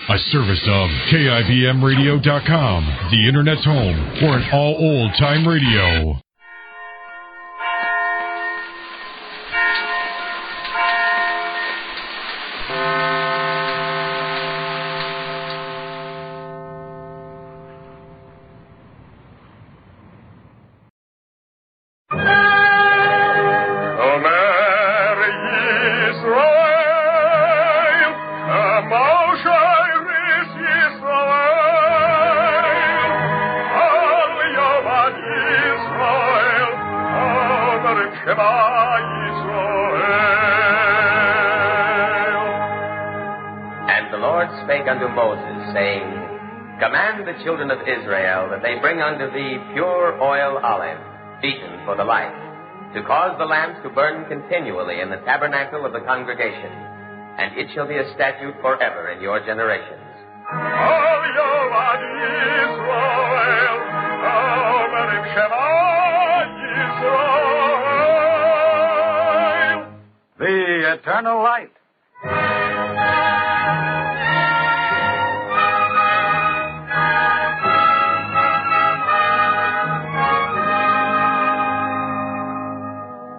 A service of KIBMradio.com, the Internet's home for an all old-time radio. Unto Moses, saying, Command the children of Israel that they bring unto thee pure oil olive, beaten for the light, to cause the lamps to burn continually in the tabernacle of the congregation, and it shall be a statute forever in your generations. The eternal light.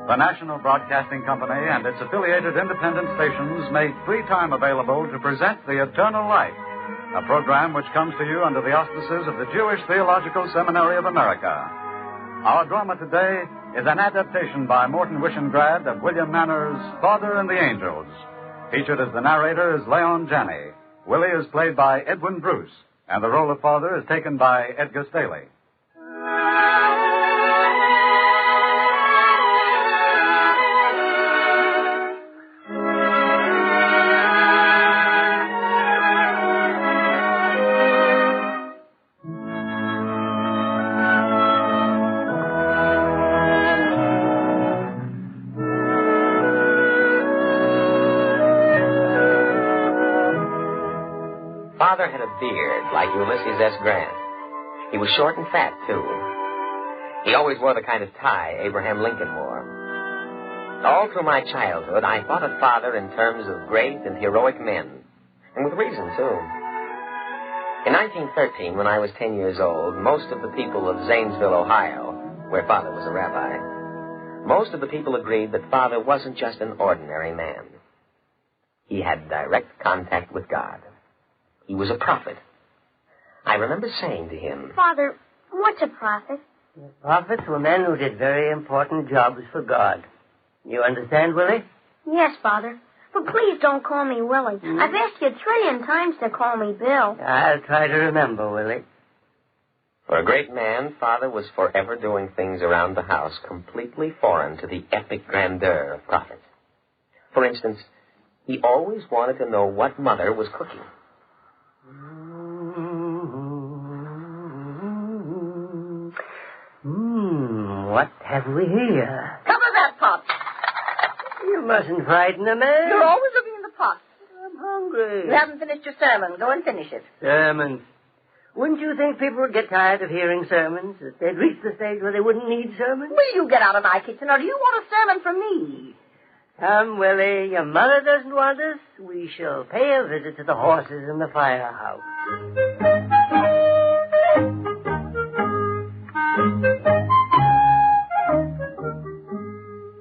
The National Broadcasting Company and its affiliated independent stations make free time available to present The Eternal Light, a program which comes to you under the auspices of the Jewish Theological Seminary of America. Our drama today is an adaptation by Morton Wishengrad of William Manner's Father and the Angels. Featured as the narrator is Leon Janney. Willie is played by Edwin Bruce, and the role of Father is taken by Edgar Staley. Father had a beard like Ulysses S. Grant. He was short and fat, too. He always wore the kind of tie Abraham Lincoln wore. All through my childhood, I thought of Father in terms of great and heroic men, and with reason, too. In 1913, when I was 10 years old, most of the people of Zanesville, Ohio, where Father was a rabbi, most of the people agreed that Father wasn't just an ordinary man. He had direct contact with God. He was a prophet. I remember saying to him, Father, what's a prophet? Prophets were men who did very important jobs for God. You understand, Willie? Yes, Father. But please don't call me Willie. I've asked you 1 trillion times to call me Bill. I'll try to remember, Willie. For a great man, Father was forever doing things around the house completely foreign to the epic grandeur of prophets. For instance, he always wanted to know what Mother was cooking. What have we here? Cover that pot. You mustn't frighten a man. You're always looking in the pot. I'm hungry. You haven't finished your sermon. Go and finish it. Sermons. Wouldn't you think people would get tired of hearing sermons? That they'd reach the stage where they wouldn't need sermons? Will you get out of my kitchen, or do you want a sermon from me? Come, Willie. Your mother doesn't want us. We shall pay a visit to the horses in the firehouse.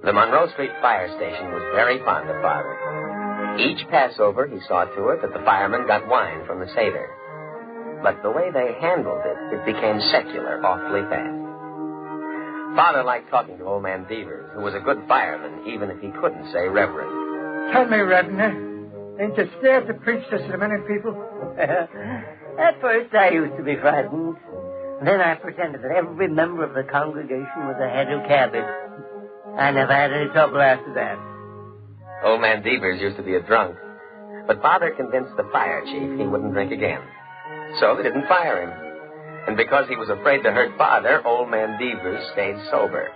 The Monroe Street Fire Station was very fond of Father. Each Passover, he saw to it that the firemen got wine from the Seder. But the way they handled it, it became secular awfully fast. Father liked talking to old man Devers, who was a good fireman, even if he couldn't say reverend. Tell me, Reverend, ain't you scared to preach to so many people? At first, I used to be frightened. Then I pretended that every member of the congregation was a head of cabbage. I never had any trouble after that. Old man Devers used to be a drunk, but Father convinced the fire chief he wouldn't drink again. So they didn't fire him. And because he was afraid to hurt Father, old man Devers stayed sober.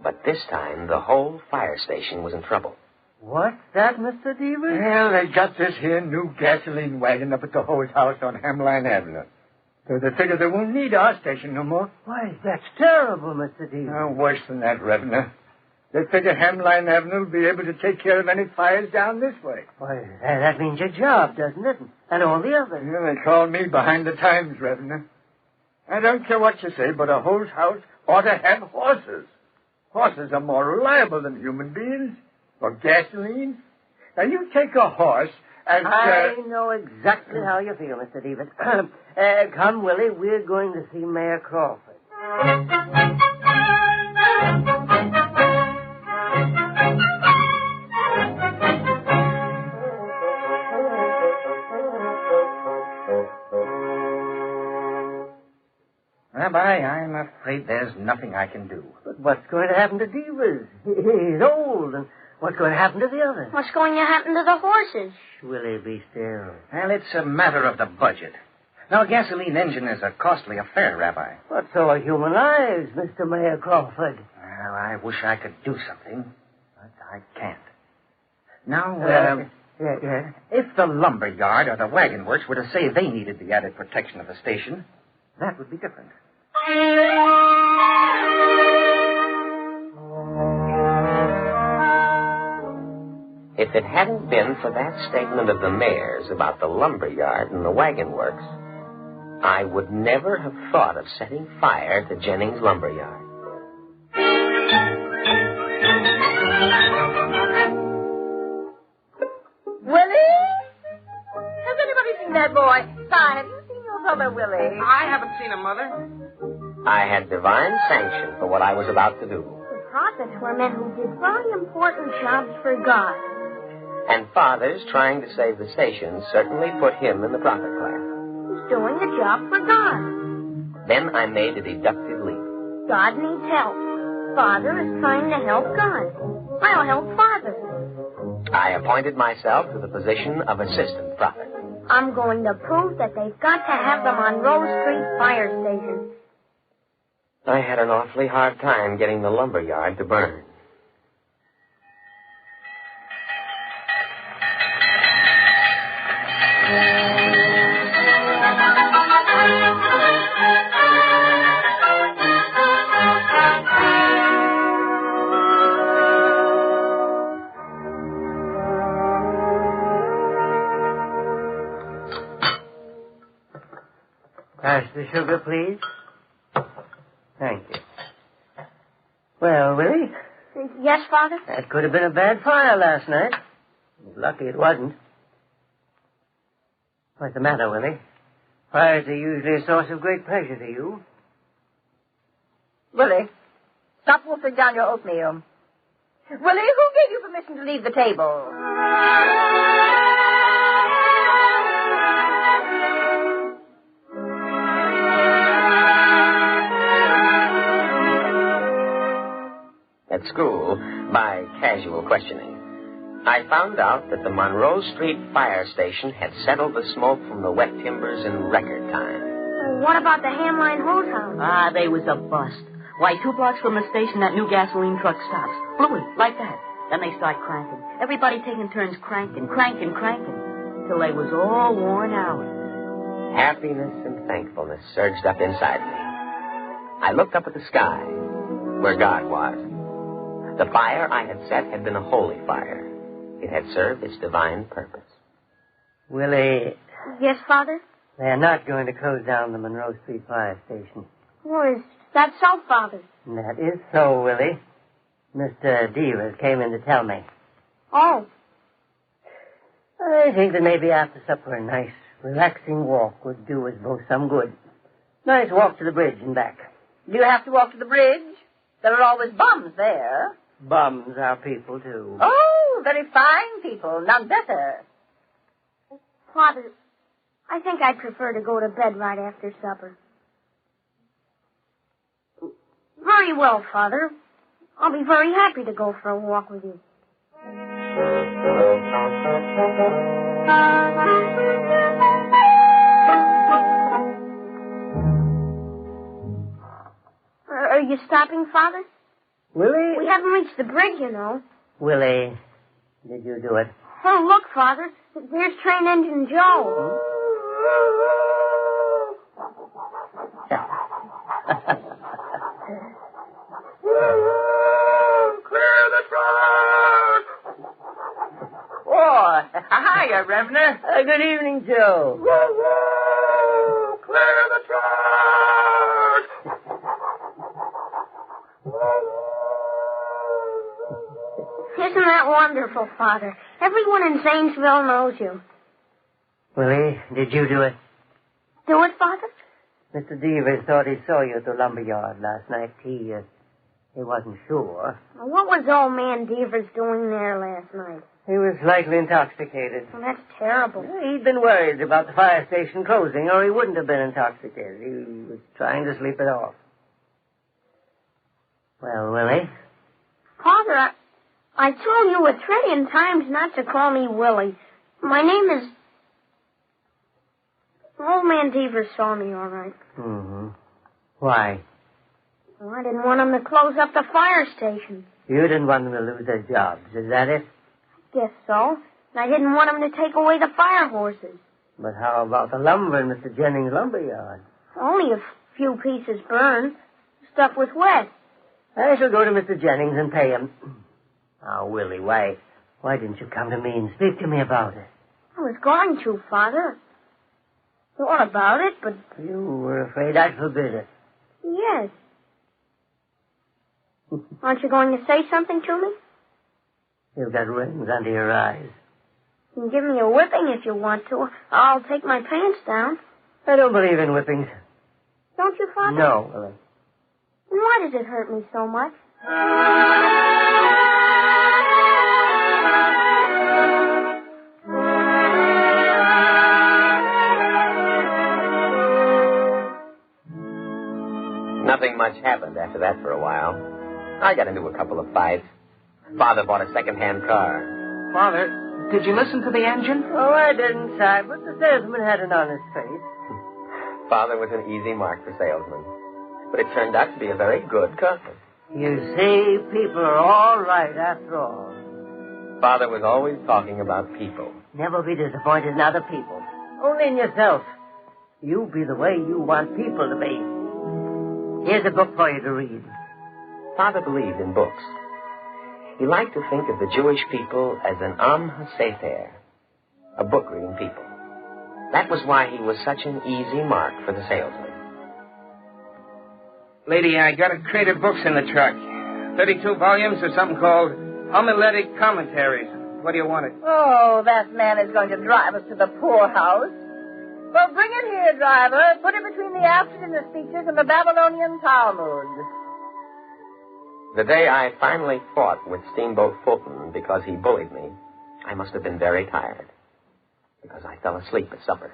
But this time, the whole fire station was in trouble. What's that, Mr. Devers? Well, they got this here new gasoline wagon up at the hose house on Hemline Avenue. So they figure they won't need our station no more. Why, that's terrible, Mr. Devers. No, worse than that, Reverend. They figure Hemline Avenue will be able to take care of any fires down this way. Why, that means your job, doesn't it? And all the others. Yeah, they call me behind the times, Reverend. I don't care what you say, but a hose house ought to have horses. Horses are more reliable than human beings. Or gasoline. Now, you take a horse and... I know exactly how you feel, Mr. Davis. Come, Willie, we're going to see Mayor Crawford. Rabbi, I'm afraid there's nothing I can do. But what's going to happen to Divas? He's old, and what's going to happen to the others? What's going to happen to the horses? Willie, be still. Well, it's a matter of the budget. Now, a gasoline engine is a costly affair, Rabbi. But so are human lives, Mr. Mayor Crawford. Well, I wish I could do something, but I can't. Now, Yeah. if the lumber yard or the wagon works were to say they needed the added protection of the station, that would be different. If it hadn't been for that statement of the mayor's about the lumber yard and the wagon works, I would never have thought of setting fire to Jennings' lumber yard. Willie? Has anybody seen that boy? Si, have you seen your brother, Willie? I haven't seen him, Mother. I had divine sanction for what I was about to do. The prophets were men who did very important jobs for God. And fathers trying to save the station certainly put him in the prophet class. He's doing the job for God. Then I made a deductive leap. God needs help. Father is trying to help God. I'll help Father. I appointed myself to the position of assistant prophet. I'm going to prove that they've got to have the Monroe Street fire station. I had an awfully hard time getting the lumber yard to burn. Pass the sugar, please. Thank you. Well, Willie, Yes, Father? that could have been a bad fire last night. Lucky it wasn't. What's the matter, Willie? Fires are usually a source of great pleasure to you. Willie, stop wolfing down your oatmeal. Willie, who gave you permission to leave the table? At school, by casual questioning, I found out that the Monroe Street fire station had settled the smoke from the wet timbers in record time. What about the Hamline hose house? Ah, they was a bust. Why, 2 blocks from the station, that new gasoline truck stops. Bluey, like that. Then they start cranking. Everybody taking turns cranking, till they was all worn out. Happiness and thankfulness surged up inside me. I looked up at the sky, where God was. The fire I had set had been a holy fire. It had served its divine purpose. Willie, Yes, Father? they're not going to close down the Monroe Street fire station. Well, is that so, Father? And that is so, Willie. Mr. Devers came in to tell me. Oh, I think that maybe after supper a nice, relaxing walk would do us both some good. Nice walk to the bridge and back. Do you have to walk to the bridge? There are always bums there. Bums are people, too. Oh, very fine people, none better. Father, I think I'd prefer to go to bed right after supper. Very well, Father. I'll be very happy to go for a walk with you. Are you stopping, Father? Willie? We haven't reached the bridge, you know. Willie, did you do it? Oh, look, Father. There's Train Engine Joe. Clear Hiya, Revener. Good evening, Joe. Woo-woo! Clear the track! Isn't that wonderful, Father? Everyone in Zanesville knows you. Willie, did you do it? Do it, Father? Mr. Devers thought he saw you at the lumber yard last night. He wasn't sure. What was old man Devers doing there last night? He was slightly intoxicated. Well, that's terrible. He'd been worried about the fire station closing, or he wouldn't have been intoxicated. He was trying to sleep it off. Well, Willie? Father, I told you 1 trillion times not to call me Willie. My name is... Old man Devers saw me, all right. Mm-hmm. Why? Well, I didn't want him to close up the fire station. You didn't want them to lose their jobs, is that it? Guess so. And I didn't want him to take away the fire horses. But how about the lumber in Mr. Jennings' lumber yard? Only a few pieces burned. Stuff was wet. I shall go to Mr. Jennings and pay him. Oh, Willie, why didn't you come to me and speak to me about it? I was going to, Father. Thought about it, but... You were afraid I'd forbid it. Yes. Aren't you going to say something to me? You've got rings under your eyes. You can give me a whipping if you want to. I'll take my pants down. I don't believe in whippings. Don't you, Father? No, Willie. Then why does it hurt me so much? Nothing much happened after that for a while. I got into a couple of fights. Father bought a second-hand car. Father, did you listen to the engine? Oh, I didn't, Si, but the salesman had an honest face. Father was an easy mark for salesmen. But it turned out to be a very good car. You see, people are all right after all. Father was always talking about people. Never be disappointed in other people. Only in yourself. You be the way you want people to be. Here's a book for you to read. Father believed in books. He liked to think of the Jewish people as an Am HaSefer, a book-reading people. That was why he was such an easy mark for the salesman. Lady, I got a crate of books in the truck. 32 volumes of something called Homiletic Commentaries. What do you want it? Oh, that man is going to drive us to the poorhouse. Well, bring it here, driver. Put it between the abstinence speeches and the Babylonian Talmud. The day I finally fought with Steamboat Fulton because he bullied me, I must have been very tired, because I fell asleep at supper.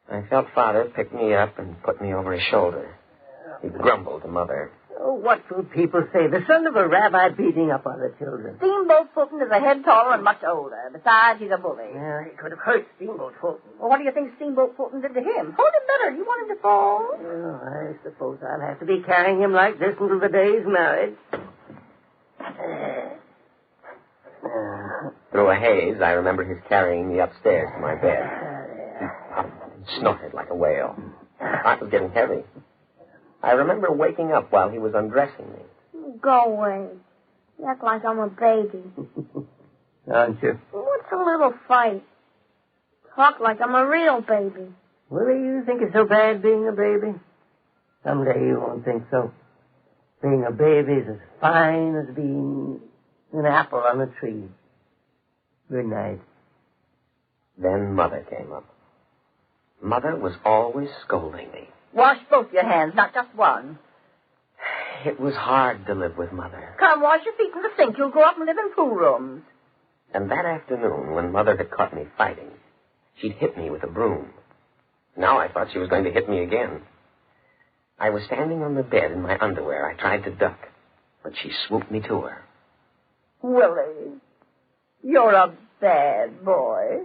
I felt Father pick me up and put me over his shoulder. He grumbled to Mother. Oh, what will people say? The son of a rabbi beating up other children. Steamboat Fulton is a head taller and much older. Besides, he's a bully. Yeah, he could have hurt Steamboat Fulton. Well, what do you think Steamboat Fulton did to him? Hold him better. You want him to fall? Oh, I suppose I'll have to be carrying him like this until the day he's married. Through a haze, I remember his carrying me upstairs to my bed. He puffed and snorted like a whale. I was getting heavy. I remember waking up while he was undressing me. Go away. You act like I'm a baby. Aren't you? What's a little fight? Talk like I'm a real baby. Willie, you think it's so bad being a baby? Someday you won't think so. Being a baby is as fine as being an apple on a tree. Good night. Then Mother came up. Mother was always scolding me. Wash both your hands, not just one. It was hard to live with Mother. Come, wash your feet in the sink. You'll grow up and live in pool rooms. And that afternoon, when Mother had caught me fighting, she'd hit me with a broom. Now I thought she was going to hit me again. I was standing on the bed in my underwear. I tried to duck, but she swooped me to her. Willie, you're a bad boy.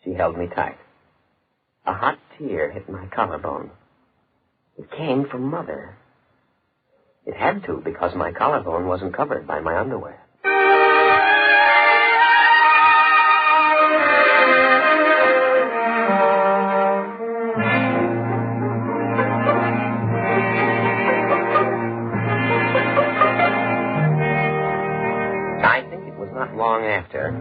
She held me tight. A hot tear hit my collarbone. It came from Mother. It had to, because my collarbone wasn't covered by my underwear. I think it was not long after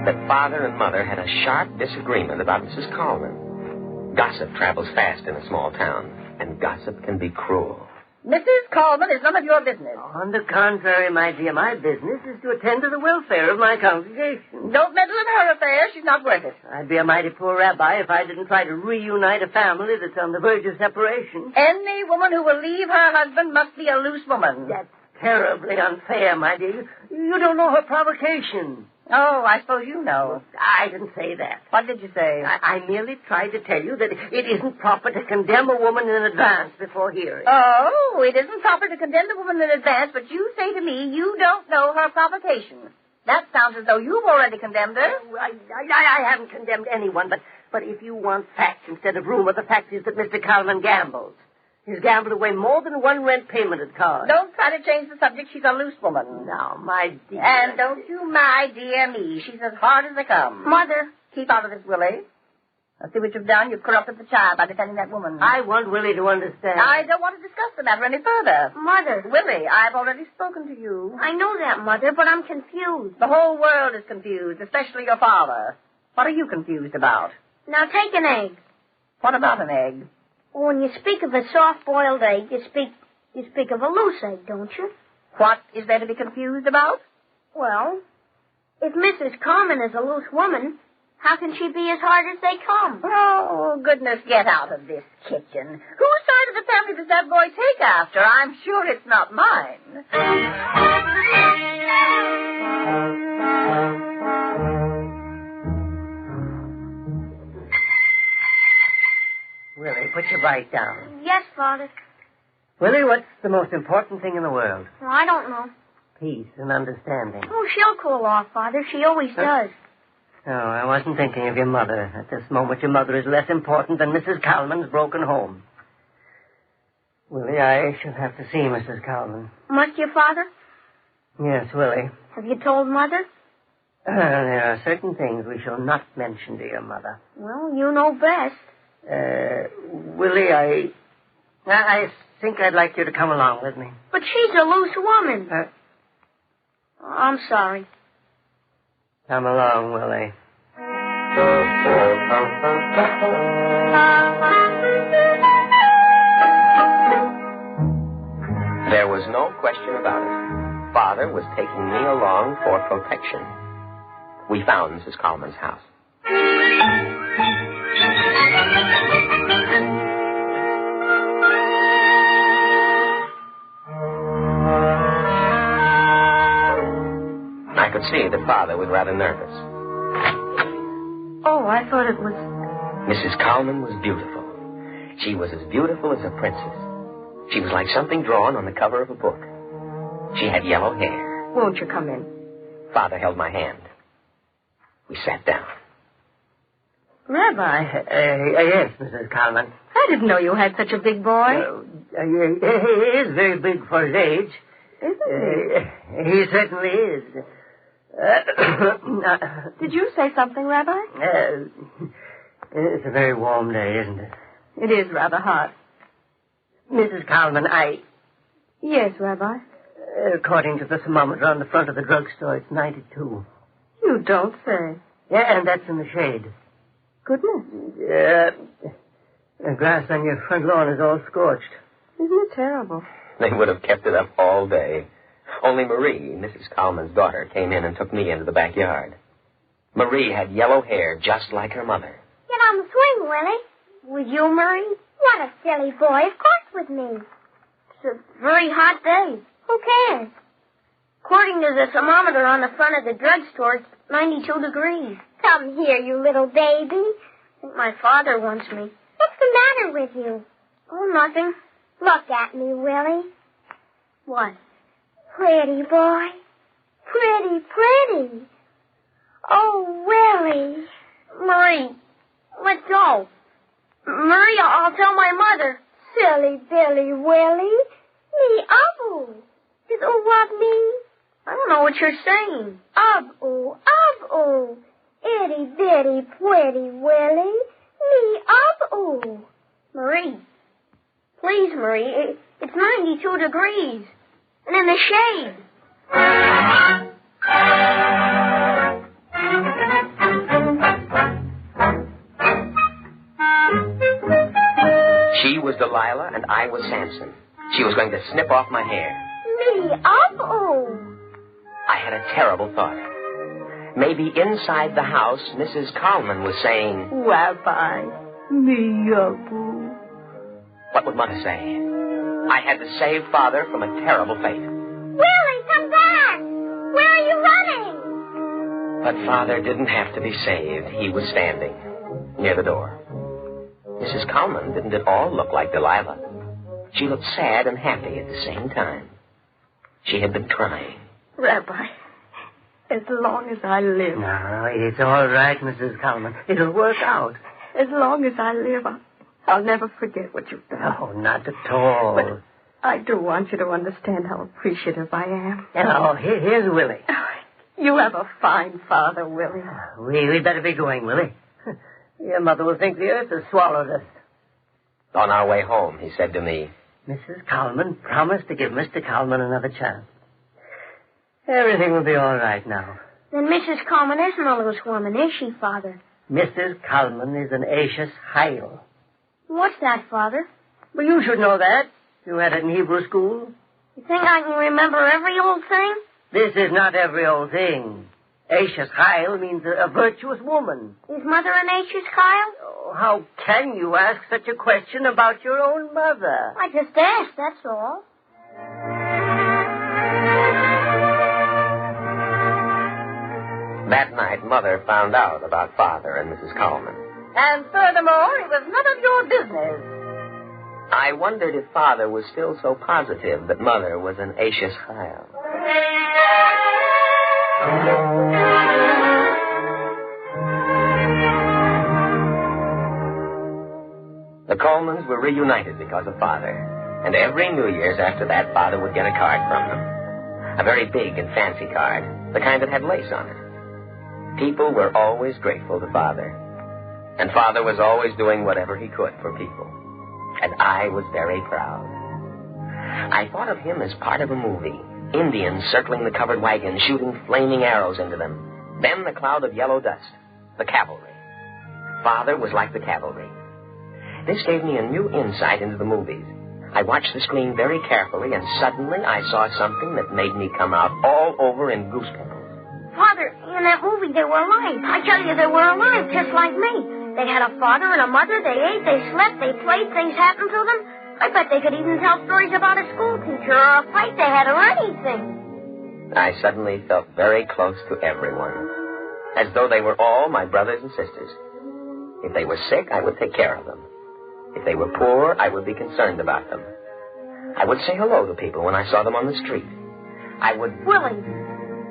that father and mother had a sharp disagreement about Mrs. Coleman. Gossip travels fast in a small town, and gossip can be cruel. Mrs. Coleman is none of your business. On the contrary, my dear, my business is to attend to the welfare of my congregation. Don't meddle in her affairs. She's not worth it. I'd be a mighty poor rabbi if I didn't try to reunite a family that's on the verge of separation. Any woman who will leave her husband must be a loose woman. That's terribly unfair, my dear. You don't know her provocation. Oh, I suppose you know. I didn't say that. What did you say? I merely tried to tell you that it isn't proper to condemn a woman in advance before hearing. Oh, it isn't proper to condemn the woman in advance, but you say to me you don't know her provocation. That sounds as though you've already condemned her. I haven't condemned anyone, but if you want facts instead of rumor, the fact is that Mr. Coleman gambles. He's gambled away more than one rent payment at cards. Don't try to change the subject. She's a loose woman. Now, my dear. And don't you my dear me. She's as hard as they come. Mother. Keep out of this, Willie. I see what you've done. You've corrupted the child by defending that woman. I want Willie to understand. I don't want to discuss the matter any further. Mother. Willie, I've already spoken to you. I know that, Mother, but I'm confused. The whole world is confused, especially your father. What are you confused about? Now take an egg. What about an egg? When you speak of a soft-boiled egg, you speak of a loose egg, don't you? What is there to be confused about? Well, if Mrs. Coleman is a loose woman, how can she be as hard as they come? Oh, goodness, get out of this kitchen. Whose side of the family does that boy take after? I'm sure it's not mine. Willie, put your bike down. Yes, Father. Willie, what's the most important thing in the world? Well, I don't know. Peace and understanding. Oh, she'll cool off, Father. She always does. No, I wasn't thinking of your mother. At this moment, your mother is less important than Mrs. Coleman's broken home. Willie, I shall have to see Mrs. Coleman. Must you, Father? Yes, Willie. Have you told Mother? There are certain things we shall not mention to your mother. Well, you know best. Willie, I think I'd like you to come along with me. But she's a loose woman. I'm sorry. Come along, Willie. There was no question about it. Father was taking me along for protection. We found Mrs. Coleman's house. I could see that Father was rather nervous. Oh, I thought it was... Mrs. Coleman was beautiful. She was as beautiful as a princess. She was like something drawn on the cover of a book. She had yellow hair. Won't you come in? Father held my hand. We sat down. Rabbi. Yes, Mrs. Coleman. I didn't know you had such a big boy. He is very big for his age. Isn't he? He certainly is. Did you say something, Rabbi? It's a very warm day, isn't it? It is rather hot. Mrs. Coleman, Yes, Rabbi. According to the thermometer on the front of the drugstore, it's 92. You don't say. Yeah, and that's in the shade. Goodness. The grass on your front lawn is all scorched. Isn't it terrible? They would have kept it up all day. Only Marie, Mrs. Coleman's daughter, came in and took me into the backyard. Marie had yellow hair just like her mother. Get on the swing, Willie. With you, Marie? What a silly boy. Of course with me. It's a very hot day. Who cares? According to the thermometer on the front of the drugstore, it's 92 degrees. Come here, you little baby. I think my father wants me. What's the matter with you? Oh, nothing. Look at me, Willie. What? Pretty boy. Pretty, pretty. Oh, Willie. Marie, let go. Marie, I'll tell my mother. Silly Billy Willie. Me abu. Is oo what mean? I don't know what you're saying. Abu, abu. Itty bitty pretty Willie. Me abu. Marie. Please, Marie. It's 92 degrees. And in the shade. She was Delilah and I was Samson. She was going to snip off my hair. Me up? Oh. I had a terrible thought. Maybe inside the house, Mrs. Coleman was saying, Rabbi, me up. What would Mother say? I had to save Father from a terrible fate. Willie, come back! Where are you running? But Father didn't have to be saved. He was standing near the door. Mrs. Coleman didn't at all look like Delilah. She looked sad and happy at the same time. She had been crying. Rabbi, as long as I live. No, it's all right, Mrs. Coleman. It'll work out. As long as I live, I'll never forget what you've done. No, not at all. But I do want you to understand how appreciative I am. Oh, here's Willie. You have a fine father, Willie. We'd better be going, Willie. Your mother will think the earth has swallowed us. On our way home, he said to me, Mrs. Coleman promised to give Mr. Coleman another chance. Everything will be all right now. Then Mrs. Coleman isn't a loose woman, is she, Father? Mrs. Coleman is an Ashes Heil. What's that, Father? Well, you should know that. You had it in Hebrew school. You think I can remember every old thing? This is not every old thing. Ashes Heil means a virtuous woman. Is Mother an Ashes Kyle? Oh, how can you ask such a question about your own mother? I just asked, that's all. That night, Mother found out about Father and Mrs. Coleman. And furthermore, it was none of your business. I wondered if Father was still so positive that Mother was an Ashes Heil. The Colemans were reunited because of Father. And every New Year's after that, Father would get a card from them. A very big and fancy card, the kind that had lace on it. People were always grateful to Father. And Father was always doing whatever he could for people. And I was very proud. I thought of him as part of a movie. Indians circling the covered wagons, shooting flaming arrows into them. Then the cloud of yellow dust. The cavalry. Father was like the cavalry. This gave me a new insight into the movies. I watched the screen very carefully, and suddenly I saw something that made me come out all over in goose pimples. Father, in that movie they were alive. I tell you, they were alive, just like me. They had a father and a mother. They ate, they slept, they played. Things happened to them. I bet they could even tell stories about a school teacher or a fight they had or anything. I suddenly felt very close to everyone, as though they were all my brothers and sisters. If they were sick, I would take care of them. If they were poor, I would be concerned about them. I would say hello to people when I saw them on the street. I would... Willie,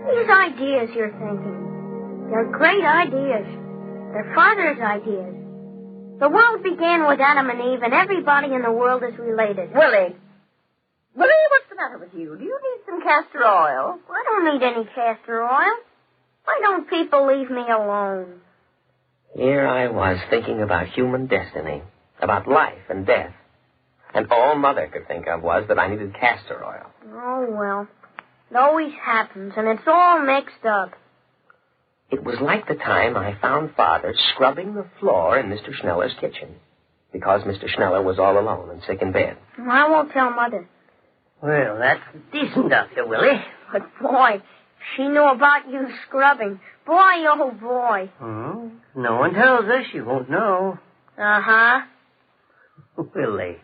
these ideas you're thinking, they're great ideas. They're Father's ideas. The world began with Adam and Eve, and everybody in the world is related. Willie, what's the matter with you? Do you need some castor oil? I don't need any castor oil. Why don't people leave me alone? Here I was thinking about human destiny, about life and death. And all Mother could think of was that I needed castor oil. Oh, well. It always happens, and it's all mixed up. It was like the time I found Father scrubbing the floor in Mr. Schneller's kitchen, because Mr. Schneller was all alone and sick in bed. I won't tell Mother. Well, that's decent of you, Willie. But, boy, she knew about you scrubbing. Boy, oh, boy. No one tells her, she won't know. Uh-huh. Willie,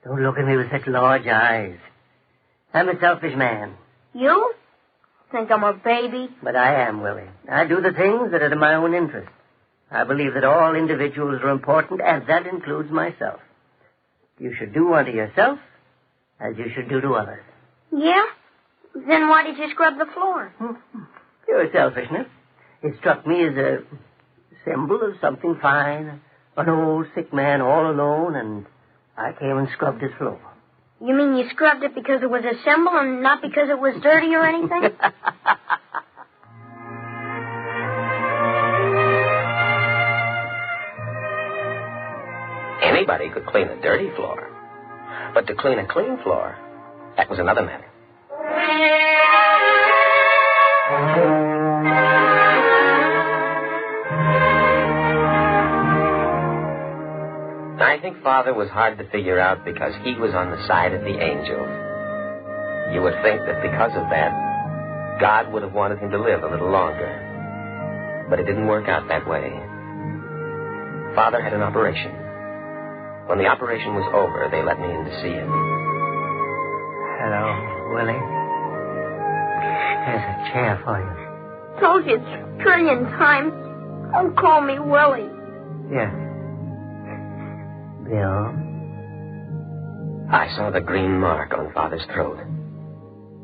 don't look at me with such large eyes. I'm a selfish man. You? Think I'm a baby? But I am, Willie. I do the things that are to my own interest. I believe that all individuals are important, and that includes myself. You should do unto yourself as you should do to others. Yeah? Then why did you scrub the floor? Pure selfishness. It struck me as a symbol of something fine. An old sick man all alone, and I came and scrubbed his floor. You mean you scrubbed it because it was a symbol and not because it was dirty or anything? Anybody could clean a dirty floor. But to clean a clean floor, that was another matter. I I think Father was hard to figure out because he was on the side of the angels. You would think that because of that, God would have wanted him to live a little longer. But it didn't work out that way. Father had an operation. When the operation was over, they let me in to see him. Hello, Willie. There's a chair for you. Told you a trillion times. Don't call me Willie. Yes. Bill? I saw the green mark on Father's throat.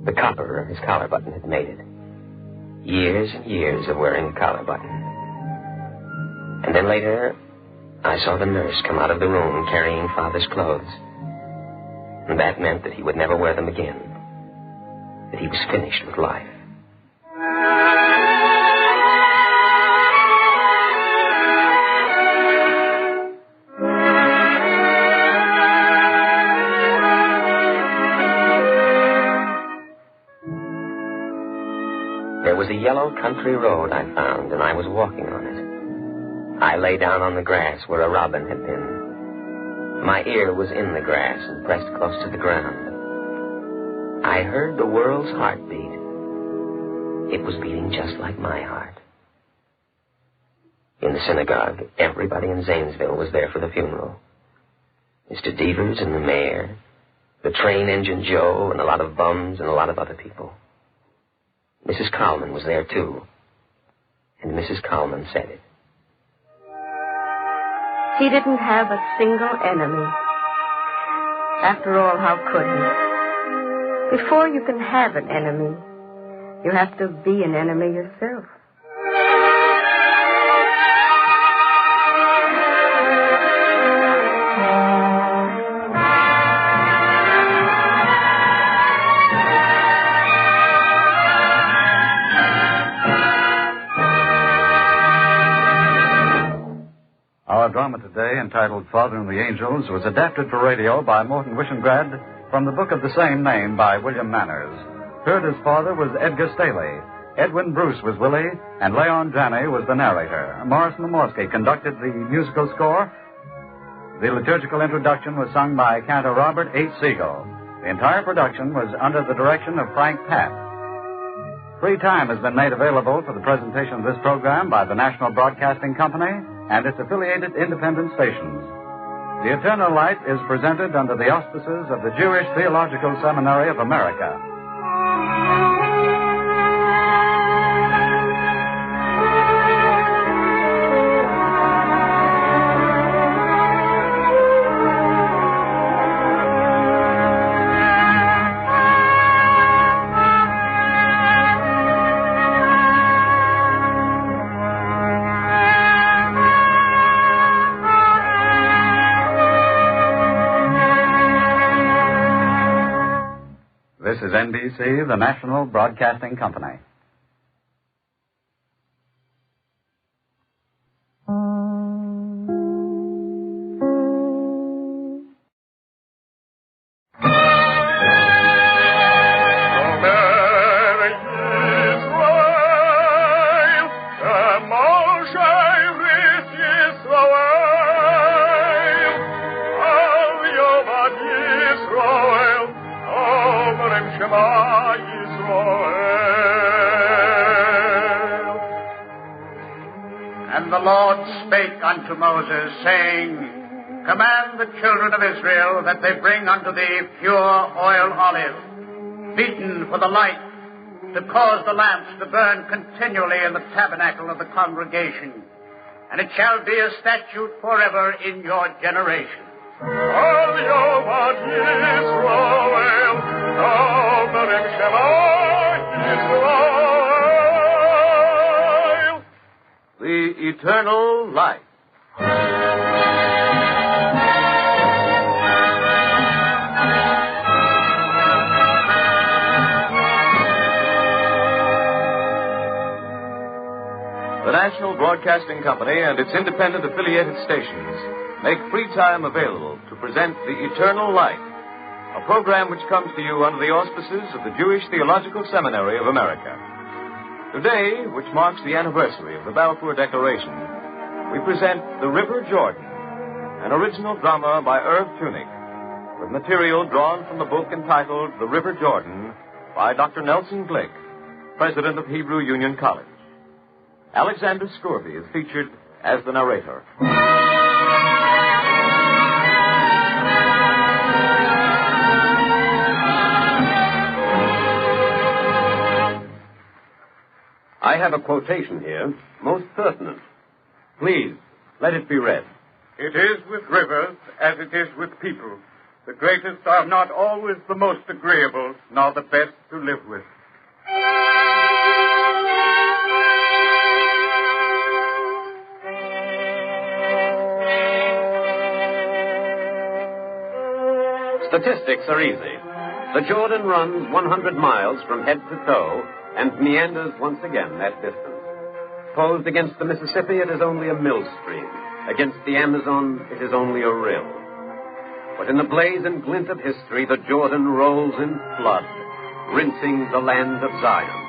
The copper of his collar button had made it. Years and years of wearing a collar button. And then later, I saw the nurse come out of the room carrying Father's clothes. And that meant that he would never wear them again. That he was finished with life. There was a yellow country road I found, and I was walking on it. I lay down on the grass where a robin had been. My ear was in the grass and pressed close to the ground. I heard the world's heartbeat. It was beating just like my heart. In the synagogue, everybody in Zanesville was there for the funeral. Mr. Devers and the mayor, the train engine Joe, and a lot of bums and a lot of other people. Mrs. Coleman was there, too. And Mrs. Coleman said it. He didn't have a single enemy. After all, how could he? Before you can have an enemy, you have to be an enemy yourself. Our drama today, entitled Father and the Angels, was adapted for radio by Morton Wishengrad from the book of the same name by William Manners. Heard as father was Edgar Staley. Edwin Bruce was Willie, and Leon Janney was the narrator. Morris Momorsky conducted the musical score. The liturgical introduction was sung by cantor Robert H. Siegel. The entire production was under the direction of Frank Papp. Free time has been made available for the presentation of this program by the National Broadcasting Company and its affiliated independent stations. The Eternal Light is presented under the auspices of the Jewish Theological Seminary of America. This is NBC, the National Broadcasting Company. And the Lord spake unto Moses, saying, Command the children of Israel that they bring unto thee pure oil olive, beaten for the light, to cause the lamps to burn continually in the tabernacle of the congregation. And it shall be a statute forever in your generation. All Yehovah Yisrael, Omerem Shema Yisrael. The Eternal Light. The National Broadcasting Company and its independent affiliated stations make free time available to present The Eternal Light, a program which comes to you under the auspices of the Jewish Theological Seminary of America. Today, which marks the anniversary of the Balfour Declaration, we present The River Jordan an original drama by Irv Tunick, with material drawn from the book entitled The River Jordan by Dr. Nelson Glick, president of Hebrew Union College. Alexander Scourby is featured as the narrator. I have a quotation here, most pertinent. Please, let it be read. It is with rivers as it is with people. The greatest are not always the most agreeable, nor the best to live with. Statistics are easy. The Jordan runs 100 miles from head to toe and meanders once again that distance. Posed against the Mississippi, it is only a mill stream. Against the Amazon, it is only a rill. But in the blaze and glint of history, the Jordan rolls in flood, rinsing the land of Zion.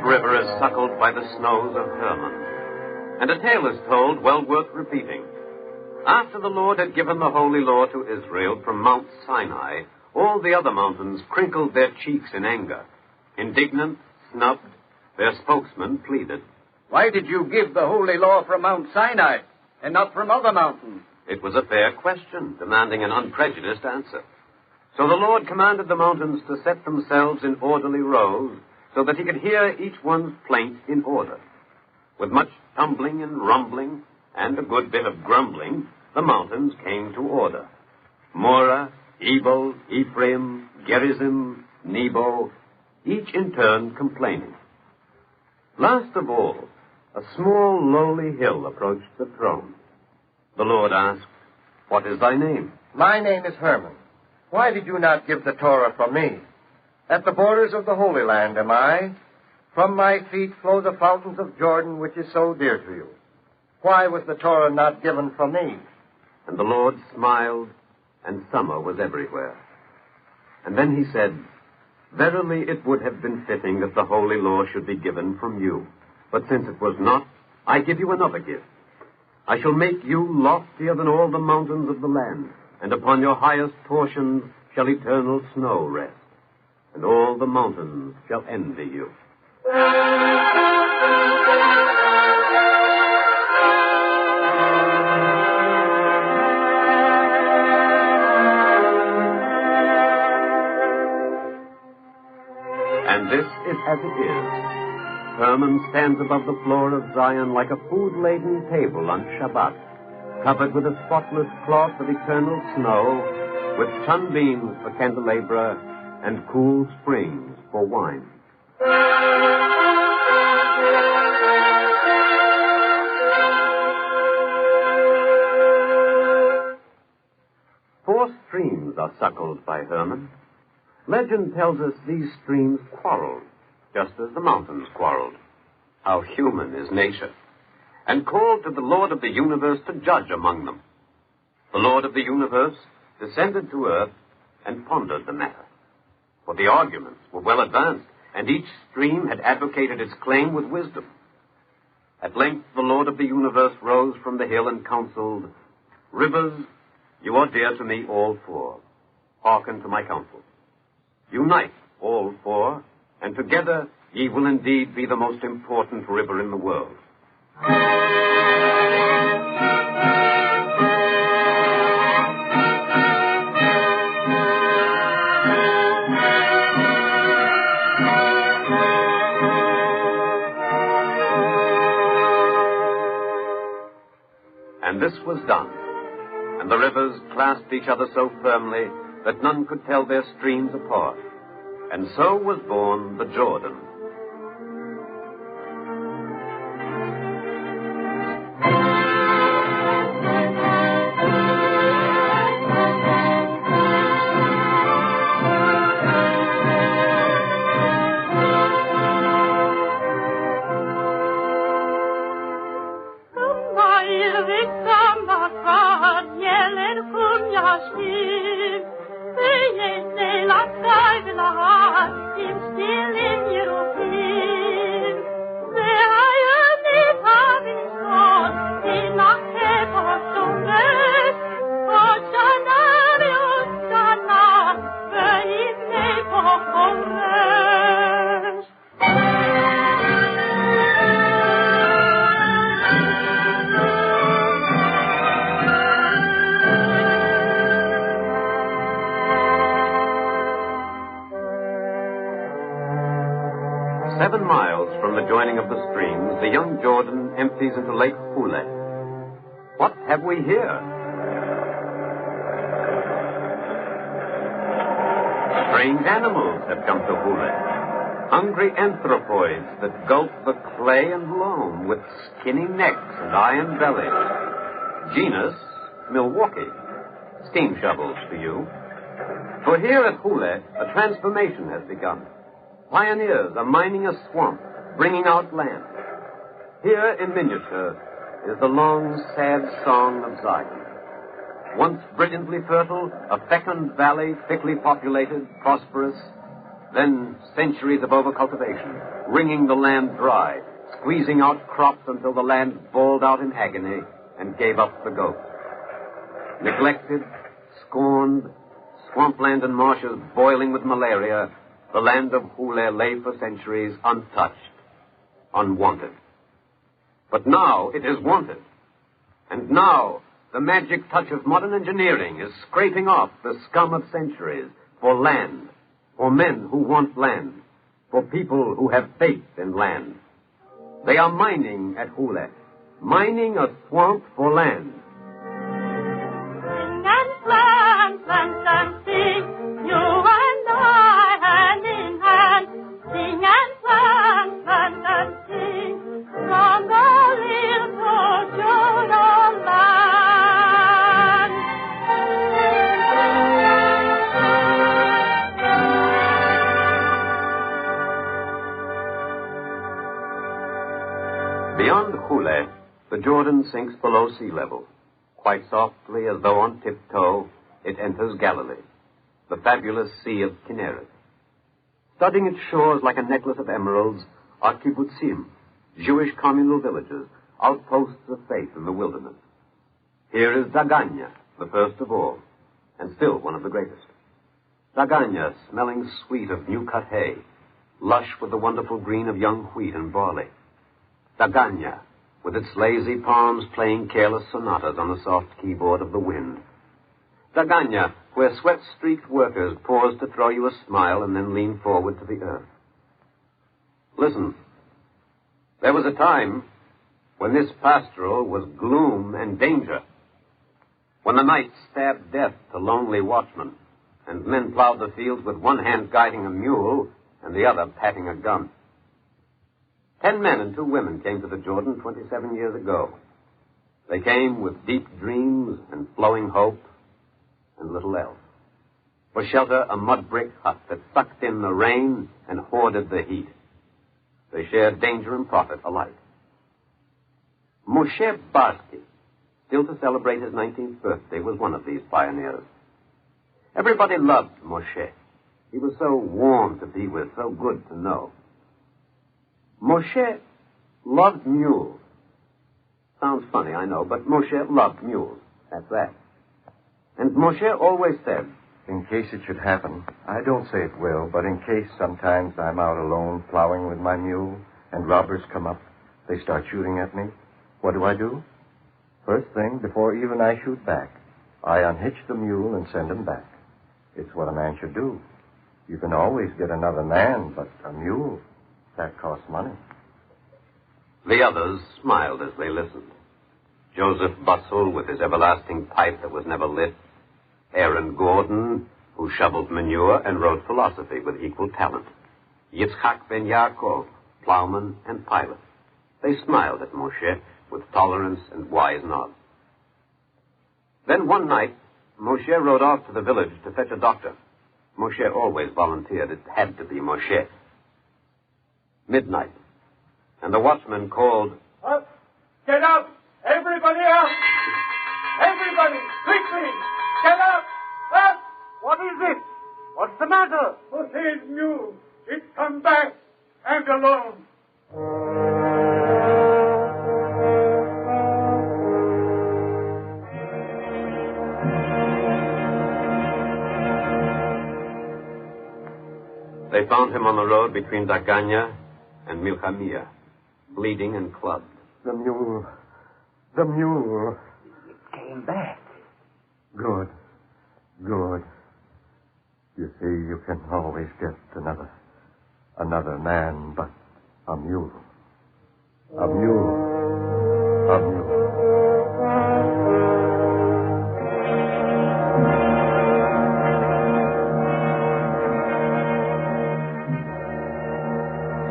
River is suckled by the snows of Hermon. And a tale is told well worth repeating. After the Lord had given the holy law to Israel from Mount Sinai, all the other mountains crinkled their cheeks in anger. Indignant, snubbed, their spokesman pleaded. Why did you give the holy law from Mount Sinai and not from other mountains? It was a fair question, demanding an unprejudiced answer. So the Lord commanded the mountains to set themselves in orderly rows, so that he could hear each one's plaint in order. With much tumbling and rumbling, and a good bit of grumbling, the mountains came to order. Morah, Ebal, Ephraim, Gerizim, Nebo, each in turn complaining. Last of all, a small, lowly hill approached the throne. The Lord asked, "What is thy name?" "My name is Hermon. Why did you not give the Torah from me? At the borders of the Holy Land am I. From my feet flow the fountains of Jordan, which is so dear to you. Why was the Torah not given from me?" And the Lord smiled, and summer was everywhere. And then he said, "Verily it would have been fitting that the holy law should be given from you. But since it was not, I give you another gift. I shall make you loftier than all the mountains of the land, and upon your highest portions shall eternal snow rest. And all the mountains shall envy you." And this is as it is. Hermon stands above the floor of Zion like a food-laden table on Shabbat, covered with a spotless cloth of eternal snow, with sunbeams for candelabra and cool springs for wine. Four streams are suckled by Hermon. Legend tells us these streams quarreled, just as the mountains quarreled. How human is nature. and called to the Lord of the universe to judge among them. The Lord of the universe descended to earth and pondered the matter. For the arguments were well advanced, and each stream had advocated its claim with wisdom. At length the Lord of the universe rose from the hill and counseled, "Rivers, you are dear to me, all four. Hearken to my counsel. Unite, all four, and together ye will indeed be the most important river in the world." And this was done, and the rivers clasped each other so firmly that none could tell their streams apart. And so was born the Jordan. The young Jordan empties into Lake Hule. What have we here? Strange animals have come to Hule. Hungry anthropoids that gulp the clay and loam with skinny necks and iron bellies. Genus, Milwaukee. Steam shovels for you. For here at Hule, a transformation has begun. Pioneers are mining a swamp, bringing out land. Here in miniature is the long, sad song of Zion. Once brilliantly fertile, a fecund valley, thickly populated, prosperous, then centuries of overcultivation, wringing the land dry, squeezing out crops until the land bawled out in agony and gave up the ghost. Neglected, scorned, swampland and marshes boiling with malaria, the land of Hule lay for centuries untouched, unwanted. But now it is wanted. And now the magic touch of modern engineering is scraping off the scum of centuries for land, for men who want land, for people who have faith in land. They are mining at Hule, mining a swamp for land. Sing and plant, plant and sing, you and I hand in hand. Sing and plant, plant and sing, from the little Jordan land. Beyond Hule, the Jordan sinks below sea level. Quite softly, as though on tiptoe, it enters Galilee, the fabulous Sea of Kinneret. Studding its shores like a necklace of emeralds are kibbutzim, Jewish communal villages, outposts of faith in the wilderness. Here is Daganya, the first of all, and still one of the greatest. Daganya, smelling sweet of new-cut hay, lush with the wonderful green of young wheat and barley. Daganya, with its lazy palms playing careless sonatas on the soft keyboard of the wind. Daganya, where sweat-streaked workers pause to throw you a smile and then lean forward to the earth. Listen, there was a time when this pastoral was gloom and danger, when the night stabbed death to lonely watchmen, and men plowed the fields with one hand guiding a mule and the other patting a gun. 10 men and 2 women came to the Jordan 27 years ago. They came with deep dreams and flowing hope and little else. For shelter, a mud brick hut that sucked in the rain and hoarded the heat. They shared danger and profit alike. Moshe Barsky, still to celebrate his 19th birthday, was one of these pioneers. Everybody loved Moshe. He was so warm to be with, so good to know. Moshe loved mules. Sounds funny, I know, but Moshe loved mules. That's that. And Moshe always said, in case it should happen, I don't say it will, but in case sometimes I'm out alone plowing with my mule and robbers come up, they start shooting at me, what do? First thing, before even I shoot back, I unhitch the mule and send him back. It's what a man should do. You can always get another man, but a mule, that costs money. The others smiled as they listened. Joseph Bustle with his everlasting pipe that was never lit. Aaron Gordon, who shoveled manure and wrote philosophy with equal talent. Yitzchak Ben Yaakov, plowman and pilot. They smiled at Moshe with tolerance and wise nods. Then one night, Moshe rode off to the village to fetch a doctor. Moshe always volunteered. It had to be Moshe. Midnight. And the watchman called, Up! Get up! Everybody up! Everybody, quickly! Get up! Up! What is it? What's the matter? Moshe's mule. It's come back. And alone. They found him on the road between Daganya and Milchamia, bleeding and clubbed. The mule. It came back. Good. You see, you can always get another man, but a mule. A mule.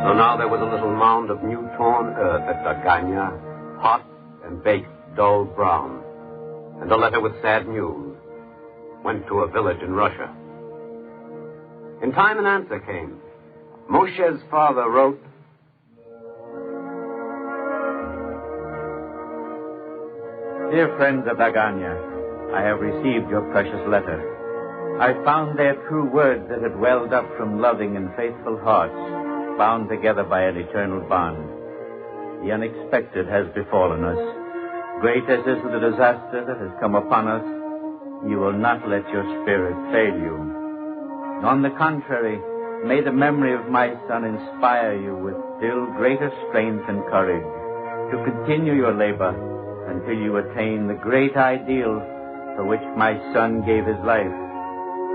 So now there was a little mound of new-torn earth at Daganya, hot and baked dull brown, and a letter with sad news. Went to a village in Russia. In time an answer came. Moshe's father wrote, Dear friends of Daganya, I have received your precious letter. I found there true words that had welled up from loving and faithful hearts, bound together by an eternal bond. The unexpected has befallen us. Great as is the disaster that has come upon us, you will not let your spirit fail you. On the contrary, may the memory of my son inspire you with still greater strength and courage to continue your labor until you attain the great ideal for which my son gave his life,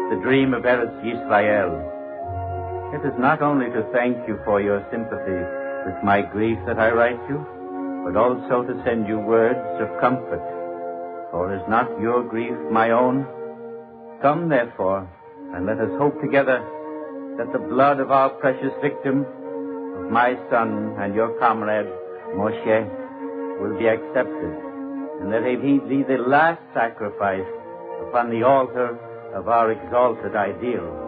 the dream of Eretz Yisrael. It is not only to thank you for your sympathy with my grief that I write you, but also to send you words of comfort. For is not your grief my own? Come, therefore, and let us hope together that the blood of our precious victim, of my son and your comrade, Moshe, will be accepted, and that it be the last sacrifice upon the altar of our exalted ideal.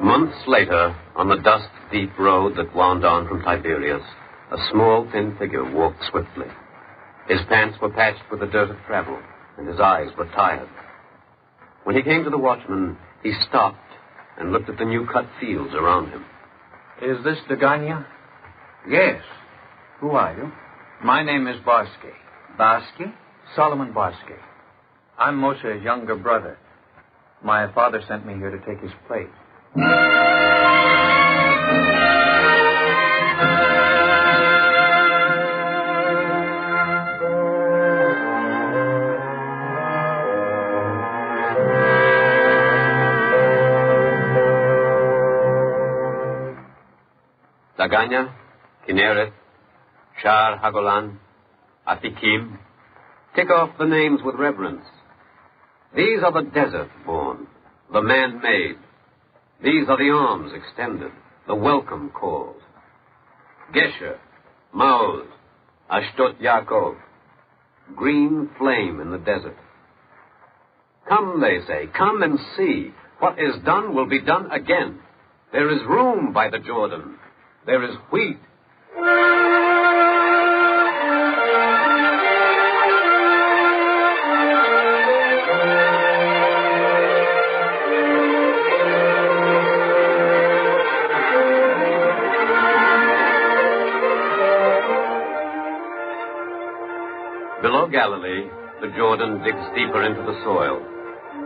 Months later, on the dust-deep road that wound on from Tiberias, a small, thin figure walked swiftly. His pants were patched with the dirt of travel, and his eyes were tired. When he came to the watchman, he stopped and looked at the new-cut fields around him. Is this Daganya? Yes. Who are you? My name is Barsky. Barsky? Solomon Barsky. I'm Moshe's younger brother. My father sent me here to take his place. Daganya, Kinneret, Shar Hagolan, Atikim. Tick off the names with reverence. These are the desert-born, the man-made. These are the arms extended, the welcome calls. Gesher, Maoz, Ashdod Yaakov, green flame in the desert. Come, they say, come and see. What is done will be done again. There is room by the Jordan. There is wheat. Below Galilee, the Jordan digs deeper into the soil.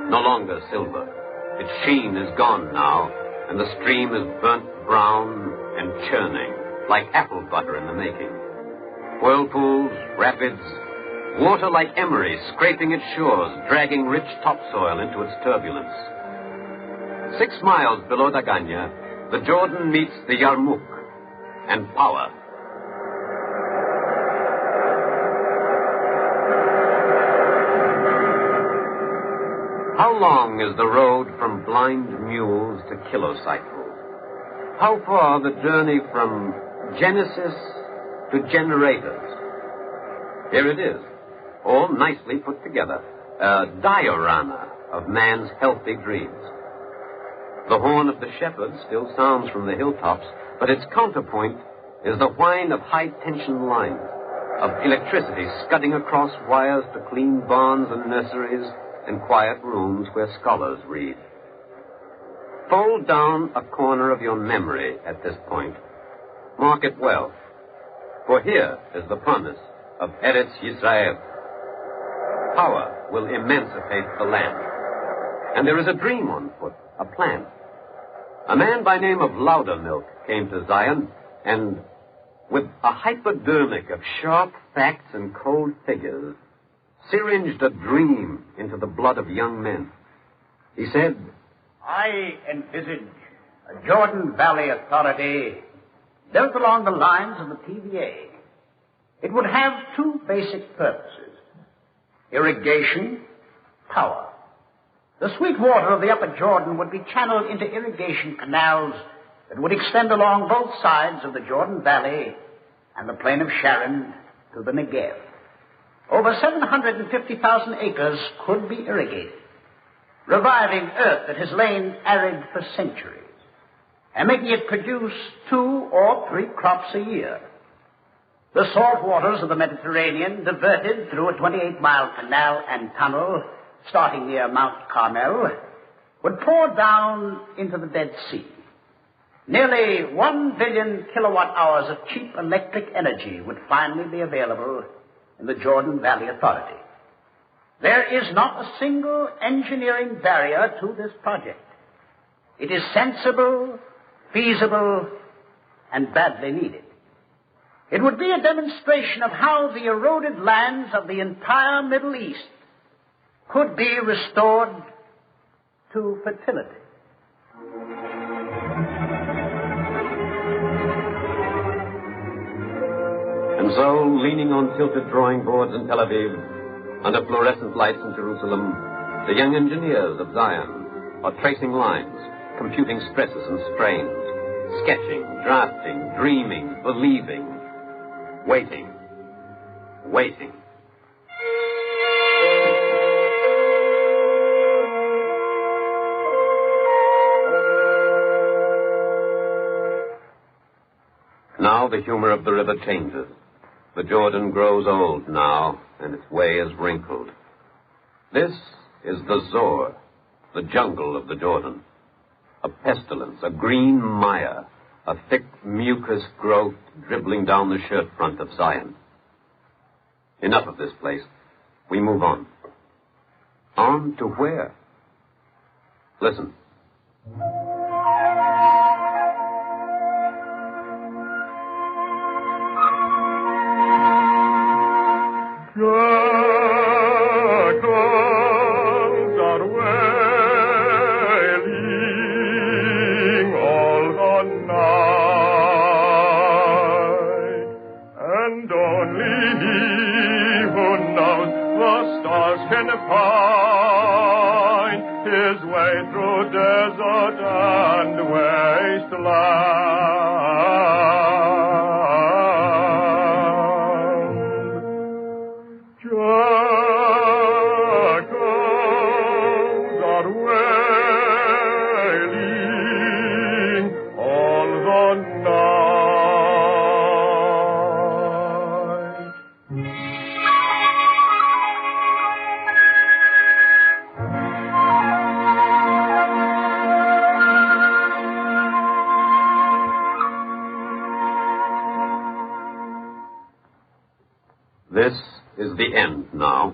No longer silver. Its sheen is gone now, and the stream is burnt brown and churning, like apple butter in the making. Whirlpools, rapids, water like emery scraping its shores, dragging rich topsoil into its turbulence. 6 miles below Daganya, the Jordan meets the Yarmouk, and power. How long is the road from blind mules to kilocycles? How far the journey from Genesis to generators? Here it is, all nicely put together, a diorama of man's healthy dreams. The horn of the shepherd still sounds from the hilltops, but its counterpoint is the whine of high-tension lines, of electricity scudding across wires to clean barns and nurseries and quiet rooms where scholars read. Fold down a corner of your memory at this point. Mark it well, for here is the promise of Eretz Yisrael. Power will emancipate the land. And there is a dream on foot, a plan. A man by name of Loudermilk came to Zion, and with a hypodermic of sharp facts and cold figures, syringed a dream into the blood of young men. He said, I envisage a Jordan Valley Authority built along the lines of the TVA. It would have 2 basic purposes: irrigation, power. The sweet water of the upper Jordan would be channeled into irrigation canals that would extend along both sides of the Jordan Valley and the plain of Sharon to the Negev. Over 750,000 acres could be irrigated, reviving earth that has lain arid for centuries, and making it produce 2 or 3 crops a year. The salt waters of the Mediterranean, diverted through a 28-mile canal and tunnel starting near Mount Carmel, would pour down into the Dead Sea. Nearly 1 billion kilowatt hours of cheap electric energy would finally be available in the Jordan Valley Authority. There is not a single engineering barrier to this project. It is sensible, feasible, and badly needed. It would be a demonstration of how the eroded lands of the entire Middle East could be restored to fertility. And so, leaning on tilted drawing boards in Tel Aviv, under fluorescent lights in Jerusalem, the young engineers of Zion are tracing lines, computing stresses and strains, sketching, drafting, dreaming, believing, waiting, waiting. Now the humor of the river changes. The Jordan grows old now, and its way is wrinkled. This is the Zor, the jungle of the Jordan. A pestilence, a green mire, a thick mucus growth dribbling down the shirt front of Zion. Enough of this place. We move on. On to where? Listen. This is the end now.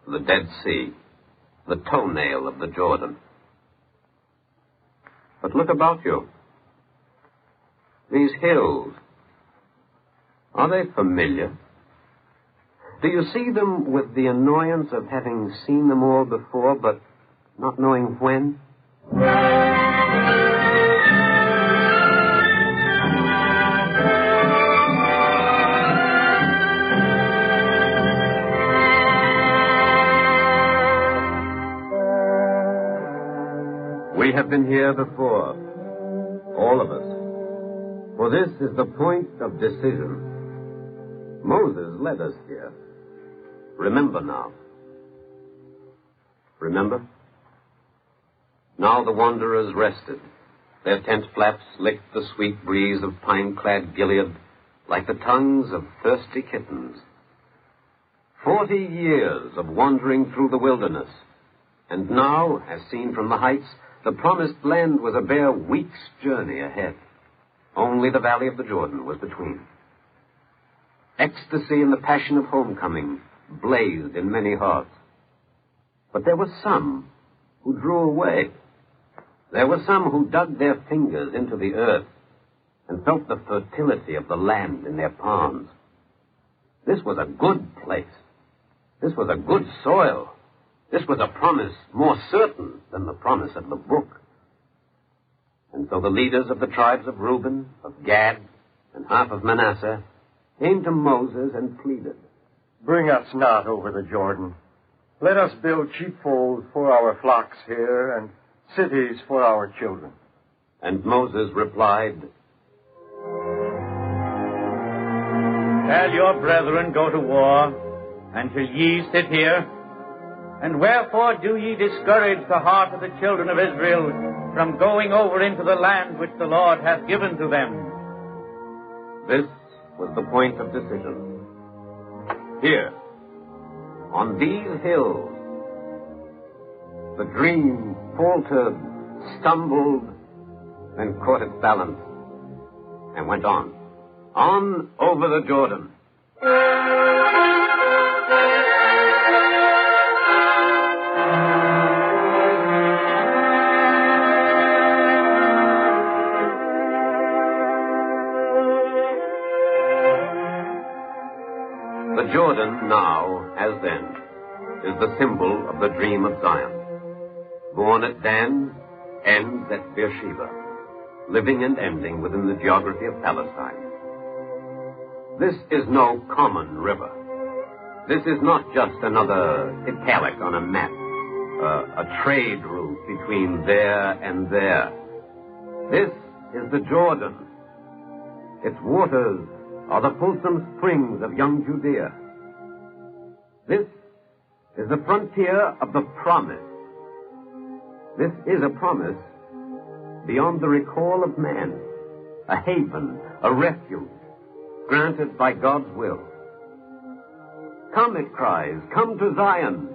The Dead Sea, the toenail of the Jordan. But look about you. These hills, are they familiar? Do you see them with the annoyance of having seen them all before, but not knowing when? We have been here before, all of us. For this is the point of decision. Moses led us here. Remember now. Remember? Now the wanderers rested. Their tent flaps licked the sweet breeze of pine-clad Gilead like the tongues of thirsty kittens. 40 years of wandering through the wilderness. And now, as seen from the heights, the promised land was a bare week's journey ahead. Only the valley of the Jordan was between. Ecstasy and the passion of homecoming blazed in many hearts. But there were some who drew away. There were some who dug their fingers into the earth and felt the fertility of the land in their palms. This was a good place. This was a good soil. This was a promise more certain than the promise of the book. And so the leaders of the tribes of Reuben, of Gad, and half of Manasseh came to Moses and pleaded, "Bring us not over the Jordan. Let us build sheepfolds for our flocks here and cities for our children." And Moses replied, "Shall your brethren go to war, and shall ye sit here? And wherefore do ye discourage the heart of the children of Israel from going over into the land which the Lord hath given to them?" This was the point of decision. Here, on these hills, the dream faltered, stumbled, then caught its balance, and went on over the Jordan. The Jordan now, as then, is the symbol of the dream of Zion. Born at Dan, ends at Beersheba, living and ending within the geography of Palestine. This is no common river. This is not just another italic on a map, a trade route between there and there. This is the Jordan. Its waters are the fulsome springs of young Judea. This is the frontier of the promise. This is a promise beyond the recall of man, a haven, a refuge, granted by God's will. Come, it cries, come to Zion.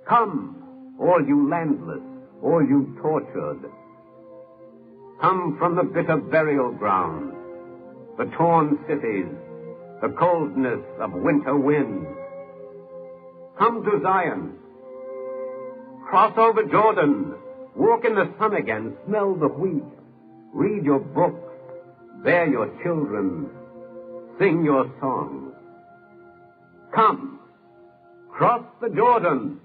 Come, all you landless, all you tortured. Come from the bitter burial ground, the torn cities, the coldness of winter winds. Come to Zion. Cross over Jordan. Walk in the sun again. Smell the wheat. Read your books. Bear your children. Sing your songs. Come. Cross the Jordan.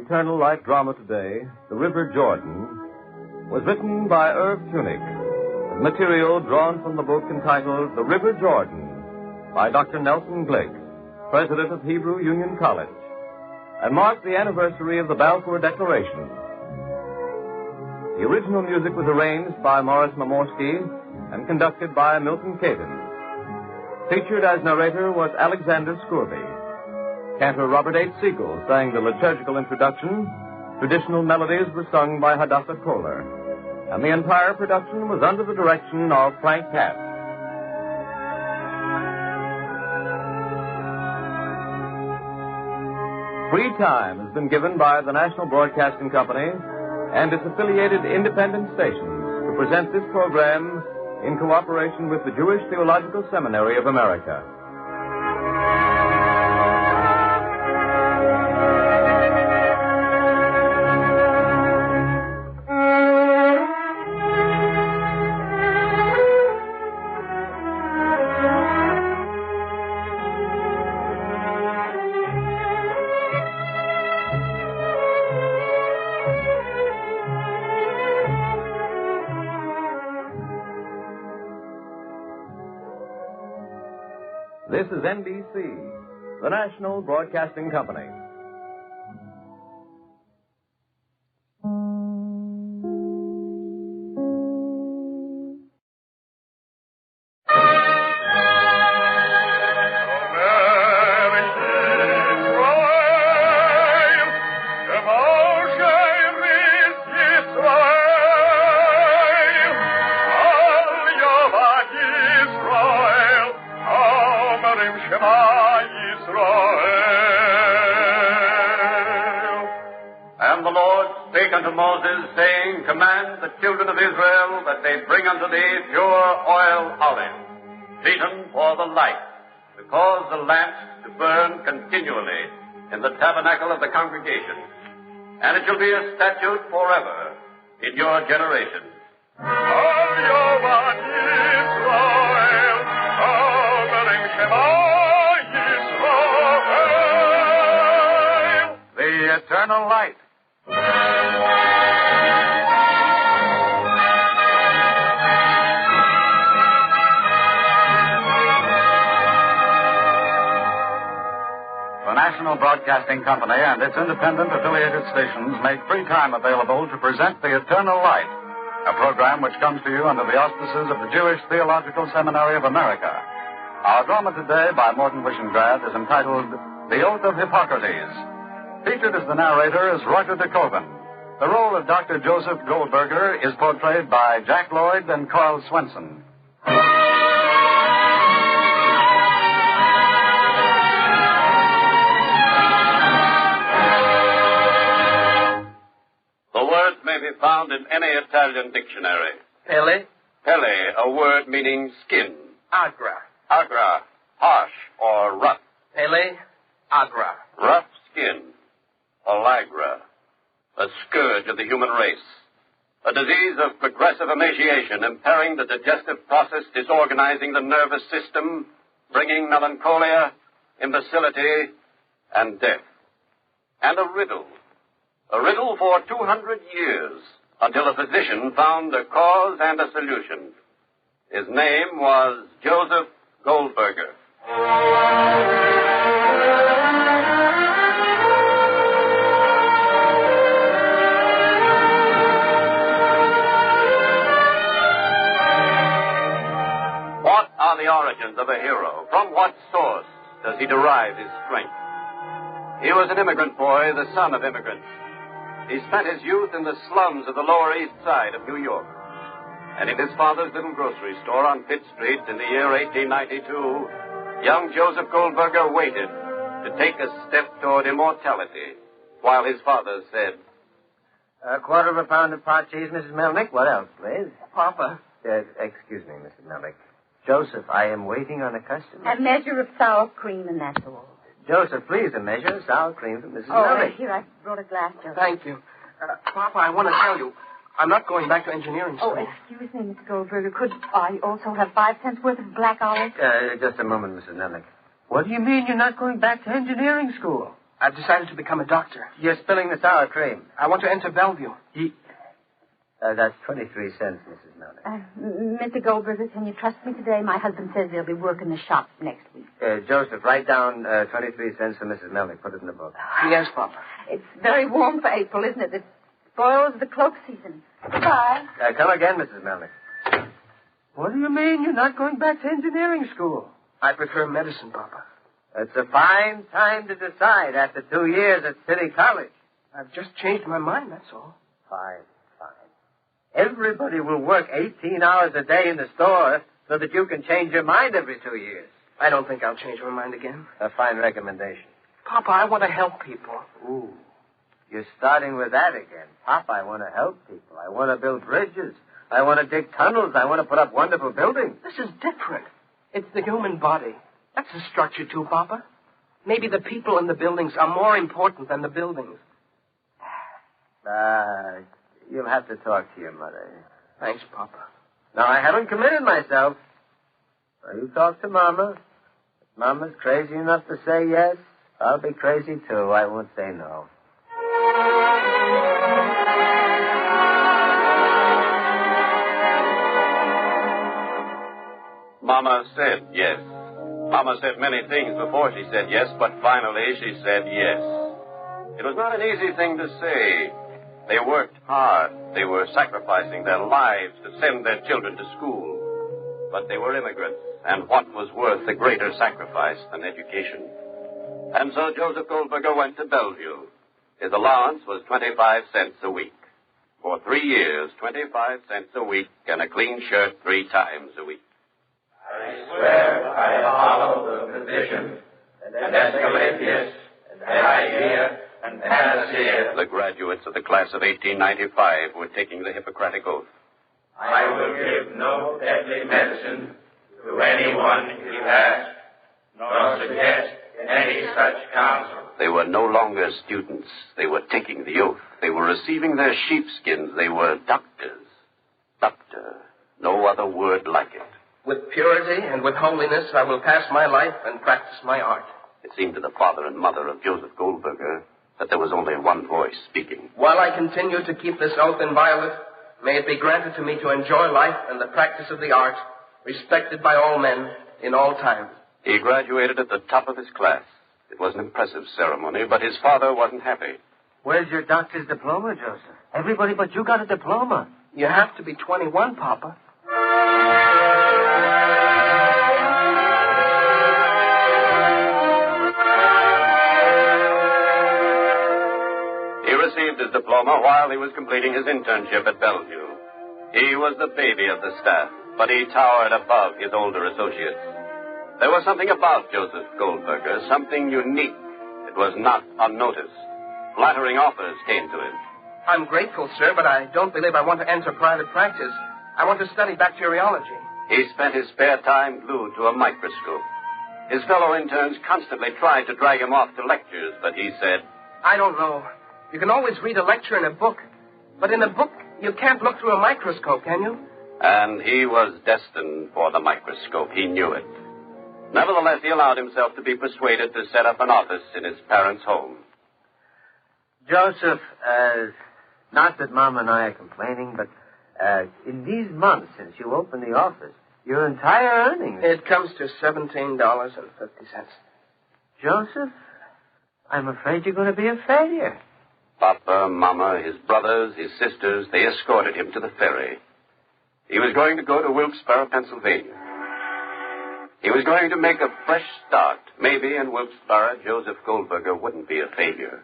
Eternal Light drama today, The River Jordan, was written by Irv Tunick, with material drawn from the book entitled The River Jordan by Dr. Nelson Glick, President of Hebrew Union College, and marked the anniversary of the Balfour Declaration. The original music was arranged by Morris Mamorsky and conducted by Milton Caden. Featured as narrator was Alexander Scourby. Cantor Robert H. Siegel sang the liturgical introduction. Traditional melodies were sung by Hadassah Kohler. And the entire production was under the direction of Frank Katz. Free time has been given by the National Broadcasting Company and its affiliated independent stations to present this program in cooperation with the Jewish Theological Seminary of America. This is NBC, the National Broadcasting Company. And the Lord spake unto Moses, saying, Command the children of Israel that they bring unto thee pure oil olive, beaten for the light, to cause the lamps to burn continually in the tabernacle of the congregation. And it shall be a statute forever in your generations. The eternal light. The National Broadcasting Company and its independent affiliated stations make free time available to present The Eternal Light, a program which comes to you under the auspices of the Jewish Theological Seminary of America. Our drama today by Morton Wishengrad is entitled The Oath of Hippocrates. Featured as the narrator is Roger de Koven. The role of Dr. Joseph Goldberger is portrayed by Jack Lloyd and Carl Swenson. The words may be found in any Italian dictionary. Pele? Pele, a word meaning skin. Agra. Agra, harsh or rough. Pele? Agra. Rough skin. Pellagra, a scourge of the human race. A disease of progressive emaciation, impairing the digestive process, disorganizing the nervous system, bringing melancholia, imbecility, and death. And a riddle for 200 years, until a physician found a cause and a solution. His name was Joseph Goldberger. What are the origins of a hero? From what source does he derive his strength? He was an immigrant boy, the son of immigrants. He spent his youth in the slums of the Lower East Side of New York. And in his father's little grocery store on Pitt Street in the year 1892, young Joseph Goldberger waited to take a step toward immortality, while his father said, A quarter of a pound of pot cheese, Mrs. Melnick. What else, please? Papa. Excuse me, Mrs. Melnick. Joseph, I am waiting on a customer. A measure of sour cream, and that's all. Joseph, please, a measure of sour cream for Mrs. Oh, Melnick. here, I brought a glass, Joseph. Thank you. Papa, I want to tell you, I'm not going back to engineering school. Oh, excuse me, Mr. Goldberger. Could I also have 5 cents worth of black olives? Just a moment, Mrs. Melnick. What do you mean you're not going back to engineering school? I've decided to become a doctor. You're spilling the sour cream. I want to enter Bellevue. That's 23 cents, Mrs. Melnick. Mr. Goldberger, can you trust me today? My husband says they'll be working the shop next week. Joseph, write down 23 cents for Mrs. Melnick. Put it in the book. Yes, Papa. It's very warm for April, isn't it? Spoils the cloak season. Goodbye. Come again, Mrs. Melnick. What do you mean you're not going back to engineering school? I prefer medicine, Papa. It's a fine time to decide after 2 years at City College. I've just changed my mind, that's all. Fine. Everybody will work 18 hours a day in the store so that you can change your mind every 2 years. I don't think I'll change my mind again. A fine recommendation. Papa, I want to help people. Ooh, you're starting with that again. Papa, I want to help people. I want to build bridges. I want to dig tunnels. I want to put up wonderful buildings. This is different. It's the human body. That's a structure, too, Papa. Maybe the people in the buildings are more important than the buildings. You'll have to talk to your mother. Thanks, Papa. Now, I haven't committed myself. So you talk to Mama. If Mama's crazy enough to say yes, I'll be crazy, too. I won't say no. Mama said yes. Mama said many things before she said yes, but finally she said yes. It was not an easy thing to say. They worked hard. They were sacrificing their lives to send their children to school. But they were immigrants, and what was worth a greater sacrifice than education? And so Joseph Goldberger went to Bellevue. His allowance was 25 cents a week. For 3 years, 25 cents a week and a clean shirt 3 times a week. I swear I follow the position and Escalapius and idea and panacea. The graduates of the class of 1895 were taking the Hippocratic Oath. I will give no deadly medicine to anyone he asks, nor suggest any such counsel. They were no longer students. They were taking the oath. They were receiving their sheepskins. They were doctors. Doctor. No other word like it. With purity and with holiness, I will pass my life and practice my art. It seemed to the father and mother of Joseph Goldberger that there was only one voice speaking. While I continue to keep this oath inviolate, may it be granted to me to enjoy life and the practice of the art, respected by all men in all times. He graduated at the top of his class. It was an impressive ceremony, but his father wasn't happy. Where's your doctor's diploma, Joseph? Everybody but you got a diploma. You have to be 21, Papa. He received his diploma while he was completing his internship at Bellevue. He was the baby of the staff, but he towered above his older associates. There was something about Joseph Goldberger, something unique. It was not unnoticed. Flattering offers came to him. I'm grateful, sir, but I don't believe I want to enter private practice. I want to study bacteriology. He spent his spare time glued to a microscope. His fellow interns constantly tried to drag him off to lectures, but he said, I don't know. You can always read a lecture in a book, but in a book, you can't look through a microscope, can you? And he was destined for the microscope. He knew it. Nevertheless, he allowed himself to be persuaded to set up an office in his parents' home. Joseph, not that Mom and I are complaining, but in these months since you opened the office, your entire earnings... It comes to $17.50. Joseph, I'm afraid you're going to be a failure. Papa, Mama, his brothers, his sisters, they escorted him to the ferry. He was going to go to Wilkes-Barre, Pennsylvania. He was going to make a fresh start. Maybe in Wilkes-Barre, Joseph Goldberger wouldn't be a failure.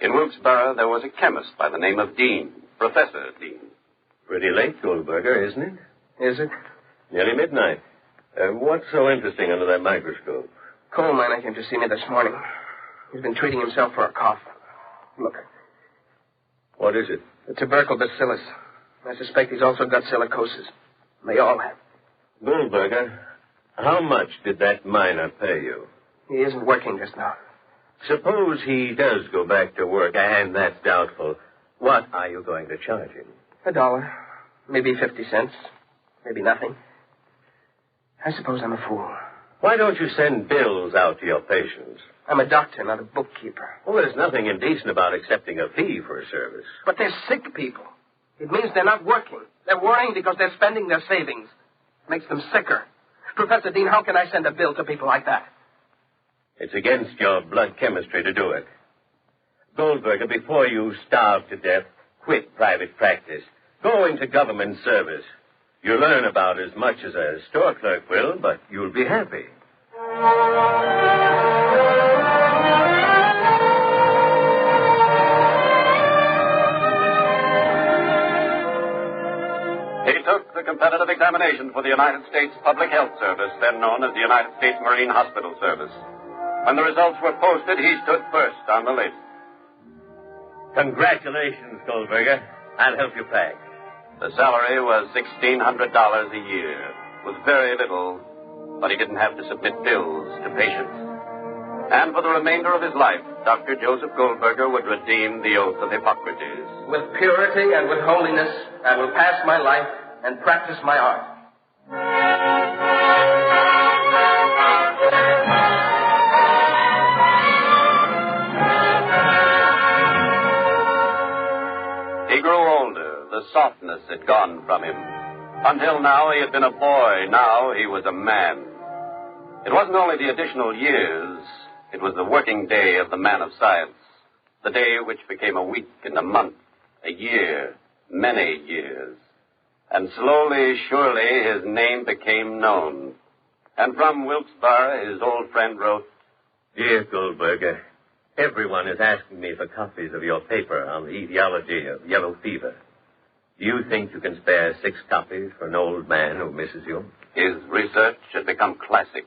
In Wilkes-Barre, there was a chemist by the name of Dean, Professor Dean. Pretty late, Goldberger, isn't it? Is it? Nearly midnight. What's so interesting under that microscope? Coal miner came to see me this morning. He's been treating himself for a cough. Look. What is it? The tubercle bacillus. I suspect he's also got silicosis. They all have. Goldberger, how much did that miner pay you? He isn't working just now. Suppose he does go back to work, and that's doubtful. What are you going to charge him? $1. Maybe 50 cents. Maybe nothing. I suppose I'm a fool. Why don't you send bills out to your patients? I'm a doctor, not a bookkeeper. Well, there's nothing indecent about accepting a fee for a service. But they're sick people. It means they're not working. They're worrying because they're spending their savings. It makes them sicker. Professor Dean, how can I send a bill to people like that? It's against your blood chemistry to do it. Goldberger, before you starve to death, Quit private practice. Go into government service. You'll learn about as much as a store clerk will, but you'll be happy. He took the competitive examination for the United States Public Health Service, then known as the United States Marine Hospital Service. When the results were posted, he stood first on the list. Congratulations, Goldberger. I'll help you pack. The salary was $1,600 a year, with very little, but he didn't have to submit bills to patients. And for the remainder of his life, Dr. Joseph Goldberger would redeem the Oath of Hippocrates. With purity and with holiness, I will pass my life and practice my art. He grew older. The softness had gone from him. Until now, he had been a boy. Now, he was a man. It wasn't only the additional years. It was the working day of the man of science. The day which became a week and a month, a year, many years. And slowly, surely, his name became known. And from Wilkes-Barre, his old friend wrote, Dear Goldberger, everyone is asking me for copies of your paper on the etiology of yellow fever. Do you think you can spare 6 copies for an old man who misses you? His research had become classic.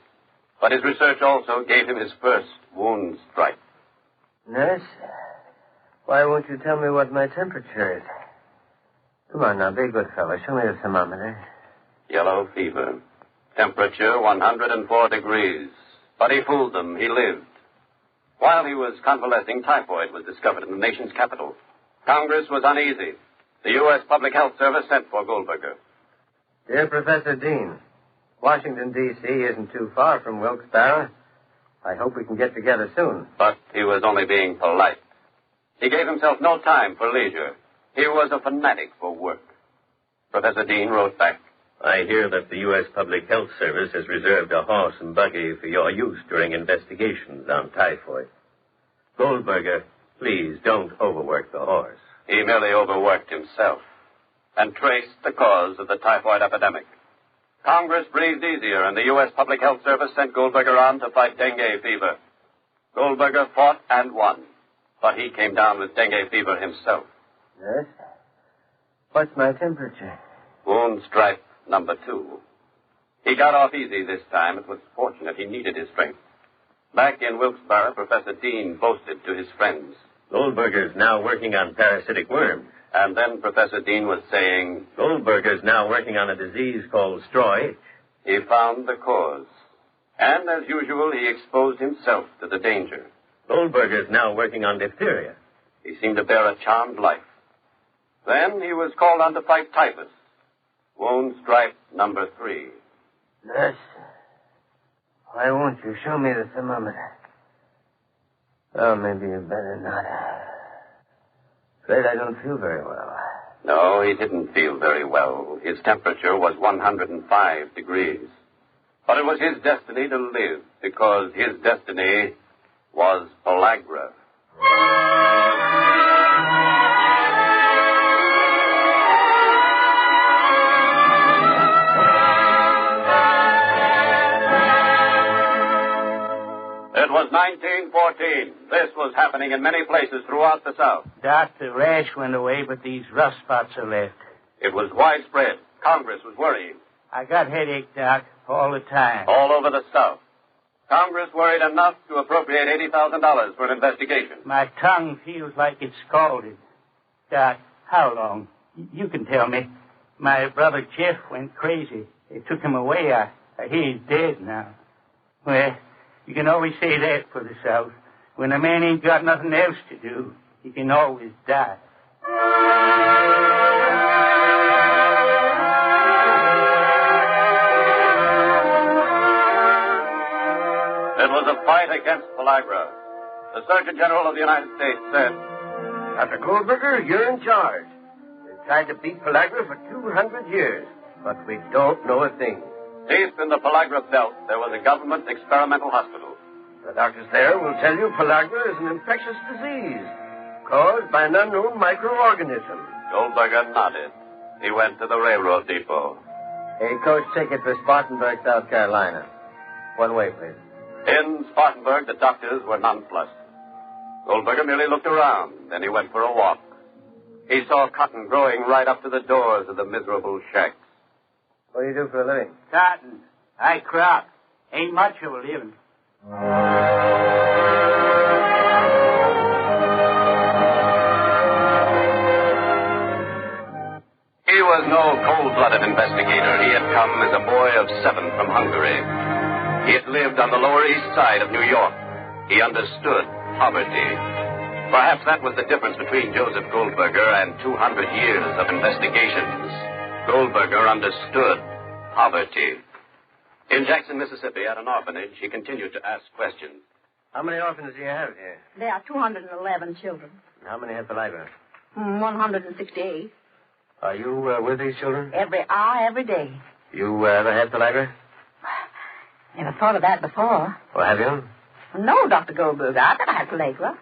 But his research also gave him his first wound strike. Nurse, why won't you tell me what my temperature is? Come on now, be a good fellow. Show me the thermometer. Yellow fever. Temperature 104 degrees. But he fooled them. He lived. While he was convalescing, typhoid was discovered in the nation's capital. Congress was uneasy. The U.S. Public Health Service sent for Goldberger. Dear Professor Dean, Washington, D.C. isn't too far from Wilkes-Barre. I hope we can get together soon. But he was only being polite. He gave himself no time for leisure. He was a fanatic for work. Professor Dean wrote back, I hear that the U.S. Public Health Service has reserved a horse and buggy for your use during investigations on typhoid. Goldberger, please don't overwork the horse. He merely overworked himself and traced the cause of the typhoid epidemic. Congress breathed easier, and the U.S. Public Health Service sent Goldberger on to fight dengue fever. Goldberger fought and won, but he came down with dengue fever himself. Yes? What's my temperature? Wound stripe number 2. He got off easy this time. It was fortunate. He needed his strength. Back in Wilkes-Barre, Professor Dean boasted to his friends. Goldberger's now working on parasitic worms. And then Professor Dean was saying, Goldberger's now working on a disease called straw itch. He found the cause. And as usual, he exposed himself to the danger. Goldberger's now working on diphtheria. He seemed to bear a charmed life. Then he was called on to fight typhus. Wound stripe number 3. Nurse, why won't you show me the thermometer? Oh, maybe you better not. Afraid I don't feel very well. No, he didn't feel very well. His temperature was 105 degrees. But it was his destiny to live, because his destiny was pellagra. It was 1914. This was happening in many places throughout the South. Doc, the rash went away, but these rough spots are left. It was widespread. Congress was worrying. I got headache, Doc, all the time. All over the South. Congress worried enough to appropriate $80,000 for an investigation. My tongue feels like it's scalded. Doc, how long? You can tell me. My brother Jeff went crazy. They took him away. I hear he's dead now. Well, you can always say that for the South. When a man ain't got nothing else to do, he can always die. It was a fight against pellagra. The Surgeon General of the United States said, Dr. Goldberger, you're in charge. We've tried to beat pellagra for 200 years, but we don't know a thing. Deep in the pellagra belt, there was a government experimental hospital. The doctors there will tell you pellagra is an infectious disease caused by an unknown microorganism. Goldberger nodded. He went to the railroad depot. A coach ticket for Spartanburg, South Carolina. One way, please. In Spartanburg, the doctors were nonplussed. Goldberger merely looked around, then he went for a walk. He saw cotton growing right up to the doors of the miserable shacks. What do you do for a living? Cotton. I crop. Ain't much of a living. He was no cold-blooded investigator. He had come as a boy of 7 from Hungary. He had lived on the Lower East Side of New York. He understood poverty. Perhaps that was the difference between Joseph Goldberger and 200 years of investigations. Goldberger understood poverty. In Jackson, Mississippi, at an orphanage, he continued to ask questions. How many orphans do you have here? There are 211 children. How many have pellagra? 168. Are you with these children? Every hour, every day. You ever had pellagra? Never thought of that before. Well, have you? No, Dr. Goldberger. I've never had pellagra.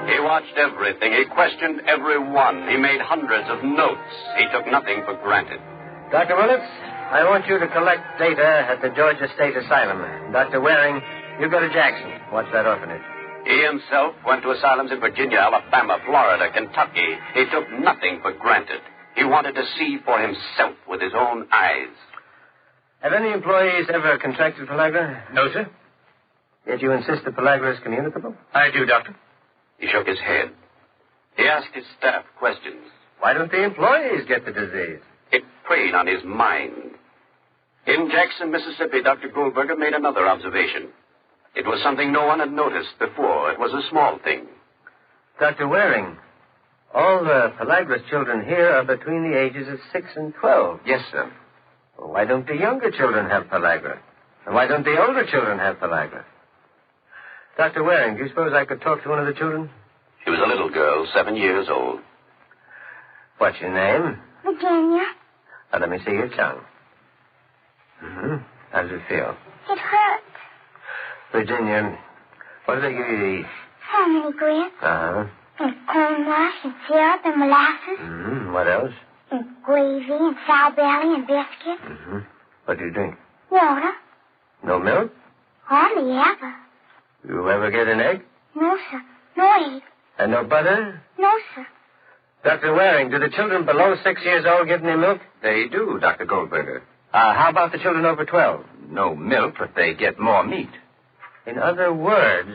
He watched everything. He questioned everyone. He made hundreds of notes. He took nothing for granted. Dr. Willits, I want you to collect data at the Georgia State Asylum. Dr. Waring, you go to Jackson. Watch that orphanage. He himself went to asylums in Virginia, Alabama, Florida, Kentucky. He took nothing for granted. He wanted to see for himself with his own eyes. Have any employees ever contracted pellagra? No, sir. Yet you insist that pellagra is communicable? I do, Doctor. He shook his head. He asked his staff questions. Why don't the employees get the disease? It preyed on his mind. In Jackson, Mississippi, Dr. Goldberger made another observation. It was something no one had noticed before. It was a small thing. Dr. Waring, all the pellagra children here are between the ages of 6 and 12. Yes, sir. Well, why don't the younger children have pellagra? And why don't the older children have pellagra? Dr. Waring, do you suppose I could talk to one of the children? She was a little girl, 7 years old. What's your name? Virginia. Now, let me see your tongue. Mm-hmm. How does it feel? It hurts. Virginia, what do they give you to eat? Family grits. Uh-huh. And corn mush and syrup and molasses. Mm-hmm. What else? And gravy and sour belly and biscuits. Mm-hmm. What do you drink? Water. No milk? Hardly ever. You ever get an egg? No, sir. No egg. And no butter? No, sir. Dr. Waring, do the children below 6 years old get any milk? They do, Dr. Goldberger. How about the children over 12? No milk, but they get more meat. In other words,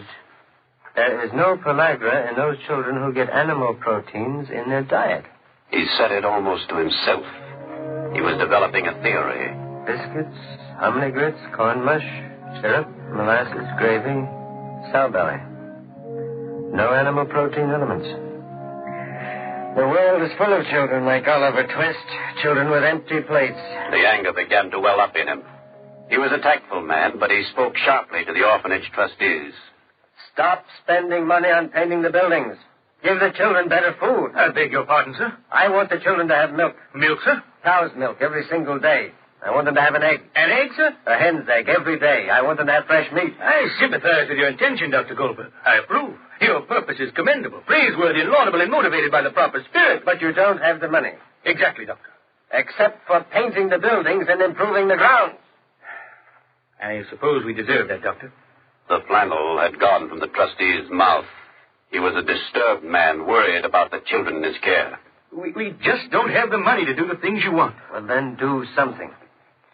there is no pellagra in those children who get animal proteins in their diet. He said it almost to himself. He was developing a theory. Biscuits, hominy grits, corn mush, syrup, molasses, gravy, sour belly. No animal protein elements. The world is full of children like Oliver Twist, children with empty plates. The anger began to well up in him. He was a tactful man, but he spoke sharply to the orphanage trustees. Stop spending money on painting the buildings. Give the children better food. I beg your pardon, sir? I want the children to have milk. Milk, sir? Cow's milk every single day. I want them to have an egg. An egg, sir? A hen's egg every day. I want them to have fresh meat. I sympathize with your intention, Dr. Goldberg. I approve. Your purpose is commendable, praiseworthy, and laudable, and motivated by the proper spirit. But you don't have the money. Exactly, Doctor. Except for painting the buildings and improving the grounds. I suppose we deserve that, Doctor. The flannel had gone from the trustee's mouth. He was a disturbed man, worried about the children in his care. We just don't have the money to do the things you want. Well, then do something.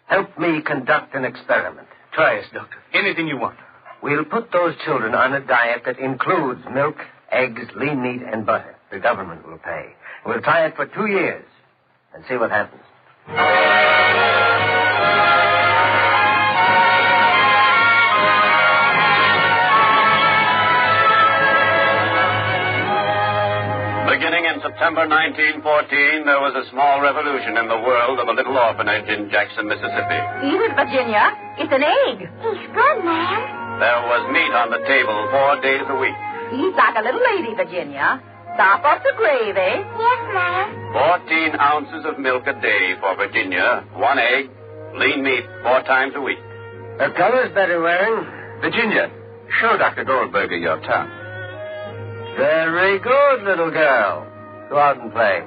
Help me conduct an experiment. Try us, Doctor. Anything you want. We'll put those children on a diet that includes milk, eggs, lean meat, and butter. The government will pay. We'll try it for 2 years and see what happens. Beginning in September 1914, there was a small revolution in the world of a little orphanage in Jackson, Mississippi. Eat it, Virginia. It's an egg. He's good, ma'am. There was meat on the table 4 days a week. Eat like a little lady, Virginia. Stop up the gravy. Yes, ma'am. 14 ounces of milk a day for Virginia, 1 egg, Lean meat 4 times a week. The color's better wearing. Virginia, show Dr. Goldberger your tongue. Very good, little girl. Go out and play.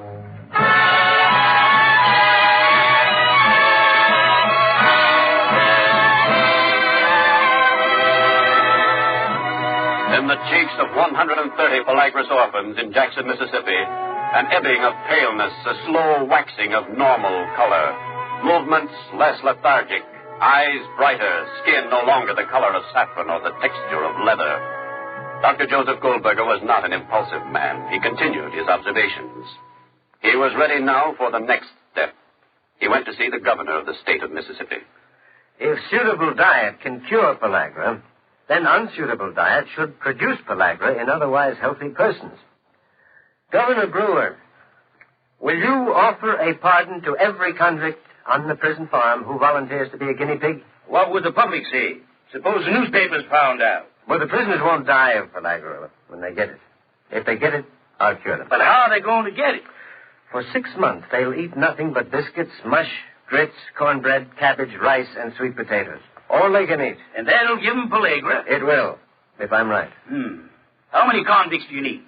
In the cheeks of 130 pellagrous orphans in Jackson, Mississippi, an ebbing of paleness, a slow waxing of normal color, movements less lethargic, eyes brighter, skin no longer the color of saffron or the texture of leather. Dr. Joseph Goldberger was not an impulsive man. He continued his observations. He was ready now for the next step. He went to see the governor of the state of Mississippi. If suitable diet can cure pellagra, then unsuitable diet should produce pellagra in otherwise healthy persons. Governor Brewer, will you offer a pardon to every convict on the prison farm who volunteers to be a guinea pig? What would the public say? Suppose the newspapers found out. Well, the prisoners won't die of pellagra when they get it. If they get it, I'll cure them. But how are they going to get it? For 6 months, they'll eat nothing but biscuits, mush, grits, cornbread, cabbage, rice, and sweet potatoes. All they can eat. And that'll give them pellagra? It will, if I'm right. How many convicts do you need?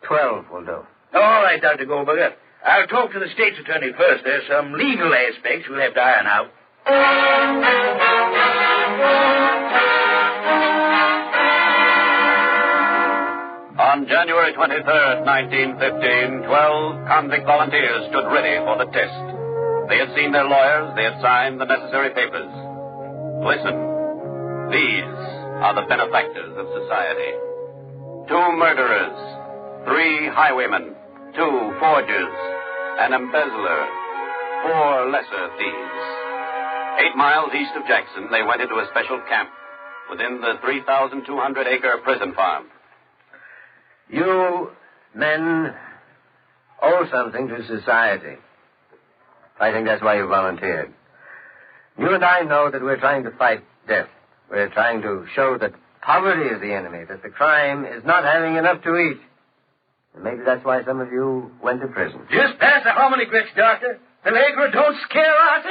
12 will do. All right, Dr. Goldberger. I'll talk to the state's attorney first. There's some legal aspects we'll have to iron out. On January 23rd, 1915, 12 convict volunteers stood ready for the test. They had seen their lawyers. They had signed the necessary papers. Listen. These are the benefactors of society. 2 murderers, 3 highwaymen, 2 forgers, an embezzler, 4 lesser thieves. 8 miles east of Jackson, they went into a special camp within the 3,200-acre prison farm. You men owe something to society. I think that's why you volunteered. You and I know that we're trying to fight death. We're trying to show that poverty is the enemy, that the crime is not having enough to eat. And maybe that's why some of you went to prison. Just pass the hominy grits, Doctor. Pellagra don't scare us.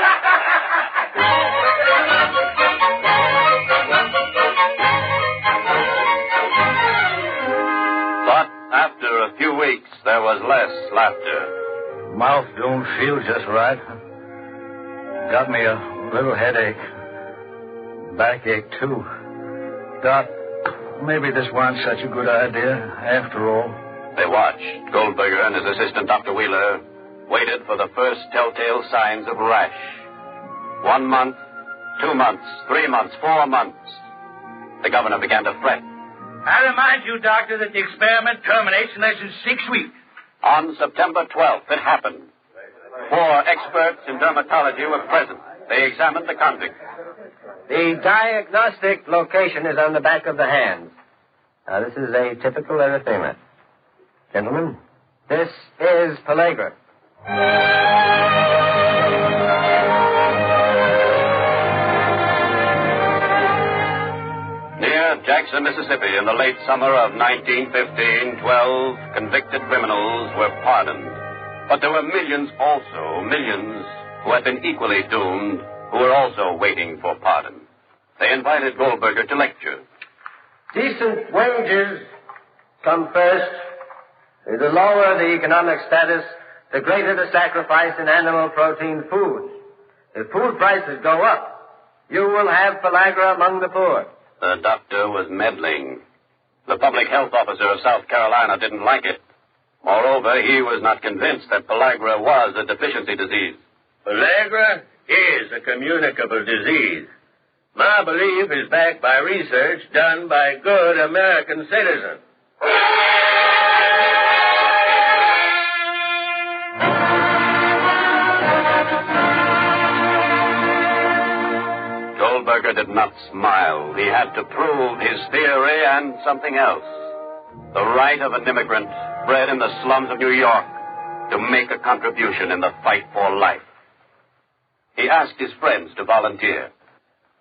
But after a few weeks, there was less laughter. Mouth don't feel just right. Got me a little headache. Backache, too. Doc, maybe this wasn't such a good idea after all. They watched. Goldberger and his assistant, Dr. Wheeler, waited for the first telltale signs of rash. 1 month, 2 months, 3 months, 4 months. The governor began to fret. I remind you, Doctor, that the experiment terminates in less than 6 weeks. On September 12th, it happened. 4 experts in dermatology were present. They examined the convict. The diagnostic location is on the back of the hand. Now, this is a typical erythema. Gentlemen, this is pellagra. Near Jackson, Mississippi, in the late summer of 1915, 12 convicted criminals were pardoned. But there were millions who had been equally doomed, who were also waiting for pardon. They invited Goldberger to lecture. Decent wages come first. The lower the economic status, the greater the sacrifice in animal protein foods. If food prices go up, you will have pellagra among the poor. The doctor was meddling. The public health officer of South Carolina didn't like it. Moreover, he was not convinced that pellagra was a deficiency disease. Pellagra is a communicable disease. My belief is backed by research done by good American citizens. Goldberger did not smile. He had to prove his theory and something else. The right of an immigrant bred in the slums of New York to make a contribution in the fight for life. He asked his friends to volunteer.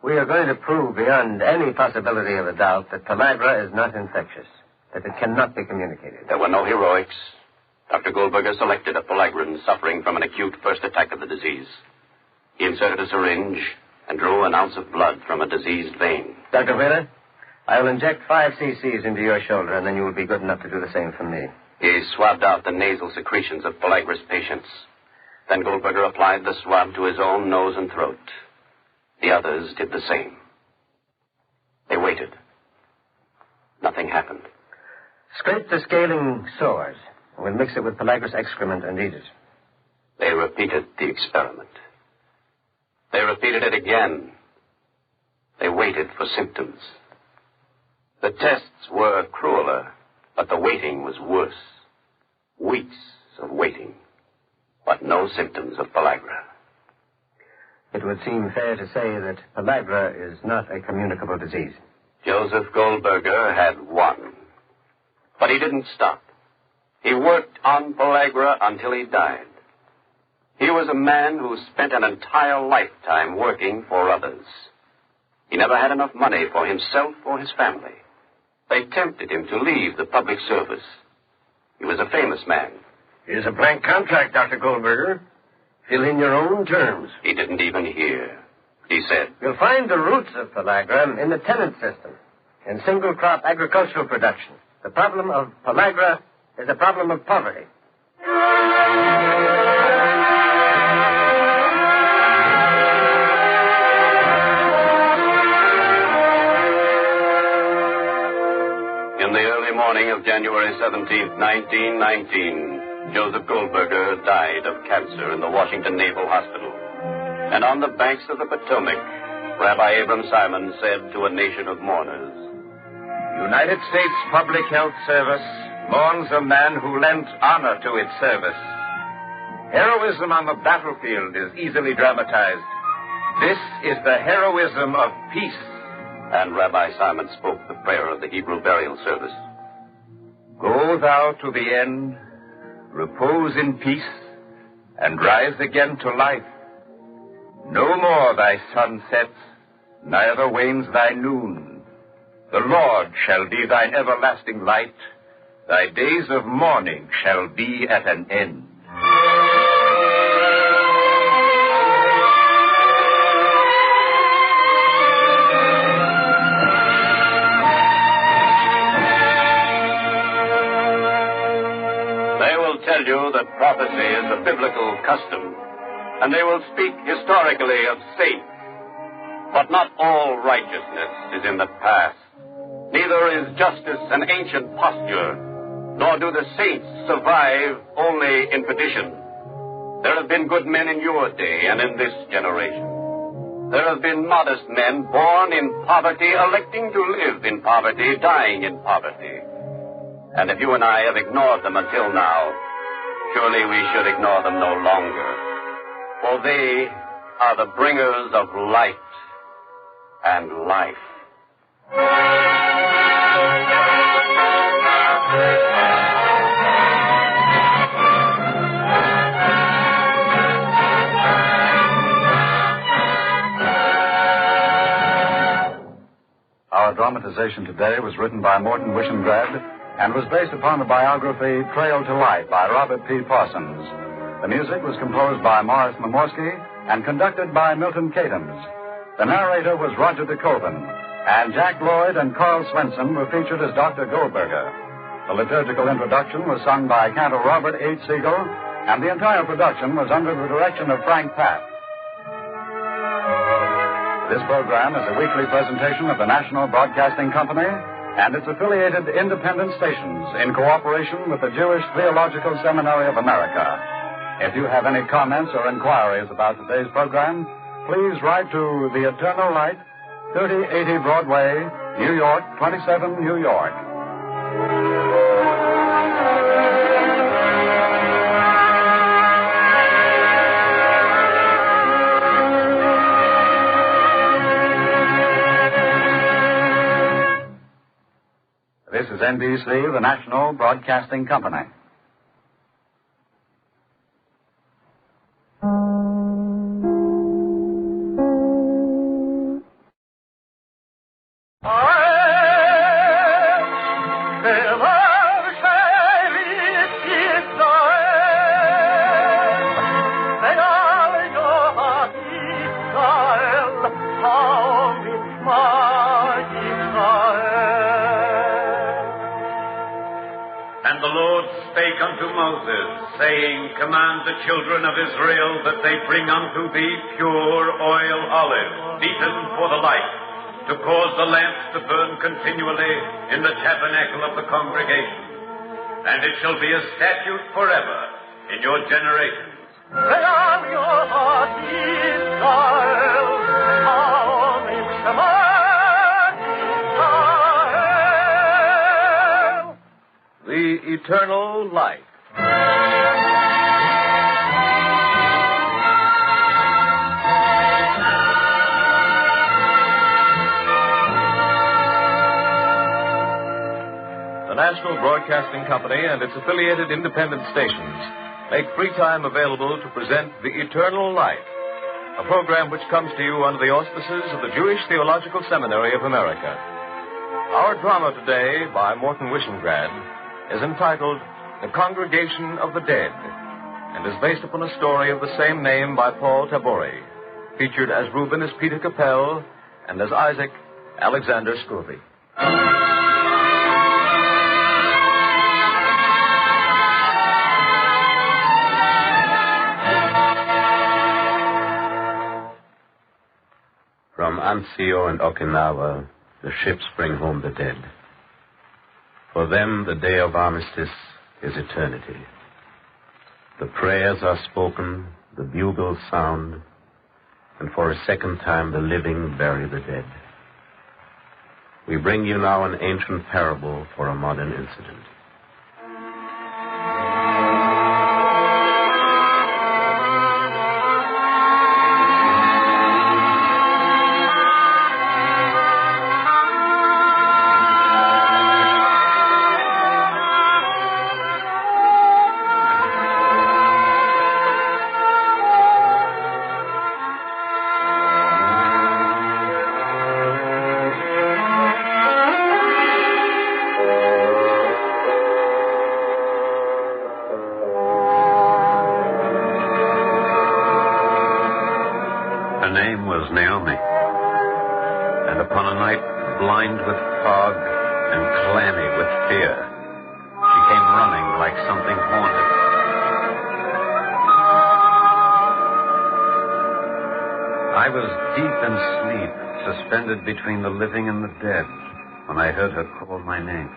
We are going to prove beyond any possibility of a doubt that pellagra is not infectious, that it cannot be communicated. There were no heroics. Dr. Goldberger selected a pellagrant suffering from an acute first attack of the disease. He inserted a syringe and drew an ounce of blood from a diseased vein. Dr. Wheeler, I will inject 5 cc's into your shoulder, and then you will be good enough to do the same for me. He swabbed out the nasal secretions of Pellagra's patients. Then Goldberger applied the swab to his own nose and throat. The others did the same. They waited. Nothing happened. Scrape the scaling sores. We'll mix it with Pellagra's excrement and eat it. They repeated the experiment. They repeated it again. They waited for symptoms. The tests were crueler, but the waiting was worse. Weeks of waiting, but no symptoms of pellagra. It would seem fair to say that pellagra is not a communicable disease. Joseph Goldberger had won. But he didn't stop. He worked on pellagra until he died. He was a man who spent an entire lifetime working for others. He never had enough money for himself or his family. They tempted him to leave the public service. He was a famous man. Here's a blank contract, Dr. Goldberger. Fill in your own terms. He didn't even hear. He said, You'll find the roots of pellagra in the tenant system, in single-crop agricultural production. The problem of pellagra is a problem of poverty. In the early morning of January 17th, 1919, Joseph Goldberger died of cancer in the Washington Naval Hospital. And on the banks of the Potomac, Rabbi Abram Simon said to a nation of mourners, United States Public Health Service mourns a man who lent honor to its service. Heroism on the battlefield is easily dramatized. This is the heroism of peace. And Rabbi Simon spoke the prayer of the Hebrew burial service. Go thou to the end, repose in peace, and rise again to life. No more thy sun sets, neither wanes thy noon. The Lord shall be thine everlasting light. Thy days of mourning shall be at an end. They will tell you that prophecy is a biblical custom, and they will speak historically of saints. But not all righteousness is in the past. Neither is justice an ancient posture, nor do the saints survive only in perdition. There have been good men in your day and in this generation. There have been modest men born in poverty, electing to live in poverty, dying in poverty. And if you and I have ignored them until now, surely we should ignore them no longer. For they are the bringers of light and life. Our dramatization today was written by Morton Wishengrad and was based upon the biography Trail to Light by Robert P. Parsons. The music was composed by Morris Momorsky and conducted by Milton Cadens. The narrator was Roger DeCoven, and Jack Lloyd and Carl Swenson were featured as Dr. Goldberger. The liturgical introduction was sung by Cantor Robert H. Siegel, and the entire production was under the direction of Frank Papp. This program is a weekly presentation of the National Broadcasting Company and its affiliated independent stations in cooperation with the Jewish Theological Seminary of America. If you have any comments or inquiries about today's program, please write to The Eternal Light, 3080 Broadway, New York, 27 New York. This is NBC, the National Broadcasting Company. spake unto Moses, saying, Command the children of Israel that they bring unto thee pure oil olive, beaten for the light, to cause the lamps to burn continually in the tabernacle of the congregation. And it shall be a statute forever in your generations. The eternal life. The National Broadcasting Company and its affiliated independent stations make free time available to present The Eternal Life, a program which comes to you under the auspices of the Jewish Theological Seminary of America. Our drama today, by Morton Wishengrad, is entitled The Congregation of the Dead, and is based upon a story of the same name by Paul Tabori, featured as Reuben as Peter Capell, and as Isaac, Alexander Scobie. From Anzio and Okinawa, the ships bring home the dead. For them, the day of armistice is eternity. The prayers are spoken, the bugles sound, and for a second time the living bury the dead. We bring you now an ancient parable for a modern incident. Naomi, and upon a night blind with fog and clammy with fear, she came running like something haunted. I was deep in sleep, suspended between the living and the dead, when I heard her call my name.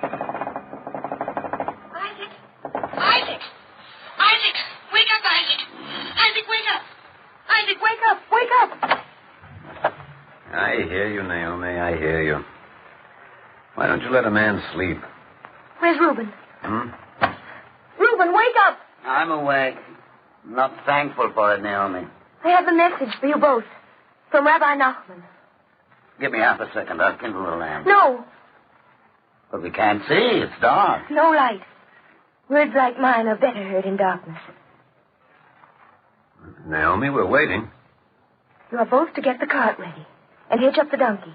Isaac! Isaac! Isaac! Wake up, Isaac! Isaac, wake up! Isaac, wake up! Wake up! I hear you, Naomi, I hear you. Why don't you let a man sleep? Where's Reuben? Reuben, wake up! I'm awake. Not thankful for it, Naomi. I have a message for you both. From Rabbi Nachman. Give me half a second. I'll kindle a lamp. No. But we can't see. It's dark. No light. Words like mine are better heard in darkness. Naomi, we're waiting. You are both to get the cart ready and hitch up the donkey.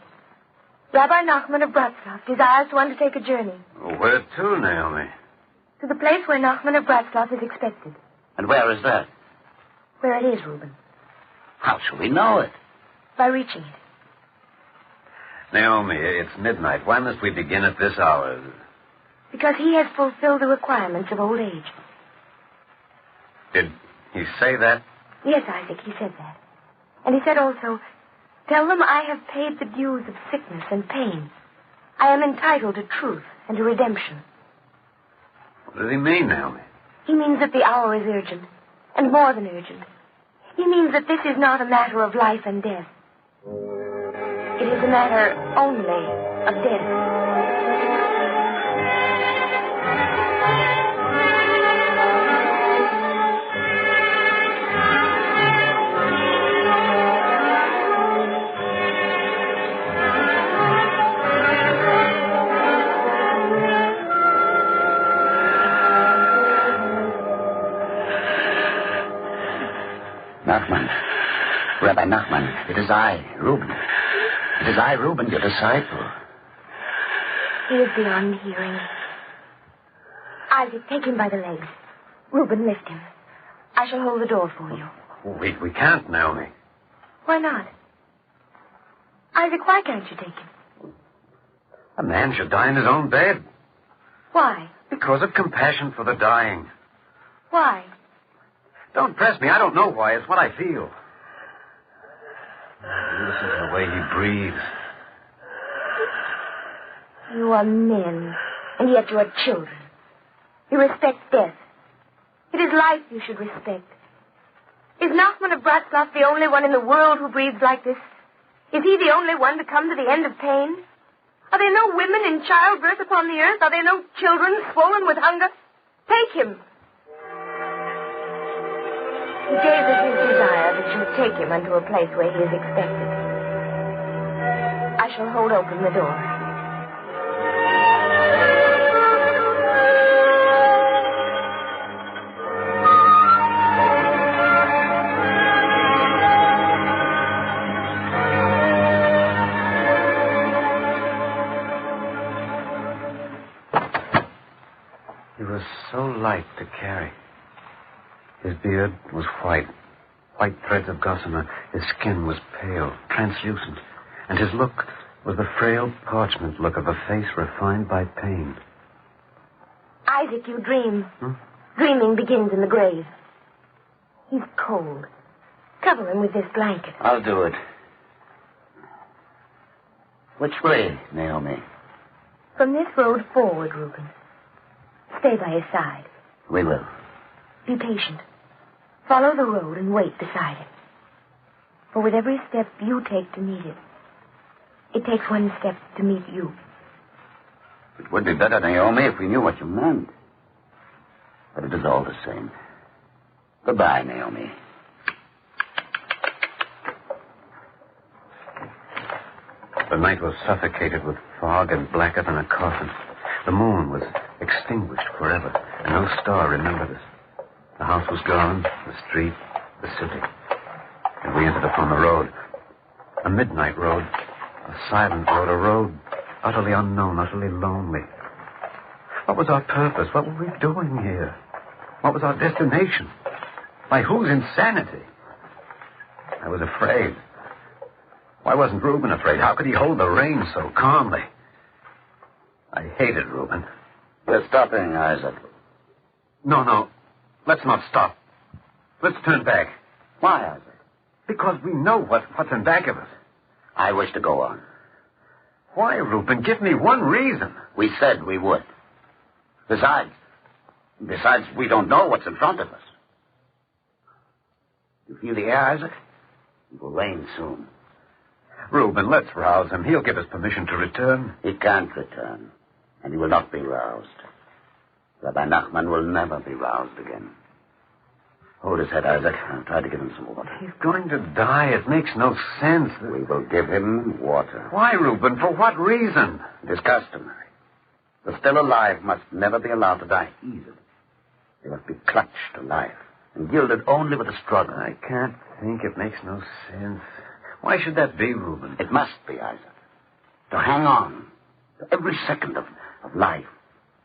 Rabbi Nachman of Bratslav desires to undertake a journey. Where to, Naomi? To the place where Nachman of Bratslav is expected. And where is that? Where it is, Reuben. How shall we know it? By reaching it. Naomi, it's midnight. Why must we begin at this hour? Because he has fulfilled the requirements of old age. Did he say that? Yes, Isaac, he said that. And he said also, tell them I have paid the dues of sickness and pain. I am entitled to truth and to redemption. What does he mean, Naomi? He means that the hour is urgent, and more than urgent. He means that this is not a matter of life and death. It is a matter only of death. Nachman. Rabbi Nachman, it is I, Reuben. It is I, Reuben, your disciple. He is beyond hearing. Isaac, take him by the legs. Reuben, lift him. I shall hold the door for you. We can't, Naomi. Why not? Isaac, why can't you take him? A man should die in his own bed. Why? Because Because of compassion for the dying. Why? Don't press me. I don't know why. It's what I feel. Listen to the way he breathes. You are men, and yet you are children. You respect death. It is life you should respect. Is Nachman of Bratslav the only one in the world who breathes like this? Is he the only one to come to the end of pain? Are there no women in childbirth upon the earth? Are there no children swollen with hunger? Take him. He gave us his desire that you take him unto a place where he is expected. I shall hold open the door. He was so light to carry. His beard was white threads of gossamer. His skin was pale, translucent, and his look was the frail parchment look of a face refined by pain. Isaac, you dream. Dreaming begins in the grave. He's cold. Cover him with this blanket. I'll do it. Which way, Naomi? From this road forward, Reuben. Stay by his side. We will. Be patient. Follow the road and wait beside him. For with every step you take to meet it, it takes one step to meet you. It would be better, Naomi, if we knew what you meant. But it is all the same. Goodbye, Naomi. The night was suffocated with fog and blacker than a coffin. The moon was extinguished forever, and no star remembered us. The house was gone, the street, the city. And we entered upon the road. A midnight road, a silent road, a road utterly unknown, utterly lonely. What was our purpose? What were we doing here? What was our destination? By whose insanity? I was afraid. Why wasn't Reuben afraid? How could he hold the reins so calmly? I hated Reuben. We're stopping, Isaac. No. Let's not stop. Let's turn back. Why, Isaac? Because we know what's in back of us. I wish to go on. Why, Reuben? Give me one reason. We said we would. Besides, we don't know what's in front of us. You feel the air, Isaac? It will rain soon. Reuben, let's rouse him. He'll give us permission to return. He can't return, and he will not be roused. Rabbi Nachman will never be roused again. Hold his head, Isaac. I'll try to give him some water. He's going to die. It makes no sense. We will give him water. Why, Reuben? For what reason? It is customary. The still alive must never be allowed to die easily. They must be clutched to life and gilded only with a struggle. I can't think. It makes no sense. Why should that be, Reuben? It must be, Isaac. To hang on to every second of life.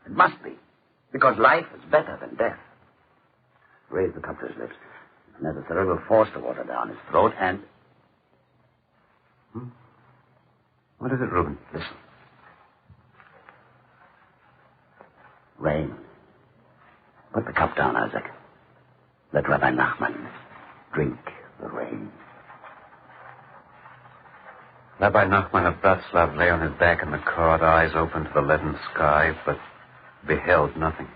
It must be. Because life is better than death. Raise the cup to his lips. If necessary, we'll force the water down his throat and... What is it, Reuben? Listen. Rain. Put the cup down, Isaac. Let Rabbi Nachman drink the rain. Rabbi Nachman of Bratslav lay on his back in the cart, eyes open to the leaden sky, but beheld nothing.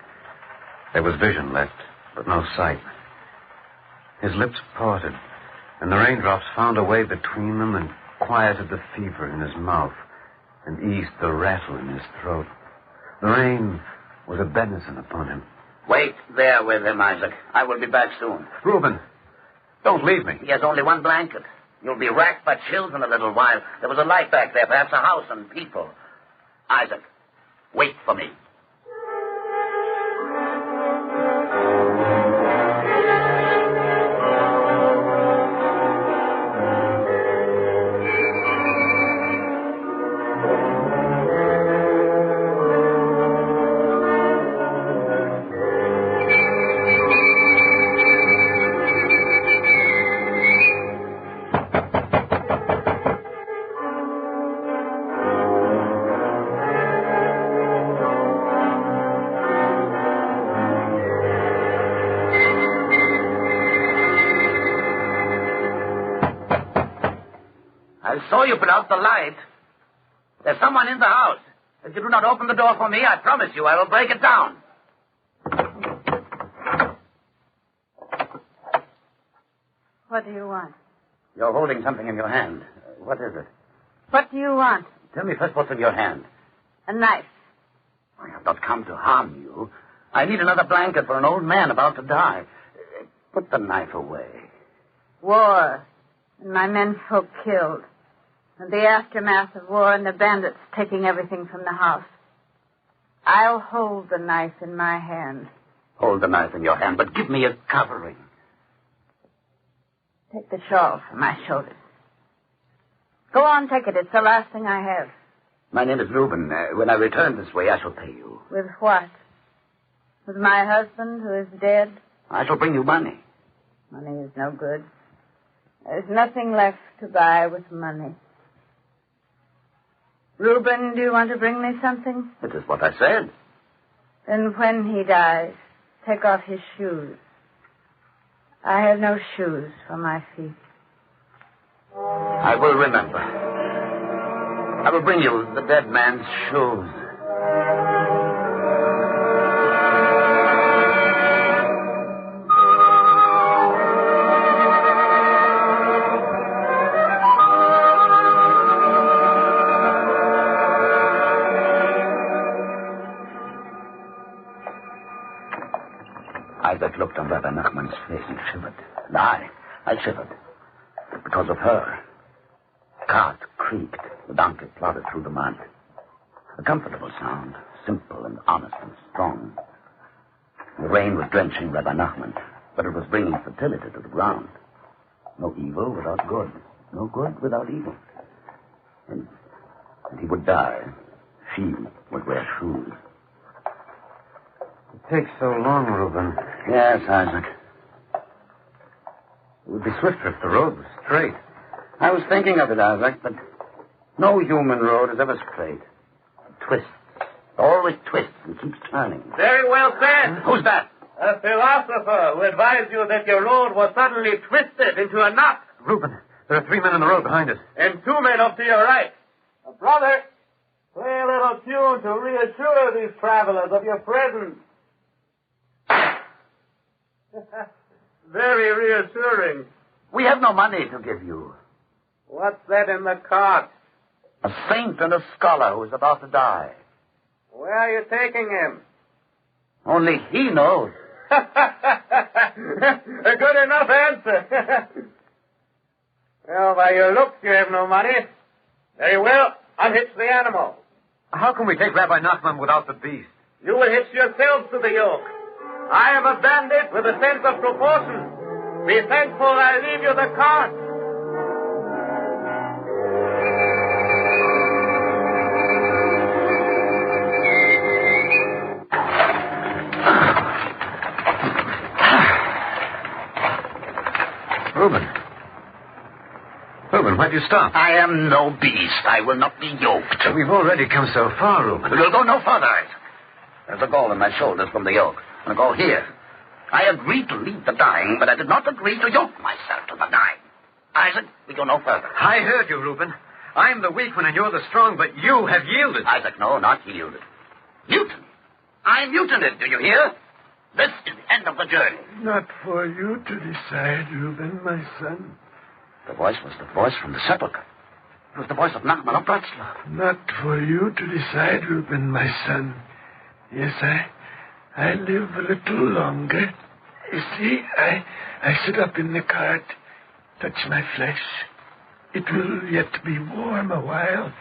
There was vision left, but no sight. His lips parted, and the raindrops found a way between them and quieted the fever in his mouth and eased the rattle in his throat. The rain was a benison upon him. Wait there with him, Isaac. I will be back soon. Reuben, don't leave me. He has only one blanket. You'll be racked by chills in a little while. There was a light back there, perhaps a house and people. Isaac, wait for me. before you put out the light. There's someone in the house. If you do not open the door for me, I promise you I will break it down. What do you want? You're holding something in your hand. What is it? What do you want? Tell me first what's in your hand. A knife. I have not come to harm you. I need another blanket for an old man about to die. Put the knife away. War. And my menfolk killed. And the aftermath of war and the bandits taking everything from the house. I'll hold the knife in my hand. Hold the knife in your hand, but give me a covering. Take the shawl from my shoulders. Go on, take it. It's the last thing I have. My name is Reuben. When I return this way, I shall pay you. With what? With my husband who is dead? I shall bring you money. Money is no good. There's nothing left to buy with money. Reuben, do you want to bring me something? It is what I said. Then when he dies, take off his shoes. I have no shoes for my feet. I will remember. I will bring you the dead man's shoes. Isaac looked on Rabbi Nachman's face and shivered. And I shivered. Because of her. The cart creaked. The donkey plodded through the mud. A comfortable sound, simple and honest and strong. The rain was drenching Rabbi Nachman, but it was bringing fertility to the ground. No evil without good. No good without evil. And he would die. She would wear shoes. It takes so long, Reuben. Yes, Isaac. It would be swifter if the road was straight. I was thinking of it, Isaac, but no human road is ever straight. It twists. Always twists and keeps turning. Very well said. Who's that? A philosopher who advised you that your road was suddenly twisted into a knot. Reuben, there are 3 men on the road behind us. And 2 men up to your right. Brother, play a little tune to reassure these travelers of your presence. Very reassuring. We have no money to give you. What's that in the cart? A saint and a scholar who is about to die. Where are you taking him? Only he knows. A good enough answer. Well, by your looks, you have no money. Very well. Unhitch the animal. How can we take Rabbi Nachman without the beast? You will hitch yourselves to the yoke. I am a bandit with a sense of proportion. Be thankful I leave you the cart. Reuben, why'd you stop? I am no beast. I will not be yoked. We've already come so far, Reuben. We'll go no further. There's a gall in my shoulders from the yoke. A gall here. I agreed to leave the dying, but I did not agree to yoke myself to the dying. Isaac, we go no further. I heard you, Reuben. I'm the weak one and you're the strong, but you have yielded. Isaac, no, not yielded. Mutiny. I mutinied, do you hear? This is the end of the journey. Not for you to decide, Reuben, my son. The voice was the voice from the sepulchre. It was the voice of Nachman of Bratslav. Not for you to decide, Reuben, my son. Yes, I live a little longer. You see, I sit up in the cart, touch my flesh. It will yet be warm a while.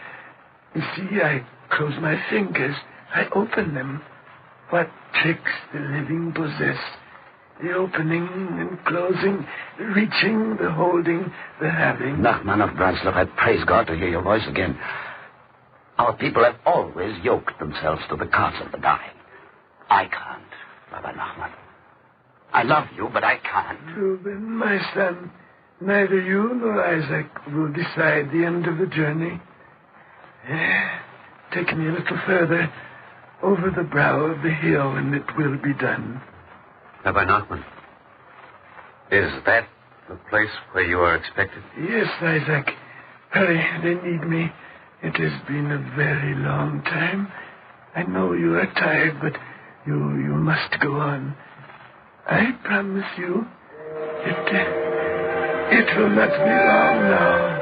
You see, I close my fingers. I open them. What tricks the living possess. The opening and closing, the reaching, the holding, the having. Nachman of Bratslav, I praise God to hear your voice again. Our people have always yoked themselves to the carts of the dying. I can't, Rabbi Nachman. I love you, but I can't. Reuben, my son, neither you nor Isaac will decide the end of the journey. Take me a little further, over the brow of the hill, and it will be done. Rabbi Nachman, is that the place where you are expected? Yes, Isaac. Hurry, they need me. It has been a very long time. I know you are tired, but you must go on. I promise you, it will not be long now.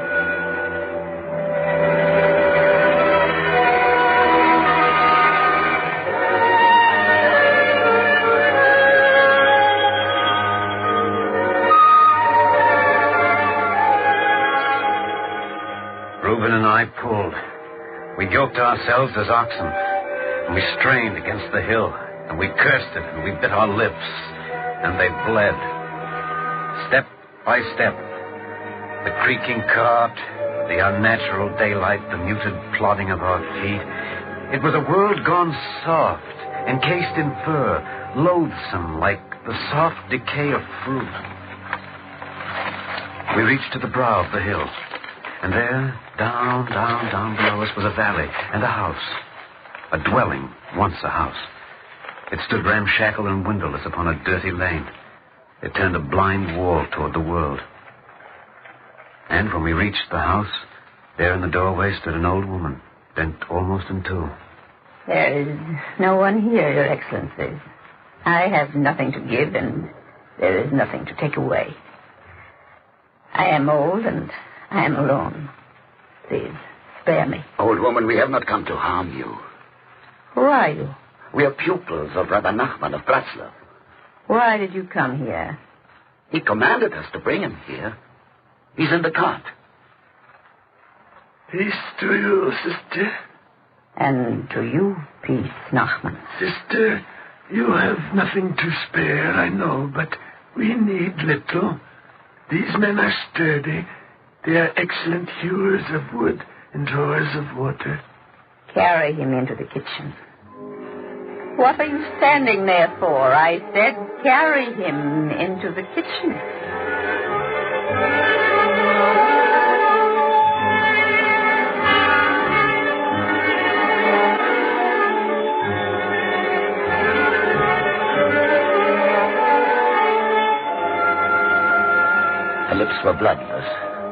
Reuben and I pulled. We yoked ourselves as oxen, and we strained against the hill, and we cursed it, and we bit our lips, and they bled. Step by step, the creaking cart, the unnatural daylight, the muted plodding of our feet. It was a world gone soft, encased in fur, loathsome like the soft decay of fruit. We reached to the brow of the hill, and there, down below us was a valley and a house. A dwelling, once a house. It stood ramshackle and windowless upon a dirty lane. It turned a blind wall toward the world. And when we reached the house, there in the doorway stood an old woman, bent almost in two. There is no one here, Your Excellencies. I have nothing to give, and there is nothing to take away. I am old, and I am alone. Please, spare me. Old woman, we have not come to harm you. Who are you? We are pupils of Rabbi Nachman of Bratslav. Why did you come here? He commanded us to bring him here. He's in the cart. Peace to you, sister. And to you, peace, Nachman. Sister, you have nothing to spare, I know, but we need little. These men are sturdy. They are excellent hewers of wood and drawers of water. Carry him into the kitchen. What are you standing there for? I said carry him into the kitchen. Her lips were bloodless,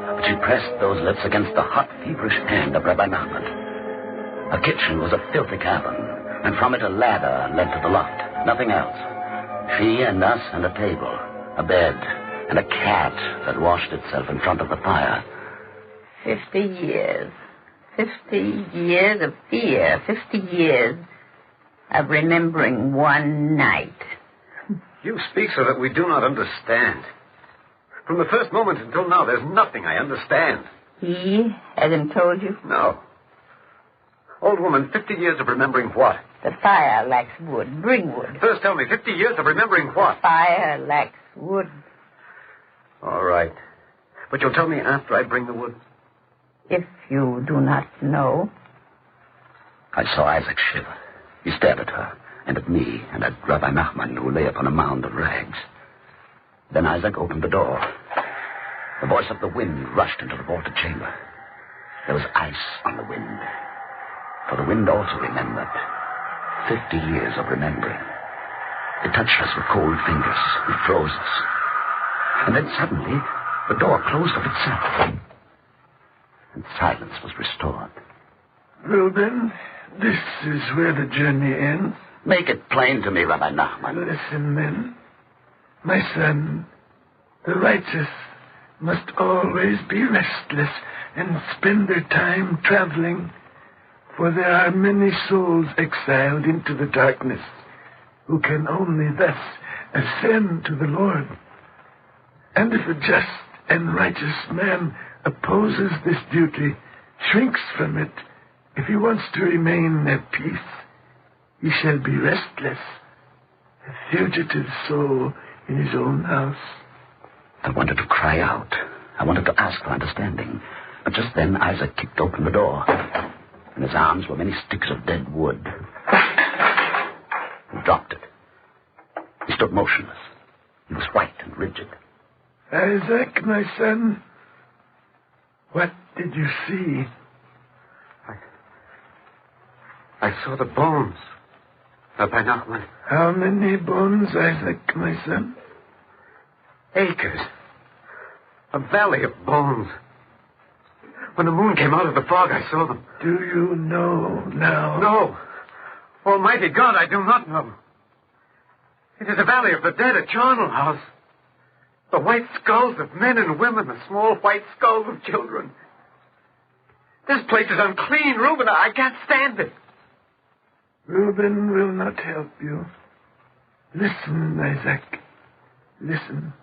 but she pressed those lips against the hot, feverish hand of Rabbi Nachman. Her kitchen was a filthy cavern, and from it a ladder led to the loft. Nothing else. She and us and a table, a bed, and a cat that washed itself in front of the fire. 50 years. 50 years of fear. 50 years of remembering one night. You speak so that we do not understand. From the first moment until now, there's nothing I understand. He hasn't told you? No. Old woman, 50 years of remembering what? The fire lacks wood. Bring wood. First tell me, 50 years of remembering what? Fire lacks wood. All right. But you'll tell me after I bring the wood? If you do not know. I saw Isaac shiver. He stared at her, and at me, and at Rabbi Nachman, who lay upon a mound of rags. Then Isaac opened the door. The voice of the wind rushed into the vaulted chamber. There was ice on the wind. For the wind also remembered. 50 years of remembering. It touched us with cold fingers. It froze us. And then suddenly, the door closed of itself. And silence was restored. Reuben, this is where the journey ends. Make it plain to me, Rabbi Nachman. Listen, then. My son, the righteous must always be restless and spend their time traveling, for there are many souls exiled into the darkness who can only thus ascend to the Lord. And if a just and righteous man opposes this duty, shrinks from it, if he wants to remain at peace, he shall be restless, a fugitive soul in his own house. I wanted to cry out. I wanted to ask for understanding. But just then Isaac kicked open the door. In his arms were many sticks of dead wood. He dropped it. He stood motionless. He was white and rigid. Isaac, my son, what did you see? I saw the bones. Rabbi Nachman. How many bones, Isaac, my son? Acres. A valley of bones. When the moon came out of the fog, I saw them. Do you know now? No. Almighty God, I do not know. It is the Valley of the Dead, a charnel house. The white skulls of men and women, the small white skulls of children. This place is unclean, Reuben. I can't stand it. Reuben will not help you. Listen, Isaac. Listen.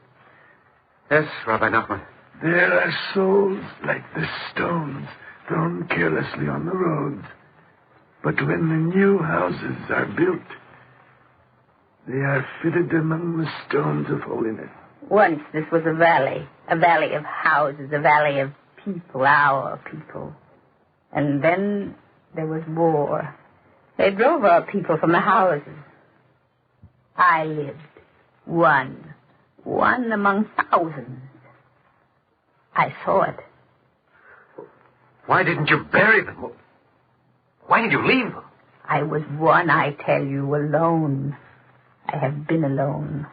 Yes, Rabbi Nachman. There are souls like the stones thrown carelessly on the roads. But when the new houses are built, they are fitted among the stones of holiness. Once this was a valley of houses, a valley of people, our people. And then there was war. They drove our people from the houses. I lived, one among thousands. I saw it. Why didn't you bury them? Why did you leave them? I was one, I tell you, alone. I have been alone.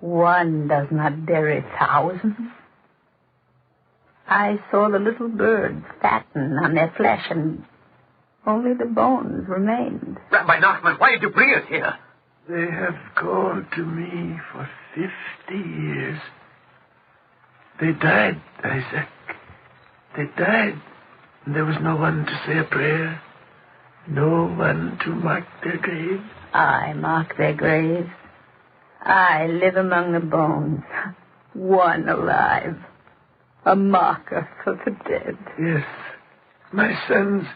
One does not bury thousands. I saw the little birds fatten on their flesh, and only the bones remained. Rabbi Nachman, why did you bring us here? They have called to me for 50 years. They died, Isaac. They died, and there was no one to say a prayer. No one to mark their graves. I mark their graves. I live among the bones. One alive. A marker for the dead. Yes. My sons,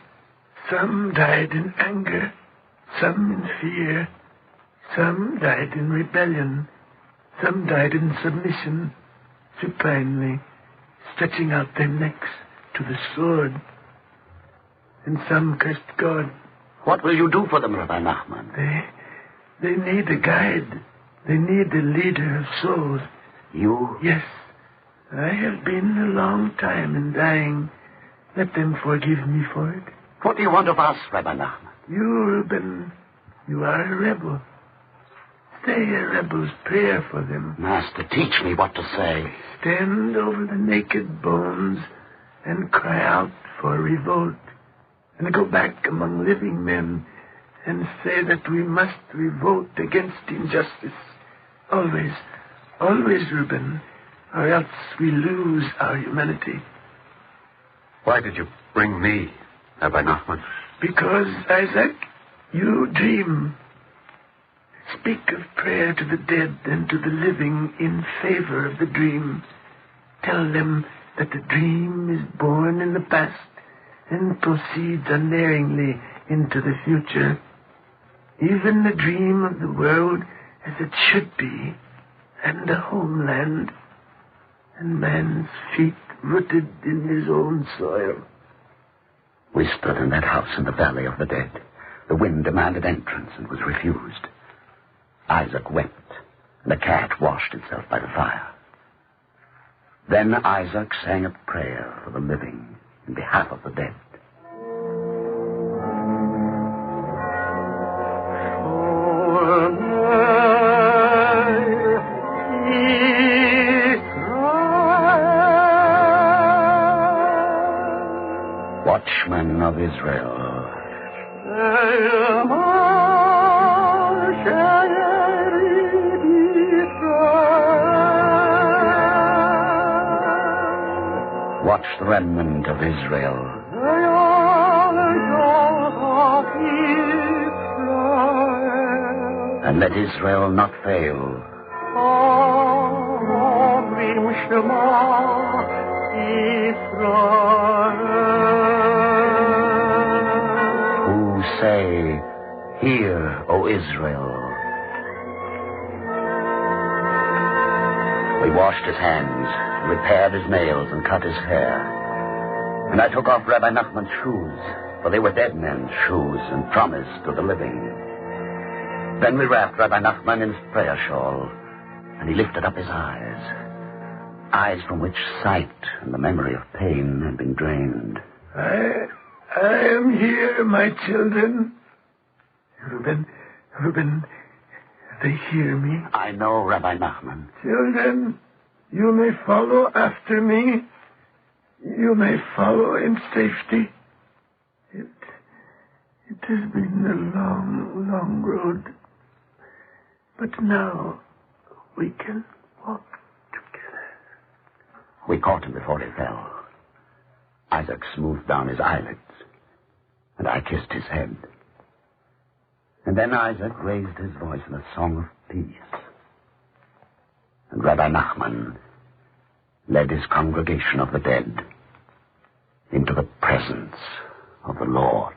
some died in anger, some in fear, some died in rebellion, some died in submission, supinely, stretching out their necks to the sword. And some cursed God. What will you do for them, Rabbi Nachman? They need a guide. They need a leader of souls. You? Yes. I have been a long time in dying. Let them forgive me for it. What do you want of us, Rabbi Nachman? You, Reuben, you are a rebel. Say a rebel's prayer for them. Master, teach me what to say. Stand over the naked bones and cry out for revolt. And go back among living men and say that we must revolt against injustice. Always, always, Reuben, or else we lose our humanity. Why did you bring me, Rabbi Nachman? Because, Isaac, you dream. Speak of prayer to the dead and to the living in favor of the dream. Tell them that the dream is born in the past and proceeds unerringly into the future. Even the dream of the world as it should be, and a homeland, and man's feet rooted in his own soil. We stood in that house in the Valley of the Dead. The wind demanded entrance and was refused. Isaac wept, and the cat washed itself by the fire. Then Isaac sang a prayer for the living in behalf of the dead. Watchmen of Israel, watch the remnant of Israel. And let Israel not fail. Who say, hear, O Israel. We washed his hands, repaired his nails, and cut his hair. And I took off Rabbi Nachman's shoes, for they were dead men's shoes, and promised to the living. Then we wrapped Rabbi Nachman in his prayer shawl, and he lifted up his eyes from which sight and the memory of pain had been drained. I am here, my children. Reuben, they hear me. I know, Rabbi Nachman. Children, you may follow after me. you may follow in safety. It has been a long, long road. But now we can walk together. We caught him before he fell. Isaac smoothed down his eyelids, and I kissed his head. And then Isaac raised his voice in a song of peace. And Rabbi Nachman led his congregation of the dead into the presence of the Lord.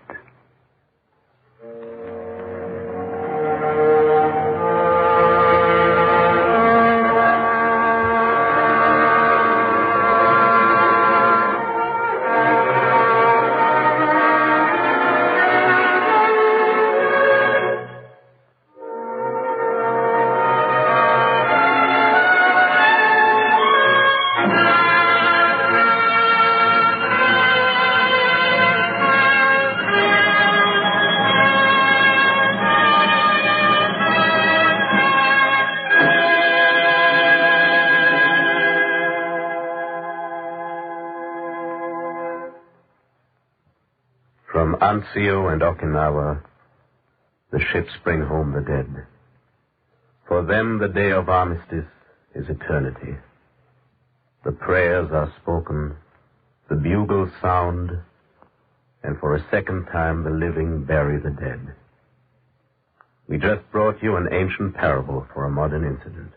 From Anzio and Okinawa, the ships bring home the dead. For them, the day of armistice is eternity. The prayers are spoken, the bugles sound, and for a second time the living bury the dead. We just brought you an ancient parable for a modern incident.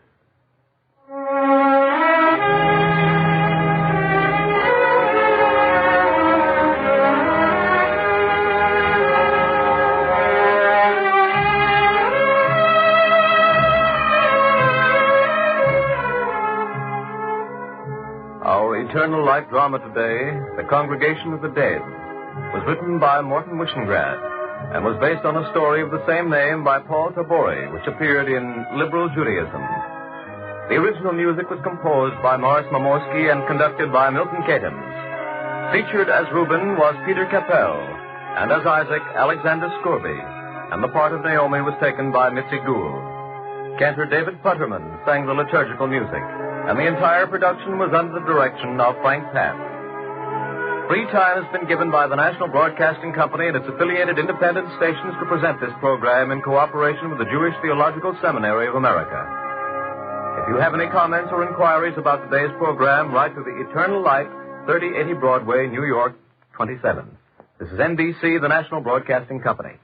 Eternal Life drama today, The Congregation of the Dead, was written by Morton Wishengrad and was based on a story of the same name by Paul Tabori, which appeared in Liberal Judaism. The original music was composed by Morris Mamorsky and conducted by Milton Katims. Featured as Reuben was Peter Capel, and as Isaac, Alexander Scorby, and the part of Naomi was taken by Mitzi Gould. Cantor David Putterman sang the liturgical music, and the entire production was under the direction of Frank Papp. Free time has been given by the National Broadcasting Company and its affiliated independent stations to present this program in cooperation with the Jewish Theological Seminary of America. If you have any comments or inquiries about today's program, write to the Eternal Light, 3080 Broadway, New York, 27. This is NBC, the National Broadcasting Company.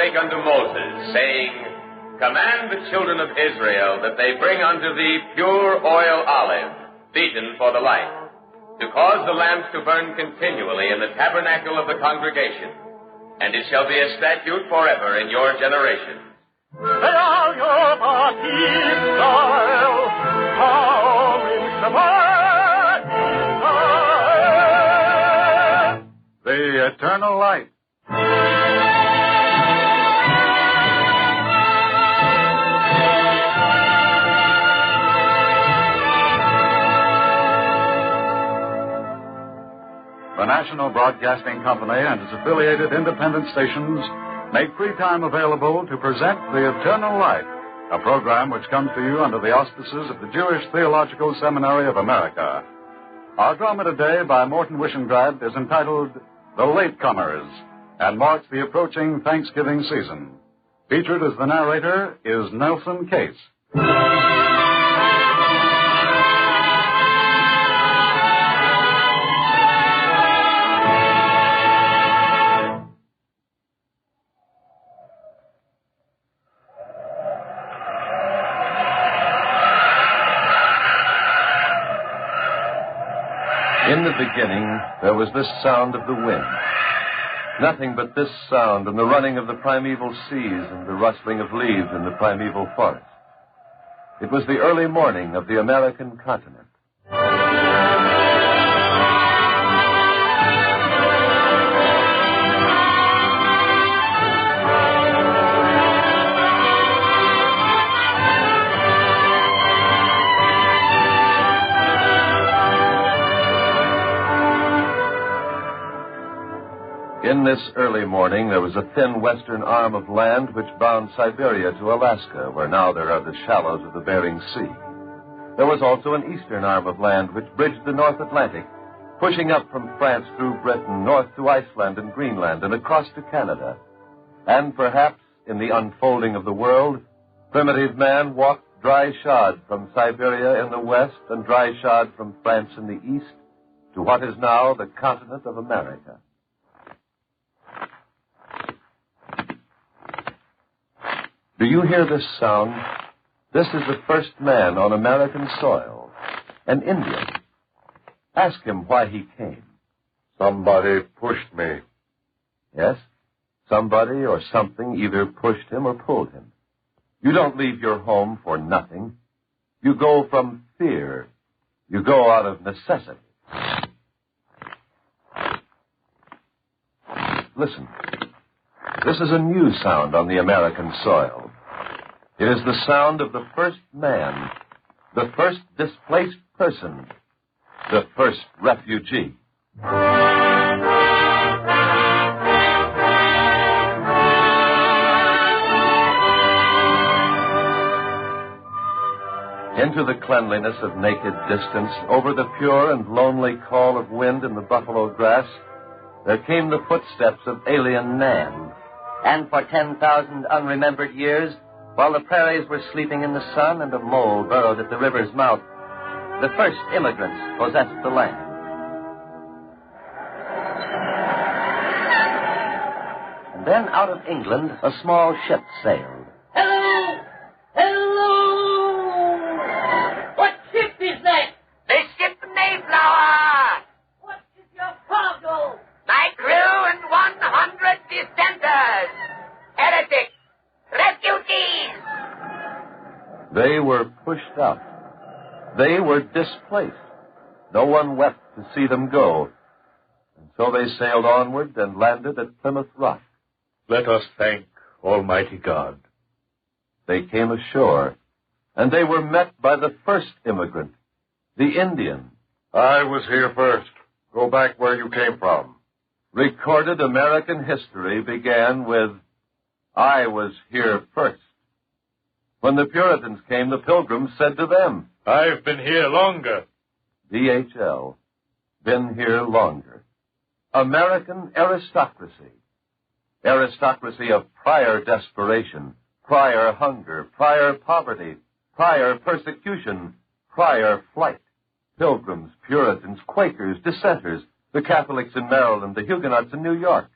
Unto Moses, saying, Command the children of Israel that they bring unto thee pure oil olive, beaten for the light, to cause the lamps to burn continually in the tabernacle of the congregation, and it shall be a statute forever in your generation. The Eternal Light. The National Broadcasting Company and its affiliated independent stations make free time available to present The Eternal Light, a program which comes to you under the auspices of the Jewish Theological Seminary of America. Our drama today by Morton Wishengrad is entitled The Latecomers and marks the approaching Thanksgiving season. Featured as the narrator is Nelson Case. In the beginning, there was this sound of the wind. Nothing but this sound and the running of the primeval seas and the rustling of leaves in the primeval forest. It was the early morning of the American continent. this early morning, there was a thin western arm of land which bound Siberia to Alaska, where now there are the shallows of the Bering Sea. There was also an eastern arm of land which bridged the North Atlantic, pushing up from France through Britain, north to Iceland and Greenland, and across to Canada. And perhaps, in the unfolding of the world, primitive man walked dry-shod from Siberia in the west and dry-shod from France in the east to what is now the continent of America. Do you hear this sound? This is the first man on American soil, an Indian. Ask him why he came. Somebody pushed me. Yes, somebody or something either pushed him or pulled him. You don't leave your home for nothing. You go from fear. You go out of necessity. Listen. This is a new sound on the American soil. It is the sound of the first man, the first displaced person, the first refugee. Into the cleanliness of naked distance, over the pure and lonely call of wind in the buffalo grass, there came the footsteps of alien man. And for 10,000 unremembered years, while the prairies were sleeping in the sun and a mole burrowed at the river's mouth, the first immigrants possessed the land. And then out of England, a small ship sailed. Hello! Hello! What ship is that? The ship Mayflower! What is your cargo? My crew and 100 dissenters! Heretics! Refugees! They were pushed out. They were displaced. No one wept to see them go. And so they sailed onward and landed at Plymouth Rock. Let us thank Almighty God. They came ashore, and they were met by the first immigrant, the Indian. I was here first. Go back where you came from. Recorded American history began with, I was here first. When the Puritans came, the Pilgrims said to them, I've been here longer. DHL, been here longer. American aristocracy. Aristocracy of prior desperation, prior hunger, prior poverty, prior persecution, prior flight. Pilgrims, Puritans, Quakers, dissenters, the Catholics in Maryland, the Huguenots in New York.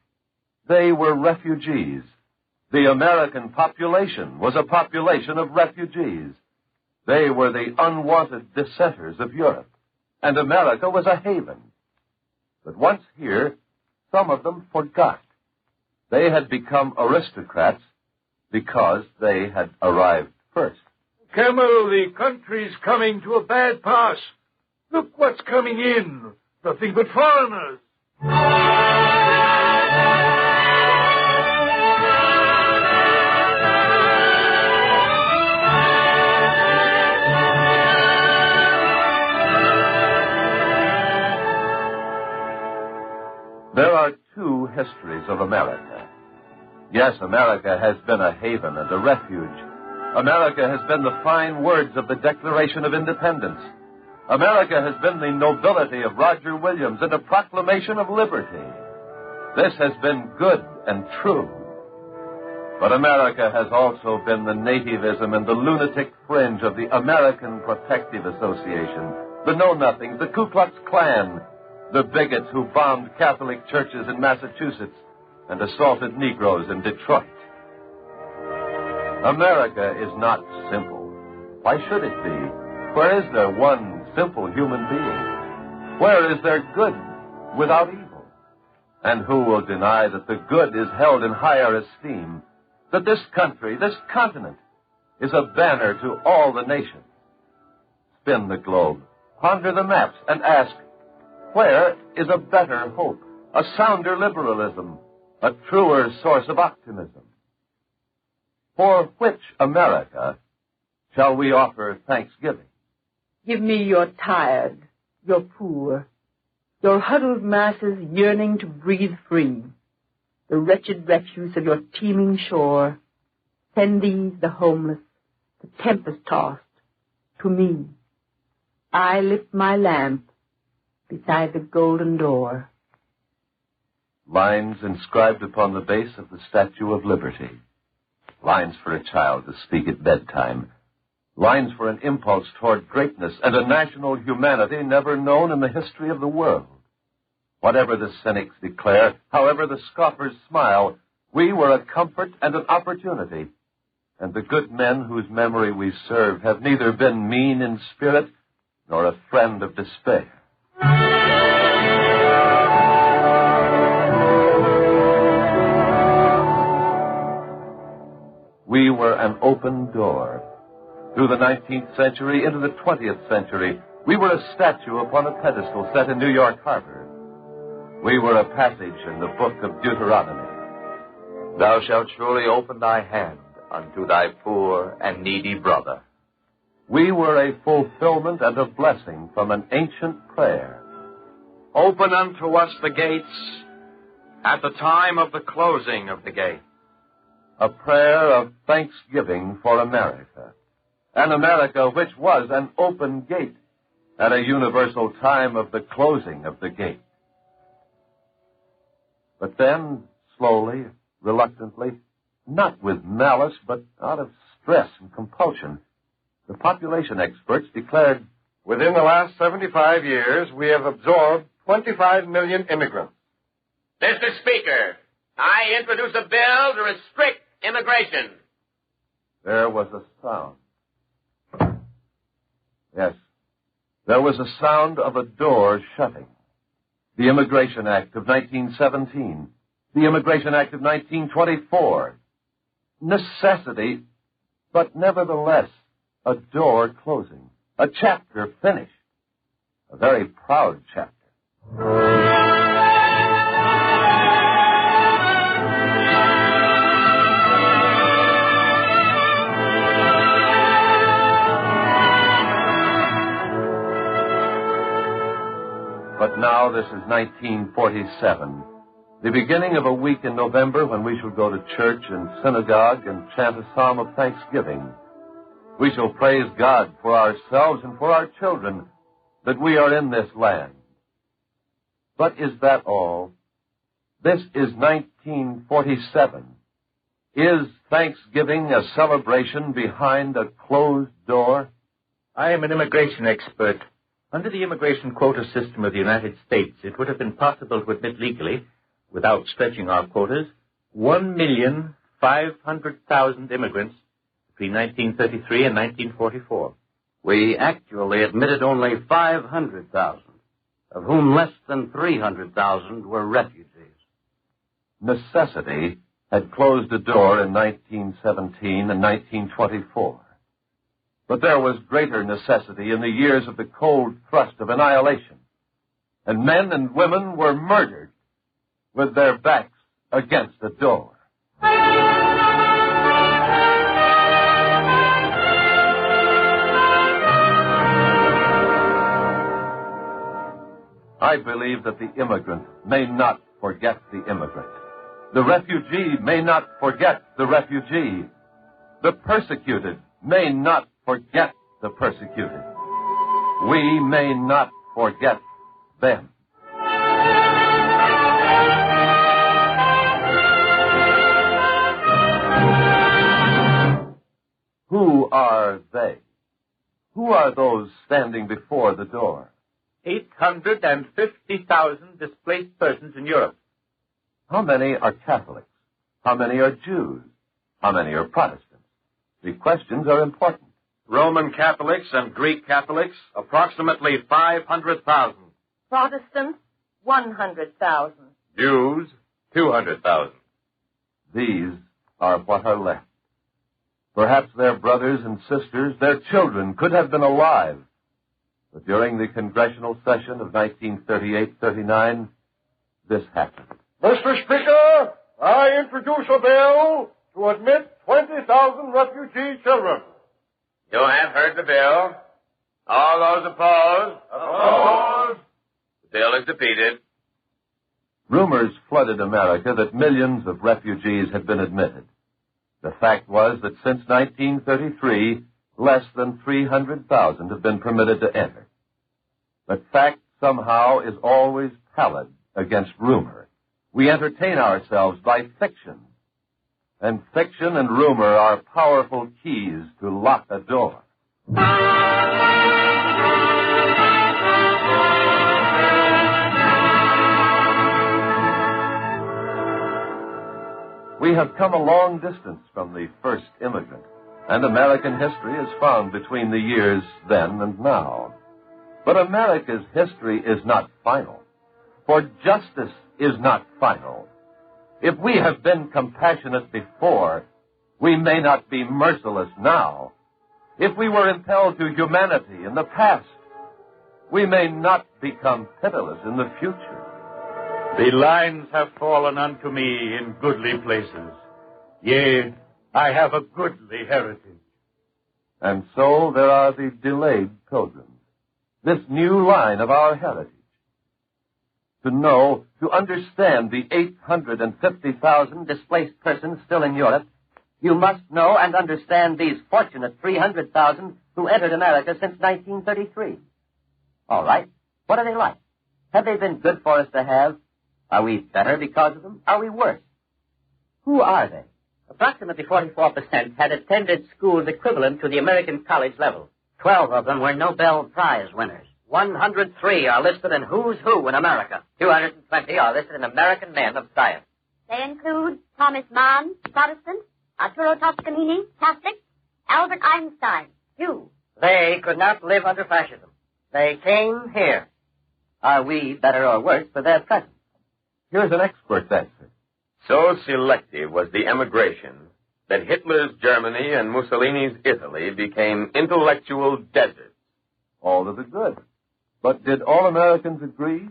They were refugees. The American population was a population of refugees. They were the unwanted dissenters of Europe, and America was a haven. But once here, some of them forgot. They had become aristocrats because they had arrived first. Camel, the country's coming to a bad pass. Look what's coming in. Nothing but foreigners. There are two histories of America. Yes, America has been a haven and a refuge. America has been the fine words of the Declaration of Independence. America has been the nobility of Roger Williams and a proclamation of liberty. This has been good and true. But America has also been the nativism and the lunatic fringe of the American Protective Association, the Know-Nothings, the Ku Klux Klan, the bigots who bombed Catholic churches in Massachusetts and assaulted Negroes in Detroit. America is not simple. Why should it be? Where is there one simple human being? Where is there good without evil? And who will deny that the good is held in higher esteem, that this country, this continent, is a banner to all the nations? Spin the globe, ponder the maps, and ask, where is a better hope, a sounder liberalism, a truer source of optimism? For which America shall we offer thanksgiving? Give me your tired, your poor, your huddled masses yearning to breathe free. the wretched refuse of your teeming shore. Send these, the homeless, the tempest-tossed, to me. I lift my lamp beside the golden door. Lines inscribed upon the base of the Statue of Liberty. Lines for a child to speak at bedtime. Lines for an impulse toward greatness and a national humanity never known in the history of the world. Whatever the cynics declare, however the scoffers smile, we were a comfort and an opportunity. And the good men whose memory we serve have neither been mean in spirit nor a friend of despair. We were an open door. Through the 19th century into the 20th century, we were a statue upon a pedestal set in New York Harbor. We were a passage in the book of Deuteronomy. Thou shalt surely open thy hand unto thy poor and needy brother. We were a fulfillment and a blessing from an ancient prayer. Open unto us the gates at the time of the closing of the gate. A prayer of thanksgiving for America. An America which was an open gate at a universal time of the closing of the gate. But then, slowly, reluctantly, not with malice, but out of stress and compulsion, the population experts declared, within the last 75 years, we have absorbed 25 million immigrants. Mr. Speaker, I introduce a bill to restrict immigration. There was a sound. Yes, there was a sound of a door shutting. The Immigration Act of 1917. The Immigration Act of 1924. Necessity, but nevertheless, a door closing. A chapter finished. A very proud chapter. But now this is 1947, the beginning of a week in November when we shall go to church and synagogue and chant a psalm of thanksgiving. We shall praise God for ourselves and for our children that we are in this land. But is that all? This is 1947. Is Thanksgiving a celebration behind a closed door? I am an immigration expert. Under the immigration quota system of the United States, it would have been possible to admit legally, without stretching our quotas, 1,500,000 immigrants between 1933 and 1944. We actually admitted only 500,000, of whom less than 300,000 were refugees. Necessity had closed a door in 1917 and 1924. But there was greater necessity in the years of the cold thrust of annihilation. And men and women were murdered with their backs against a door. I believe that the immigrant may not forget the immigrant. The refugee may not forget the refugee. The persecuted may not forget the persecuted. We may not forget them. Who are they? Who are those standing before the door? 850,000 displaced persons in Europe. How many are Catholics? How many are Jews? How many are Protestants? The questions are important. Roman Catholics and Greek Catholics, approximately 500,000. Protestants, 100,000. Jews, 200,000. These are what are left. Perhaps their brothers and sisters, their children, could have been alive. But during the congressional session of 1938-39, this happened. Mr. Speaker, I introduce a bill to admit 20,000 refugee children. You have heard the bill. All those opposed? Opposed. The bill is defeated. Rumors flooded America that millions of refugees had been admitted. The fact was that since 1933, less than 300,000 have been permitted to enter. But fact somehow is always pallid against rumor. We entertain ourselves by fiction. And fiction and rumor are powerful keys to lock a door. We have come a long distance from the first immigrant, and American history is found between the years then and now. But America's history is not final, for justice is not final. If we have been compassionate before, we may not be merciless now. If we were impelled to humanity in the past, we may not become pitiless in the future. The lines have fallen unto me in goodly places. Yea, I have a goodly heritage. And so there are the delayed pilgrims, this new line of our heritage. To know, to understand the 850,000 displaced persons still in Europe, you must know and understand these fortunate 300,000 who entered America since 1933. All right. What are they like? Have they been good for us to have? Are we better because of them? Are we worse? Who are they? Approximately 44% had attended schools equivalent to the American college level. 12 of them were Nobel Prize winners. 103 are listed in Who's Who in America. 220 are listed in American Men of Science. They include Thomas Mann, Protestant, Arturo Toscanini, Catholic, Albert Einstein, Jew. They could not live under fascism. They came here. Are we better or worse for their presence? Here's an expert's answer. So selective was the emigration that Hitler's Germany and Mussolini's Italy became intellectual deserts. All to the good. But did all Americans agree?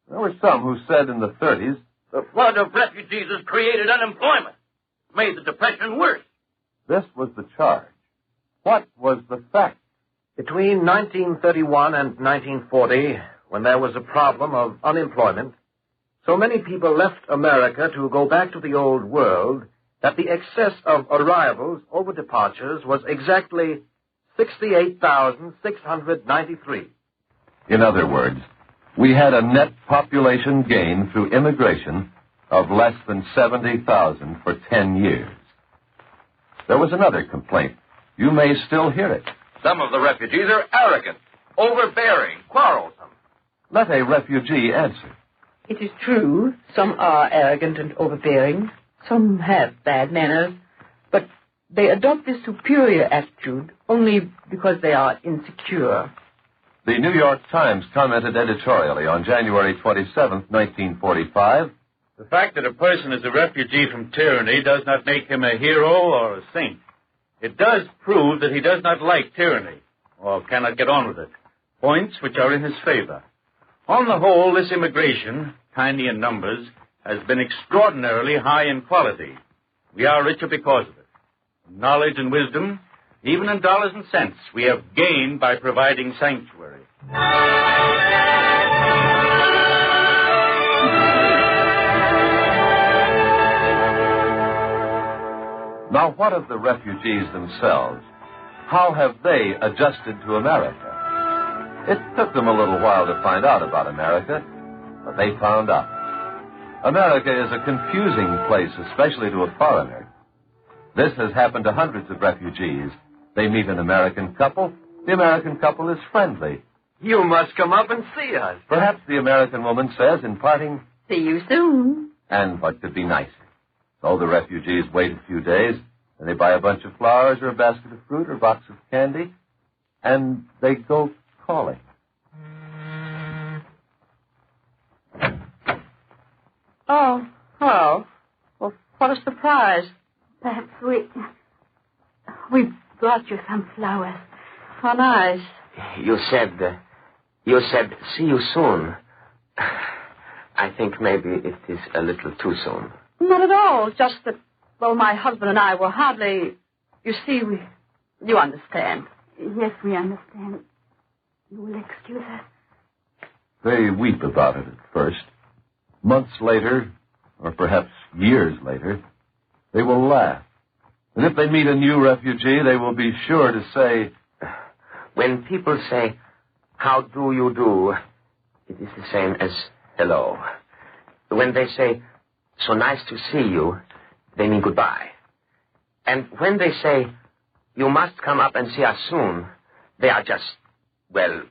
There were some who said in the 30s, the flood of refugees has created unemployment, made the Depression worse. This was the charge. What was the fact? Between 1931 and 1940, when there was a problem of unemployment, so many people left America to go back to the old world that the excess of arrivals over departures was exactly 68,693. In other words, we had a net population gain through immigration of less than 70,000 for 10 years. There was another complaint. You may still hear it. Some of the refugees are arrogant, overbearing, quarrelsome. Let a refugee answer. It is true, some are arrogant and overbearing. Some have bad manners. But they adopt this superior attitude only because they are insecure. The New York Times commented editorially on January 27, 1945, the fact that a person is a refugee from tyranny does not make him a hero or a saint. It does prove that he does not like tyranny, or cannot get on with it, points which are in his favor. On the whole, this immigration, tiny in numbers, has been extraordinarily high in quality. We are richer because of it. Knowledge and wisdom, even in dollars and cents, we have gained by providing sanctuary. Now, what of the refugees themselves? How have they adjusted to America? It took them a little while to find out about America, but they found out. America is a confusing place, especially to a foreigner. This has happened to hundreds of refugees. They meet an American couple. The American couple is friendly. You must come up and see us. Perhaps the American woman says in parting, see you soon. And what could be nicer? So the refugees wait a few days, and they buy a bunch of flowers or a basket of fruit or a box of candy, and they go calling. Oh, hello. Well, what a surprise. Perhaps we brought you some flowers. How nice. You said, see you soon. I think maybe it is a little too soon. Not at all. Just that, well, my husband and I were hardly... You see, you understand. Yes, we understand. You will excuse us. They weep about it at first. Months later, or perhaps years later, they will laugh. And if they meet a new refugee, they will be sure to say, When people say, "How do you do?" it is the same as hello. When they say, "So nice to see you," they mean goodbye. And when they say, "You must come up and see us soon," they are just, well,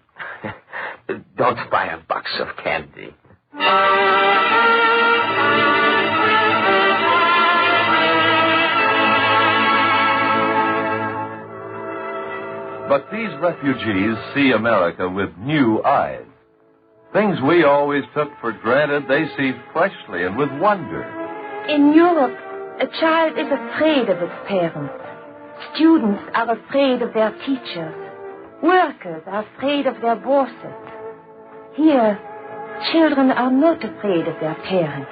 don't buy a box of candy. But these refugees see America with new eyes. Things we always took for granted, they see freshly and with wonder. In Europe, a child is afraid of its parents. Students are afraid of their teachers. Workers are afraid of their bosses. Here, children are not afraid of their parents.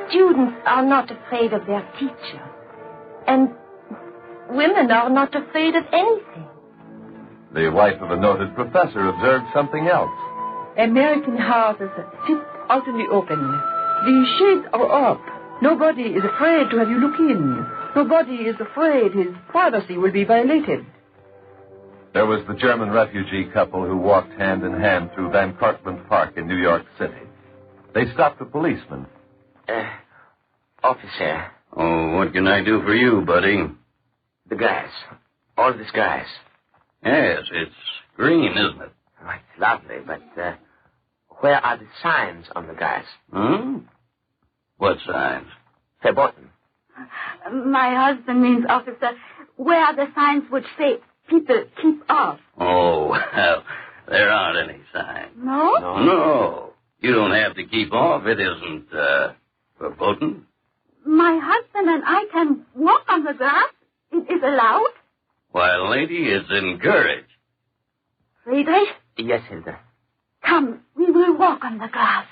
Students are not afraid of their teachers. And women are not afraid of anything. The wife of a noted professor observed something else. American houses sit out in the open. The shades are up. Nobody is afraid to have you look in. Nobody is afraid his privacy will be violated. There was the German refugee couple who walked hand in hand through Van Cortlandt Park in New York City. They stopped a policeman. Officer. Oh, what can I do for you, buddy? The grass. All this grass. Yes, it's green, isn't it? Oh, it's lovely, but where are the signs on the grass? What signs? Verboten. My husband means, officer, where are the signs which say people keep off? Oh, well, there aren't any signs. No? No. You don't have to keep off. It isn't, verboten. My husband and I can walk on the grass. It is allowed. Why, lady, it's encouraged. Friedrich? Yes, Hilda. Come, we will walk on the grass.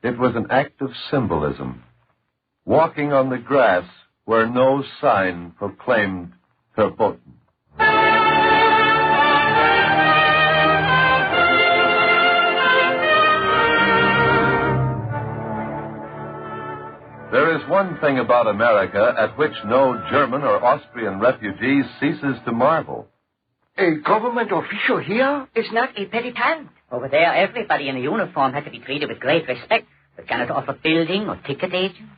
It was an act of symbolism. Walking on the grass where no sign proclaimed verboten. There is one thing about America at which no German or Austrian refugee ceases to marvel. A government official here is not a petitant. Over there, everybody in a uniform had to be treated with great respect, but cannot offer building or ticket agent.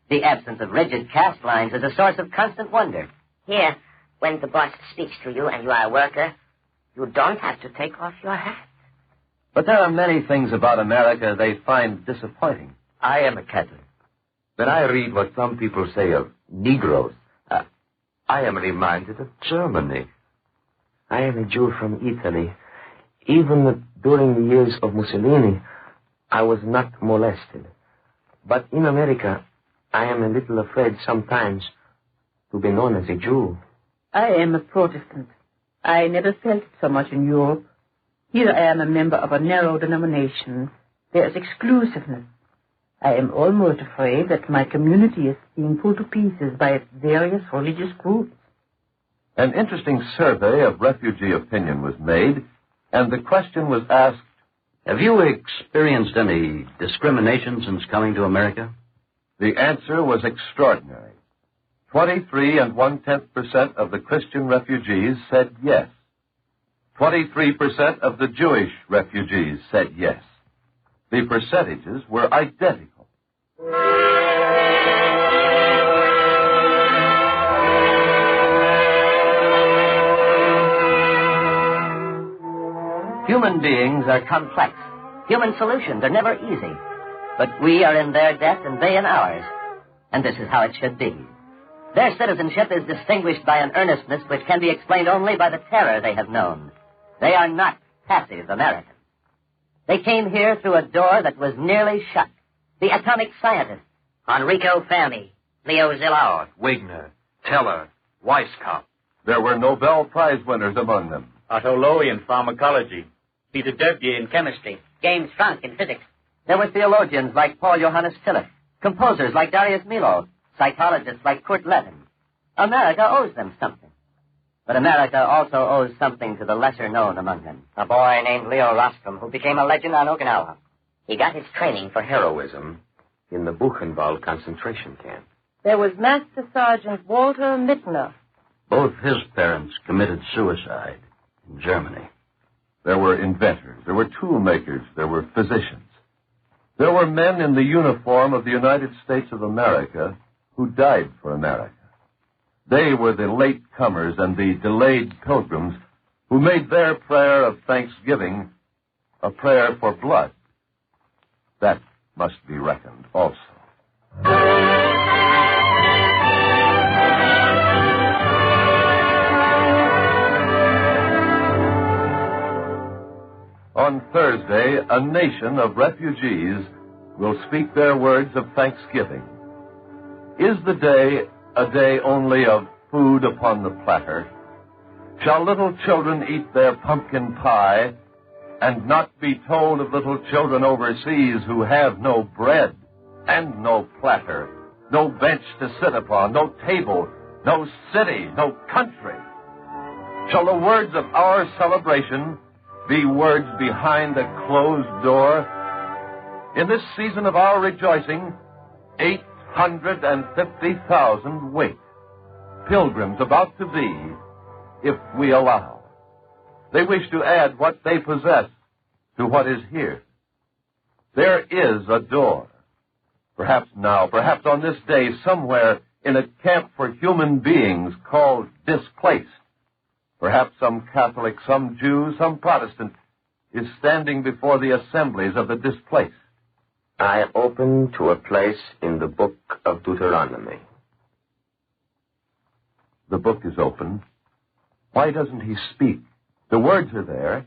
The absence of rigid caste lines is a source of constant wonder. Here, when the boss speaks to you and you are a worker, you don't have to take off your hat. But there are many things about America they find disappointing. I am a Catholic. When I read what some people say of Negroes, I am reminded of Germany. I am a Jew from Italy. Even during the years of Mussolini, I was not molested. But in America, I am a little afraid sometimes to be known as a Jew. I am a Protestant. I never felt it so much in Europe. Here I am a member of a narrow denomination. There is exclusiveness. I am almost afraid that my community is being pulled to pieces by its various religious groups. An interesting survey of refugee opinion was made, and the question was asked, have you experienced any discrimination since coming to America? The answer was extraordinary. 23 1/10% of the Christian refugees said yes. 23% of the Jewish refugees said yes. The percentages were identical. Human beings are complex. Human solutions are never easy. But we are in their debt and they in ours. And this is how it should be. Their citizenship is distinguished by an earnestness which can be explained only by the terror they have known. They are not passive Americans. They came here through a door that was nearly shut. The atomic scientists. Enrico Fermi, Leo Szilard, Wigner, Teller, Weishaupt. There were Nobel Prize winners among them. Otto Lowy in pharmacology. Peter Debye in chemistry. James Franck in physics. There were theologians like Paul Johannes Tillich, composers like Darius Milhaud, psychologists like Kurt Levin. America owes them something. But America also owes something to the lesser known among them. A boy named Leo Rostrom, who became a legend on Okinawa. He got his training for Heroism in the Buchenwald concentration camp. There was Master Sergeant Walter Mittner. Both his parents committed suicide in Germany. There were inventors, there were tool makers, there were physicians. There were men in the uniform of the United States of America who died for America. They were the late comers and the delayed pilgrims who made their prayer of thanksgiving a prayer for blood. That must be reckoned also. On Thursday, a nation of refugees will speak their words of thanksgiving. Is the day a day only of food upon the platter? Shall little children eat their pumpkin pie and not be told of little children overseas who have no bread and no platter, no bench to sit upon, no table, no city, no country? Shall the words of our celebration be words behind a closed door? In this season of our rejoicing, 850,000 wait, pilgrims about to be, if we allow. They wish to add what they possess to what is here. There is a door. Perhaps now, perhaps on this day, somewhere in a camp for human beings called displaced. Perhaps some Catholic, some Jew, some Protestant is standing before the assemblies of the displaced. I open to a place in the book of Deuteronomy. The book is open. Why doesn't he speak? The words are there.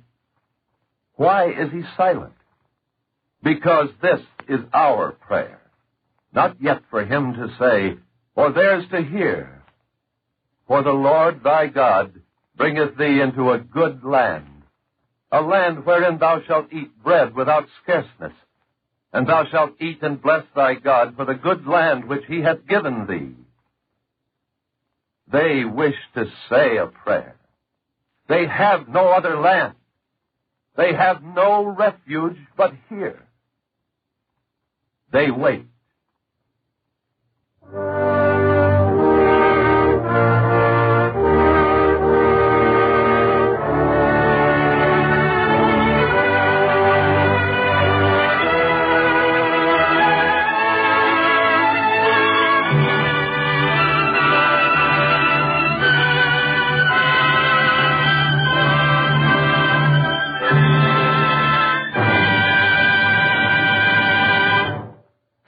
Why is he silent? Because this is our prayer. Not yet for him to say, or theirs to hear. For the Lord thy God bringeth thee into a good land, a land wherein thou shalt eat bread without scarceness, and thou shalt eat and bless thy God for the good land which he hath given thee. They wish to say a prayer. They have no other land. They have no refuge but here. They wait.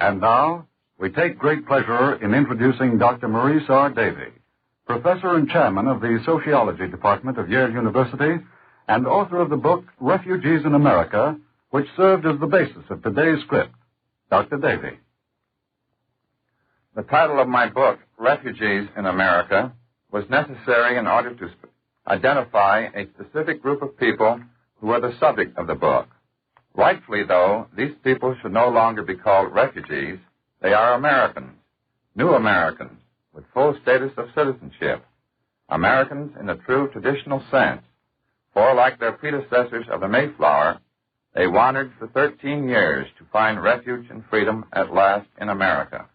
And now, we take great pleasure in introducing Dr. Maurice R. Davy, professor and chairman of the Sociology Department of Yale University and author of the book Refugees in America, which served as the basis of today's script. Dr. Davy. The title of my book, Refugees in America, was necessary in order to identify a specific group of people who are the subject of the book. Rightfully, though, these people should no longer be called refugees. They are Americans, new Americans, with full status of citizenship, Americans in the true traditional sense, for like their predecessors of the Mayflower, they wandered for 13 years to find refuge and freedom at last in America.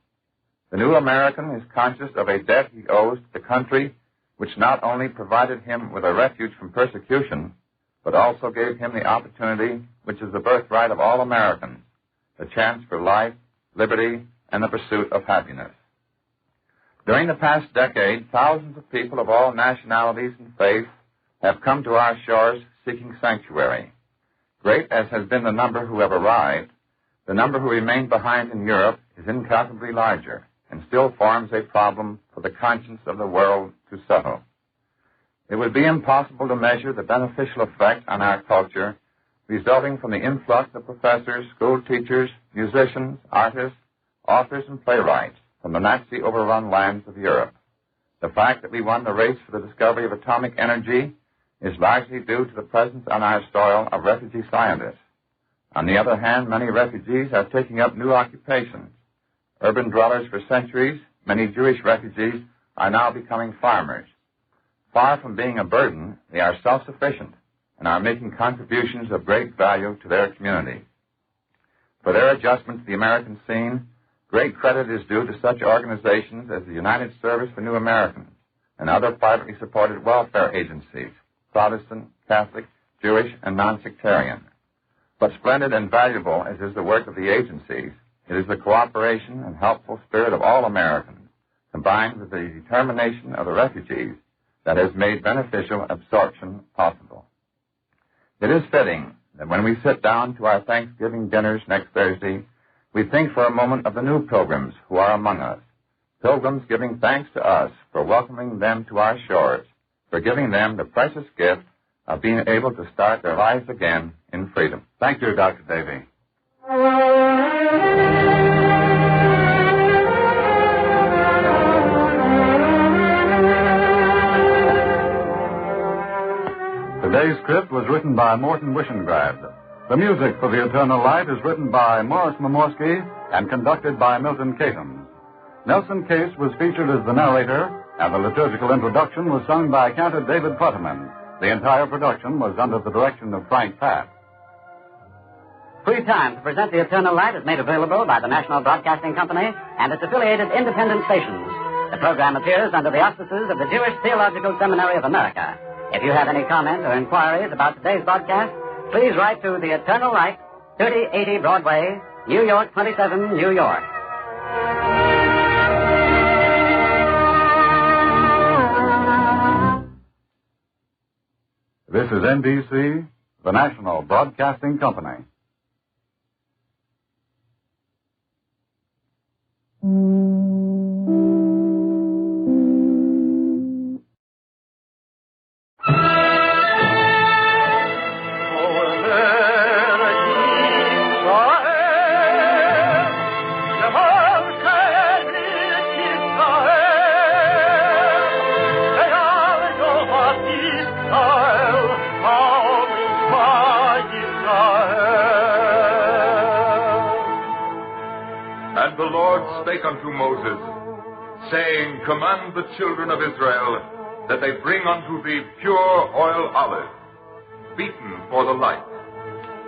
The new American is conscious of a debt he owes to the country which not only provided him with a refuge from persecution, but also gave him the opportunity which is the birthright of all Americans, the chance for life, liberty, and the pursuit of happiness. During the past decade, thousands of people of all nationalities and faiths have come to our shores seeking sanctuary. Great as has been the number who have arrived, the number who remain behind in Europe is incalculably larger and still forms a problem for the conscience of the world to settle. It would be impossible to measure the beneficial effect on our culture resulting from the influx of professors, school teachers, musicians, artists, authors, and playwrights from the Nazi-overrun lands of Europe. The fact that we won the race for the discovery of atomic energy is largely due to the presence on our soil of refugee scientists. On the other hand, many refugees are taking up new occupations. Urban dwellers for centuries, many Jewish refugees are now becoming farmers. Far from being a burden, they are self-sufficient and are making contributions of great value to their community. For their adjustment to the American scene, great credit is due to such organizations as the United Service for New Americans and other privately supported welfare agencies, Protestant, Catholic, Jewish, and non-sectarian. But splendid and valuable as is the work of the agencies, it is the cooperation and helpful spirit of all Americans, combined with the determination of the refugees, that has made beneficial absorption possible. It is fitting that when we sit down to our Thanksgiving dinners next Thursday, we think for a moment of the new pilgrims who are among us, pilgrims giving thanks to us for welcoming them to our shores, for giving them the precious gift of being able to start their lives again in freedom. Thank you, Dr. Davy. Today's script was written by Morton Wishengrad. The music for The Eternal Light is written by Morris Momorsky and conducted by Milton Caton. Nelson Case was featured as the narrator, and the liturgical introduction was sung by Cantor David Futterman. The entire production was under the direction of Frank Patt. Free Time to present The Eternal Light is made available by the National Broadcasting Company and its affiliated independent stations. The program appears under the auspices of the Jewish Theological Seminary of America. If you have any comments or inquiries about today's broadcast, please write to The Eternal Light, 3080 Broadway, New York 27, New York. This is NBC, the National Broadcasting Company. And the Lord spake unto Moses, saying, Command the children of Israel that they bring unto thee pure oil olive, beaten for the light,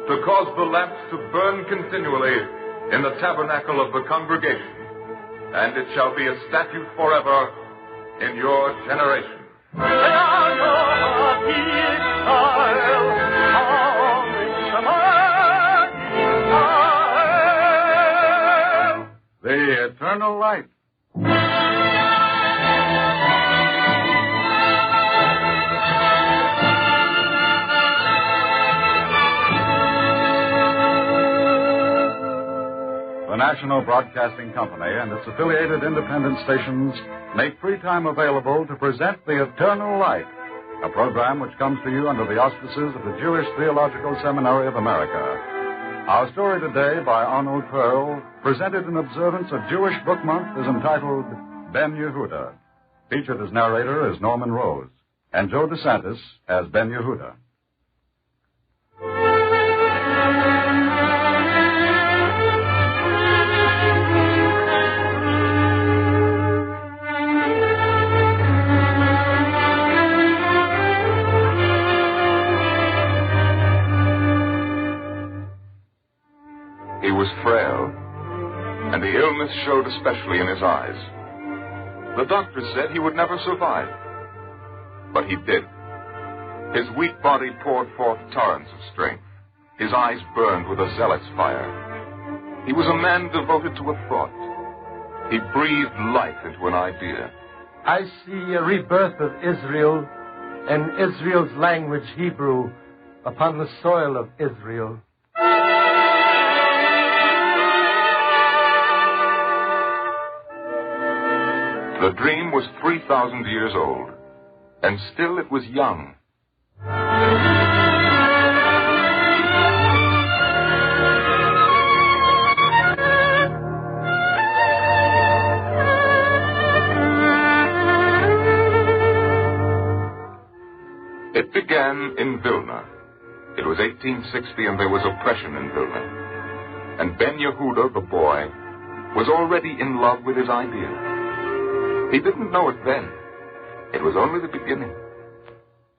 to cause the lamps to burn continually in the tabernacle of the congregation, and it shall be a statute forever in your generation. The Eternal Light. The National Broadcasting Company and its affiliated independent stations make free time available to present The Eternal Light, a program which comes to you under the auspices of the Jewish Theological Seminary of America. Our story today by Arnold Pearl, presented in observance of Jewish Book Month, is entitled Ben Yehuda. Featured as narrator is Norman Rose, and Joe DeSantis as Ben Yehuda. He was frail, and the illness showed especially in his eyes. The doctors said he would never survive, but he did. His weak body poured forth torrents of strength. His eyes burned with a zealot's fire. He was a man devoted to a thought. He breathed life into an idea. I see a rebirth of Israel and Israel's language, Hebrew, upon the soil of Israel. The dream was 3,000 years old, and still it was young. It began in Vilna. It was 1860, and there was oppression in Vilna. And Ben Yehuda, the boy, was already in love with his ideal. He didn't know it then. It was only the beginning.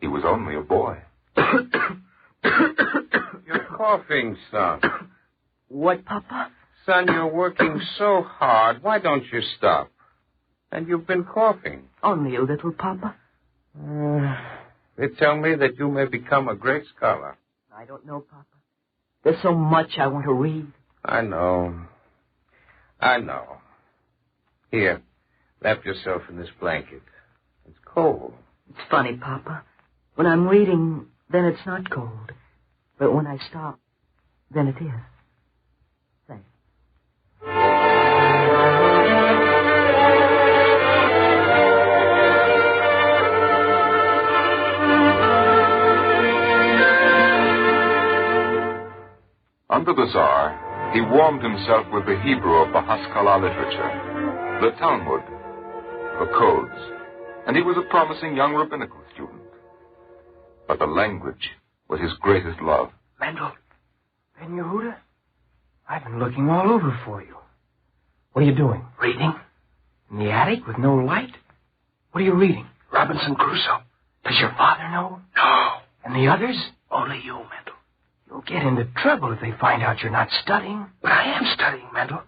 He was only a boy. You're coughing, son. What, Papa? Son, you're working so hard. Why don't you stop? And you've been coughing. Only a little, Papa. They tell me that you may become a great scholar. I don't know, Papa. There's so much I want to read. I know. Here, wrap yourself in this blanket. It's cold. It's funny, Papa. When I'm reading, then it's not cold. But when I stop, then it is. Thanks. Under the Tsar, he warmed himself with the Hebrew of the Haskalah literature, the Talmud, the codes, and he was a promising young rabbinical student. But the language was his greatest love. Mendel, Ben Yehuda, I've been looking all over for you. What are you doing? Reading? In the attic with no light? What are you reading? Robinson Crusoe. Does your father know? No. And the others? Only you, Mendel. You'll get into trouble if they find out you're not studying. But I am studying, Mendel.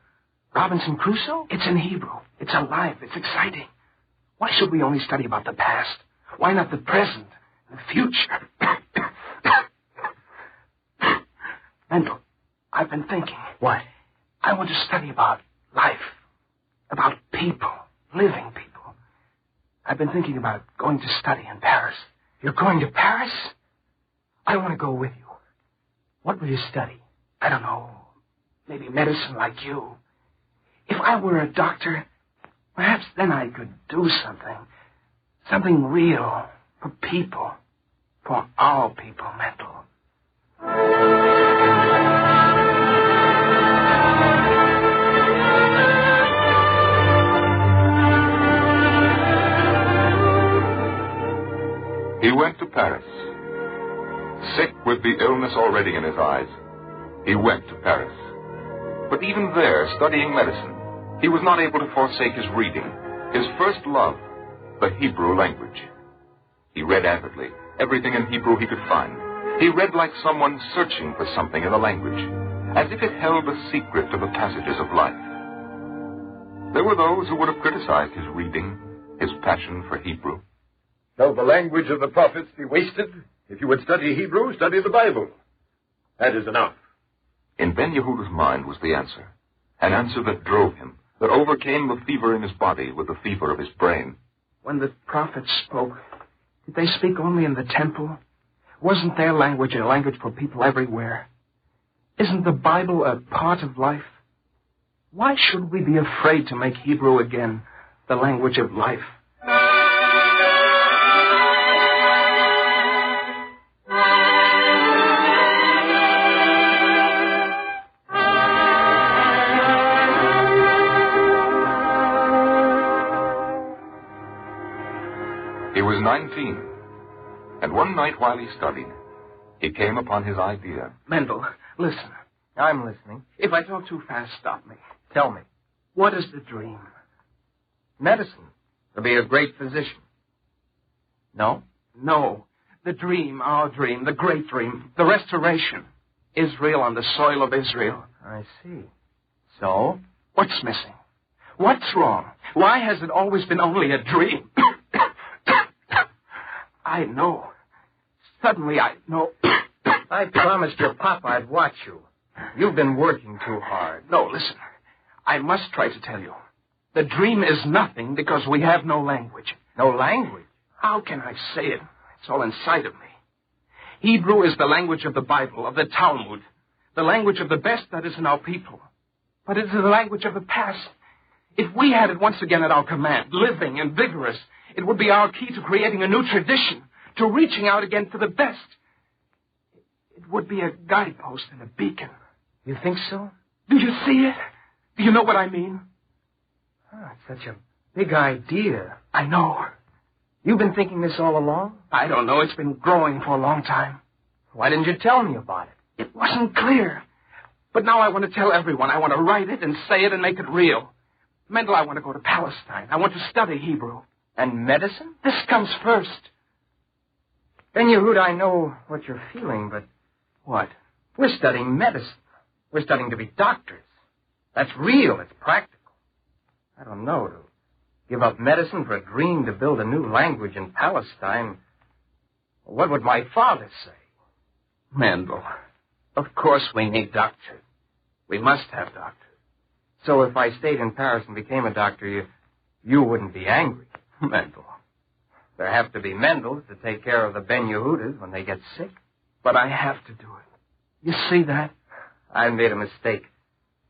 Robinson Crusoe? It's in Hebrew. It's alive. It's exciting. Why should we only study about the past? Why not the present and the future? Mendel, I've been thinking. What? I want to study about life, about people, living people. I've been thinking about going to study in Paris. You're going to Paris? I want to go with you. What will you study? I don't know. Maybe medicine like you. If I were a doctor, perhaps then I could do something. Something real for people. For all people, Mendel. He went to Paris. Sick with the illness already in his eyes, he went to Paris. But even there, studying medicine, he was not able to forsake his reading, his first love, the Hebrew language. He read avidly, everything in Hebrew he could find. He read like someone searching for something in the language, as if it held the secret to the passages of life. There were those who would have criticized his reading, his passion for Hebrew. Shall the language of the prophets be wasted? If you would study Hebrew, study the Bible. That is enough. In Ben Yehuda's mind was the answer, an answer that drove him, that overcame the fever in his body with the fever of his brain. When the prophets spoke, did they speak only in the temple? Wasn't their language a language for people everywhere? Isn't the Bible a part of life? Why should we be afraid to make Hebrew again the language of life? He was 19, and one night while he studied, he came upon his idea. Mendel, listen. I'm listening. If I talk too fast, stop me. Tell me, what is the dream? Medicine. To be a great physician. No? No. The dream, our dream, the great dream, the restoration. Israel on the soil of Israel. I see. So? What's missing? What's wrong? Why has it always been only a dream? I know. Suddenly I know. I promised your papa I'd watch you. You've been working too hard. No, listen. I must try to tell you. The dream is nothing because we have no language. No language? How can I say it? It's all inside of me. Hebrew is the language of the Bible, of the Talmud, the language of the best that is in our people. But it is the language of the past. If we had it once again at our command, living and vigorous, it would be our key to creating a new tradition, to reaching out again for the best. It would be a guidepost and a beacon. You think so? Do you see it? Do you know what I mean? It's such a big idea. I know. You've been thinking this all along? I don't know. It's been growing for a long time. Why didn't you tell me about it? It wasn't clear. But now I want to tell everyone. I want to write it and say it and make it real. Mendel, I want to go to Palestine. I want to study Hebrew. And medicine? This comes first. Ben Yehuda, I know what you're feeling, but... What? We're studying medicine. We're studying to be doctors. That's real. It's practical. I don't know. To give up medicine for a dream to build a new language in Palestine. What would my father say? Mendel, of course we need doctors. We must have doctors. So if I stayed in Paris and became a doctor, you wouldn't be angry. Mendel. There have to be Mendels to take care of the Ben Yehudas when they get sick. But I have to do it. You see that? I made a mistake.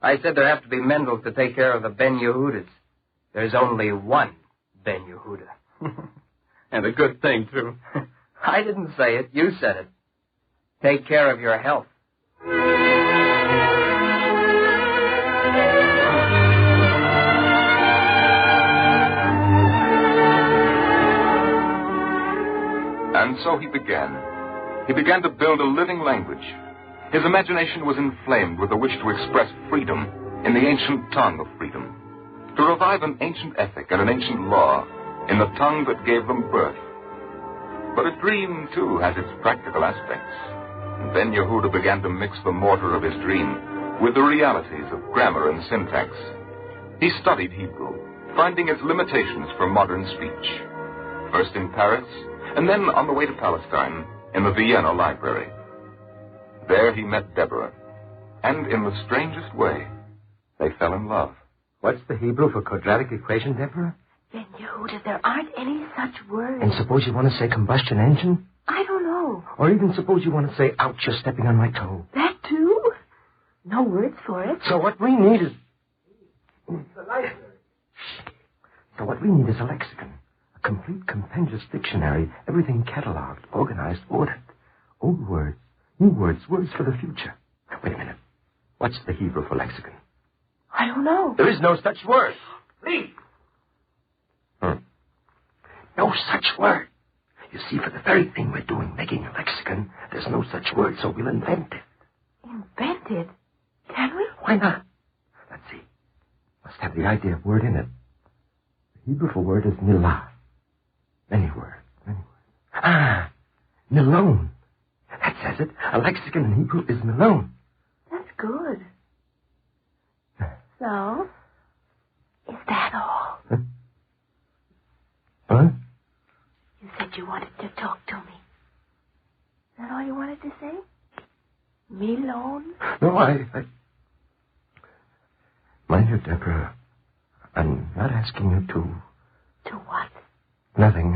I said there have to be Mendels to take care of the Ben Yehudas. There's only one Ben Yehuda. And a good thing, too. I didn't say it. You said it. Take care of your health. And so he began. He began to build a living language. His imagination was inflamed with the wish to express freedom in the ancient tongue of freedom, to revive an ancient ethic and an ancient law in the tongue that gave them birth. But a dream, too, has its practical aspects. And then Yehuda began to mix the mortar of his dream with the realities of grammar and syntax. He studied Hebrew, finding its limitations for modern speech, first in Paris, and then on the way to Palestine in the Vienna Library. There he met Deborah, and in the strangest way, they fell in love. What's the Hebrew for quadratic equation, Deborah? Ben Yehuda, there aren't any such words. And suppose you want to say combustion engine? I don't know. Or even suppose you want to say, ouch, you're stepping on my toe. That too? No words for it. So what we need is... So what we need is a lexicon. A complete, compendious dictionary. Everything cataloged, organized, ordered. Old words, new words, words for the future. Wait a minute. What's the Hebrew for lexicon? I don't know. There is no such word. Please. No such word. You see, for the very thing we're doing, making a lexicon, there's no such word, so we'll invent it. Invent it? Can we? Why not? Let's see. Must have the idea of word in it. The Hebrew for word is milah. Many words, many words. Ah, milone. That says it. A lexicon in Hebrew is milone. That's good. So, is that all? Huh? You said you wanted to talk to me. Is that all you wanted to say? Me alone? No, I... Mind you, Deborah, I'm not asking you to... To what? Nothing,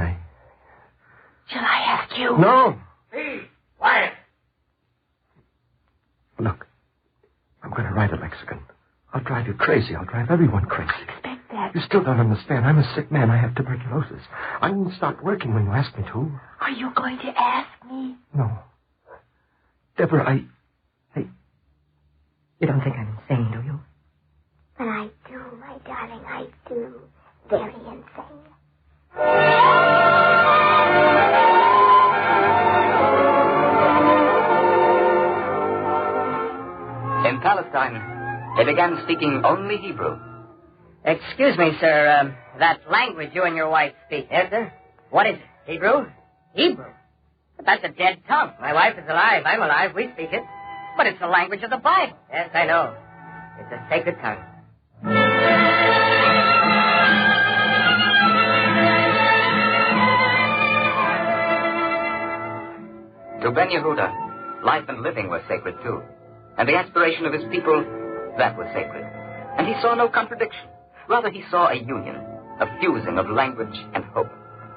Shall I ask you? No! Please, quiet. Look, I'm going to write a lexicon. I'll drive you crazy. I'll drive everyone crazy. I expect that. You still don't understand. I'm a sick man. I have tuberculosis. I won't stop working when you ask me to. Are you going to ask me? No. Deborah, Hey, you don't think I'm insane, do you? But I do, my darling, I do. Very insane. In Palestine, they began speaking only Hebrew. Excuse me, sir. That language you and your wife speak. Yes, sir? What is it? Hebrew? Hebrew? But that's a dead tongue. My wife is alive. I'm alive. We speak it. But it's the language of the Bible. Yes, I know. It's a sacred tongue. To Ben Yehuda, life and living were sacred too. And the aspiration of his people, that was sacred. And he saw no contradiction. Rather, he saw a union, a fusing of language and hope.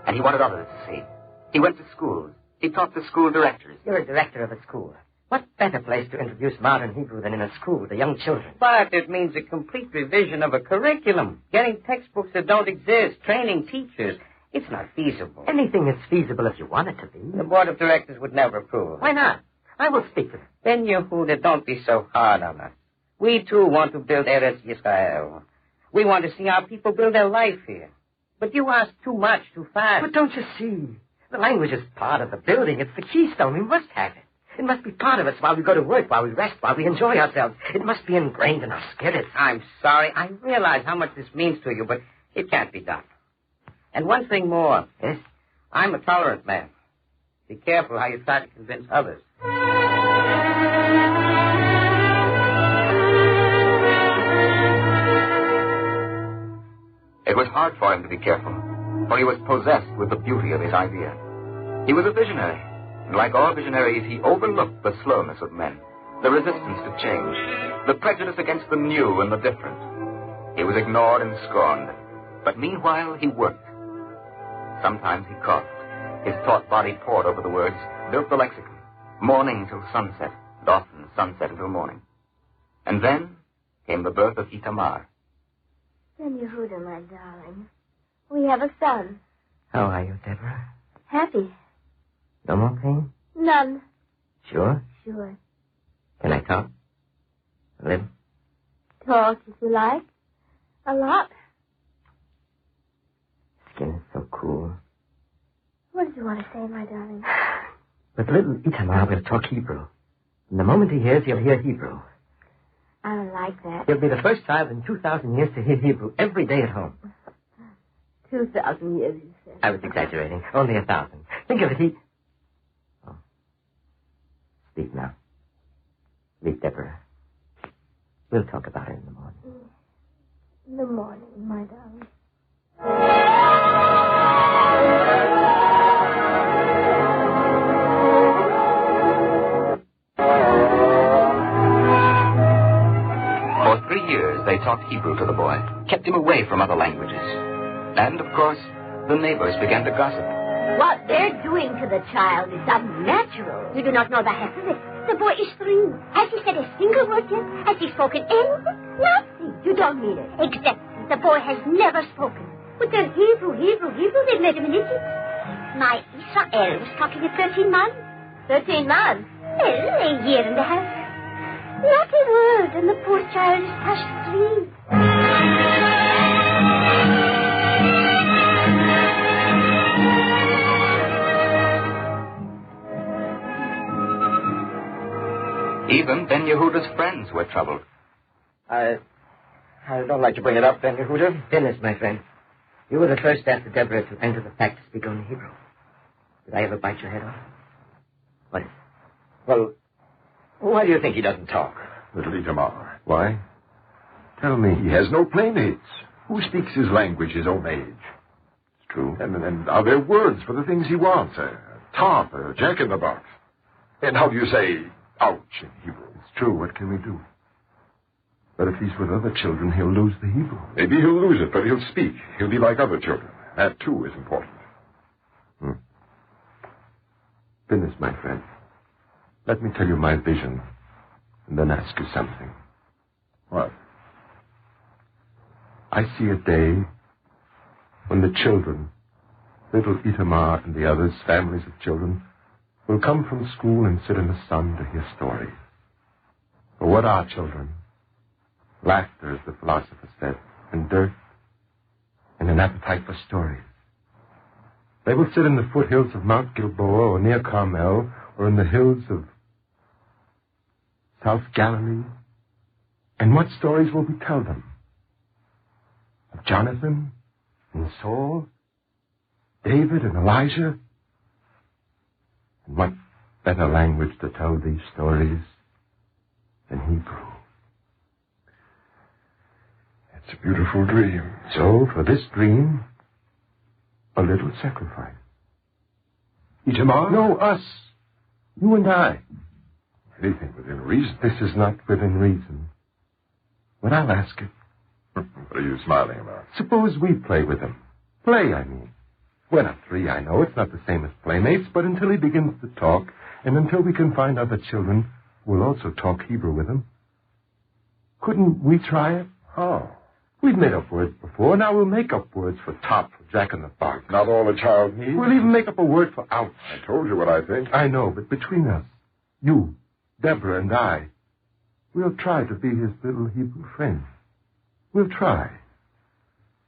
And he wanted others to see. He went to schools. He talked to school directors. You're a director of a school. What better place to introduce modern Hebrew than in a school to young children? But it means a complete revision of a curriculum. Getting textbooks that don't exist, training teachers. It's not feasible. Anything is feasible if you want it to be. The board of directors would never approve. Why not? I will speak to them. Ben Yehuda, don't be so hard on us. We, too, want to build Eretz Yisrael. We want to see our people build their life here. But you ask too much, too fast. But don't you see? The language is part of the building. It's the keystone. We must have it. It must be part of us while we go to work, while we rest, while we enjoy ourselves. It must be ingrained in our spirits. I'm sorry. I realize how much this means to you, but it can't be done. And one thing more. Yes? I'm a tolerant man. Be careful how you try to convince others. It was hard for him to be careful, for he was possessed with the beauty of his idea. He was a visionary, and like all visionaries, he overlooked the slowness of men, the resistance to change, the prejudice against the new and the different. He was ignored and scorned, but meanwhile he worked. Sometimes he coughed. His taut body pored over the words, built the lexicon, morning till sunset, and often sunset until morning. And then came the birth of Itamar. Then Yehuda, my darling, we have a son. How are you, Deborah? Happy. No more pain? None. Sure? Sure. Can I talk? A little? Talk if you like. A lot. Skin is so cool. What did you want to say, my darling? With little Itamar will talk Hebrew. And the moment he hears, he'll hear Hebrew. I don't like that. He'll be the first child in 2,000 years to hear Hebrew every day at home. 2,000 years, you said. I was exaggerating. Only 1,000. Think of it, Oh. Speak now. Speak, Deborah. We'll talk about it in the morning. In the morning, my darling. For 3 years, they taught Hebrew to the boy, kept him away from other languages. And, of course, the neighbors began to gossip. What they're doing to the child is unnatural. You do not know the half of it. The boy is 3. Has he said a single word yet? Has he spoken anything? Nothing. You don't mean it. Exactly. The boy has never spoken. But then Hebrew, they've made him an idiot. My Israel was talking at 13 months. 13 months? Well, a year and a half. Not a word, and the poor child is past 3. Even Ben Yehuda's friends were troubled. I don't like to bring it up, Ben Yehuda. Dennis, my friend. You were the first after Deborah to enter the fact to speak only Hebrew. Did I ever bite your head off? What is it? Well, why do you think he doesn't talk? Little Itamar. Why? Tell me, he has no playmates. Who speaks his language his own age? It's true. And are there words for the things he wants? A top, a jack-in-the-box. And how do you say, ouch, in Hebrew? It's true. What can we do? But if he's with other children, he'll lose the Hebrew. Maybe he'll lose it, but he'll speak. He'll be like other children. That, too, is important. Finish, my friend. Let me tell you my vision, and then ask you something. What? I see a day when the children, little Itamar and the others, families of children, will come from school and sit in the sun to hear stories. For what are children? Laughter, as the philosopher said, and dirt, and an appetite for stories. They will sit in the foothills of Mount Gilboa or near Carmel or in the hills of South Galilee. And what stories will we tell them? Of Jonathan and Saul, David and Elijah? And what better language to tell these stories than Hebrew? It's a beautiful dream. So, for this dream, a little sacrifice. Itamar? No, us. You and I. Anything within reason. This is not within reason. But I'll ask it. What are you smiling about? Suppose we play with him. Play, I mean. We're not 3, I know. It's not the same as playmates, but until he begins to talk, and until we can find other children who will also talk Hebrew with him, couldn't we try it? How? We've made up words before. Now we'll make up words for top, for jack-in-the-box. Not all a child needs. We'll even make up a word for ouch. I told you what I think. I know, but between us, you, Deborah, and I, we'll try to be his little Hebrew friend. We'll try.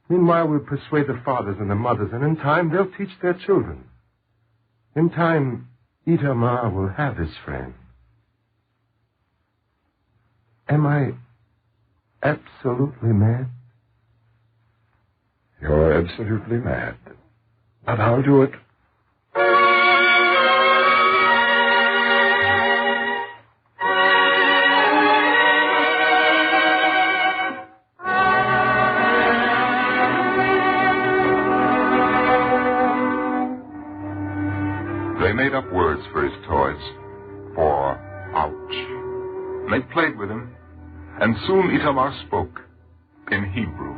Meanwhile, we'll persuade the fathers and the mothers, and in time, they'll teach their children. In time, Itamar will have his friend. Am I absolutely mad? You're absolutely mad. But I'll do it. They made up words for his toys, for ouch. They played with him, and soon Itamar spoke in Hebrew.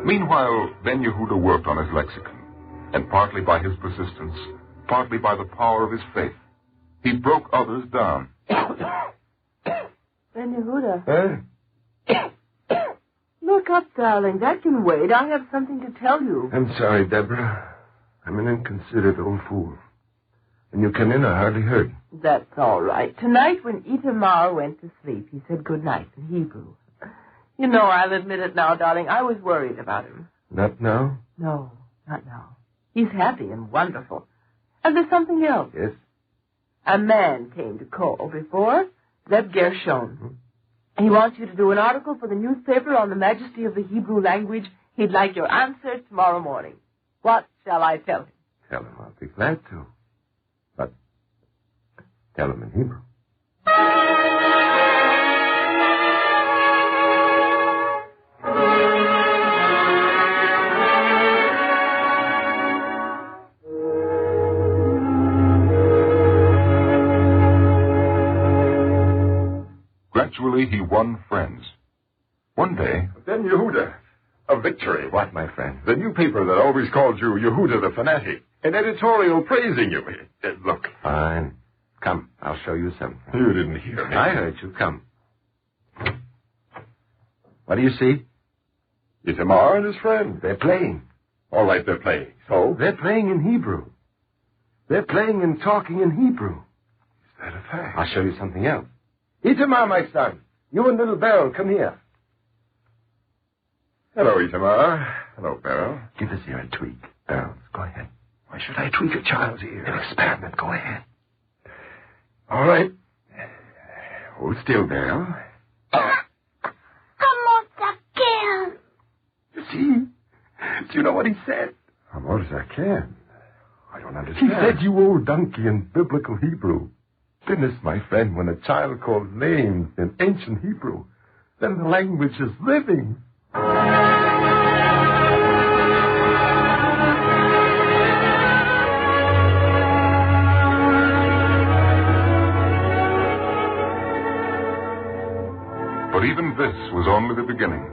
Meanwhile, Ben Yehuda worked on his lexicon, and partly by his persistence, partly by the power of his faith, he broke others down. Ben Yehuda. Look up, darling. That can wait. I have something to tell you. I'm sorry, Deborah. I'm an inconsiderate old fool. When you came in, I hardly heard. That's all right. Tonight, when Itamar went to sleep, he said good night in Hebrew. You know, I'll admit it now, darling. I was worried about him. Not now? No, not now. He's happy and wonderful. And there's something else. Yes? A man came to call before, Zeb Gershon. He wants you to do an article for the newspaper on the majesty of the Hebrew language. He'd like your answer tomorrow morning. What shall I tell him? Tell him I'll be glad to. But tell him in Hebrew. Gradually, he won friends. One day... Ben Yehuda, a victory. What, my friend? The new paper that always called you Yehuda the fanatic. An editorial praising you. Look. Fine. Come, I'll show you something. You didn't hear me. I heard you. Come. What do you see? Itamar and his friend. They're playing. All right, they're playing. So? They're playing in Hebrew. They're playing and talking in Hebrew. Is that a fact? I'll show you something else. Itamar, my son. You and little Beryl, come here. Hello, Itamar. Hello, Beryl. Give this ear a tweak. Beryl, go ahead. Why should I tweak a child's ear? An experiment. Go ahead. All right. Hold still, Beryl. Vamos again. You see? Do you know what he said? Vamos again. I don't understand. He said, you old donkey, in biblical Hebrew. Goodness, my friend, when a child calls names in ancient Hebrew, then the language is living. But even this was only the beginning.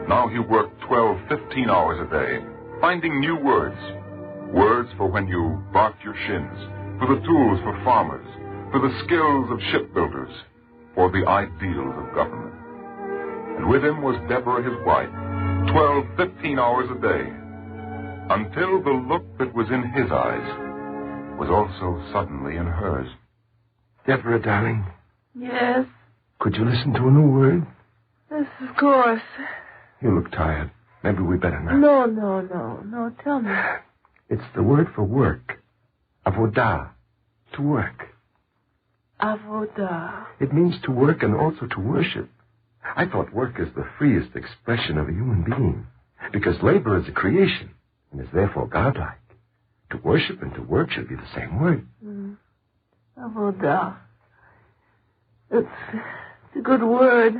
Now he worked 12, 15 hours a day, finding new words. Words for when you barked your shins, for the tools for farmers, for the skills of shipbuilders, for the ideals of government. And with him was Deborah, his wife, 12, 15 hours a day, until the look that was in his eyes was also suddenly in hers. Deborah, darling. Yes? Could you listen to a new word? Yes, of course. You look tired. Maybe we better not. No. Tell me. It's the word for work. Avodah. To work. Avodah. It means to work and also to worship. I thought work is the freest expression of a human being, because labor is a creation and is therefore godlike. To worship and to work should be the same word. Avodah. It's a good word.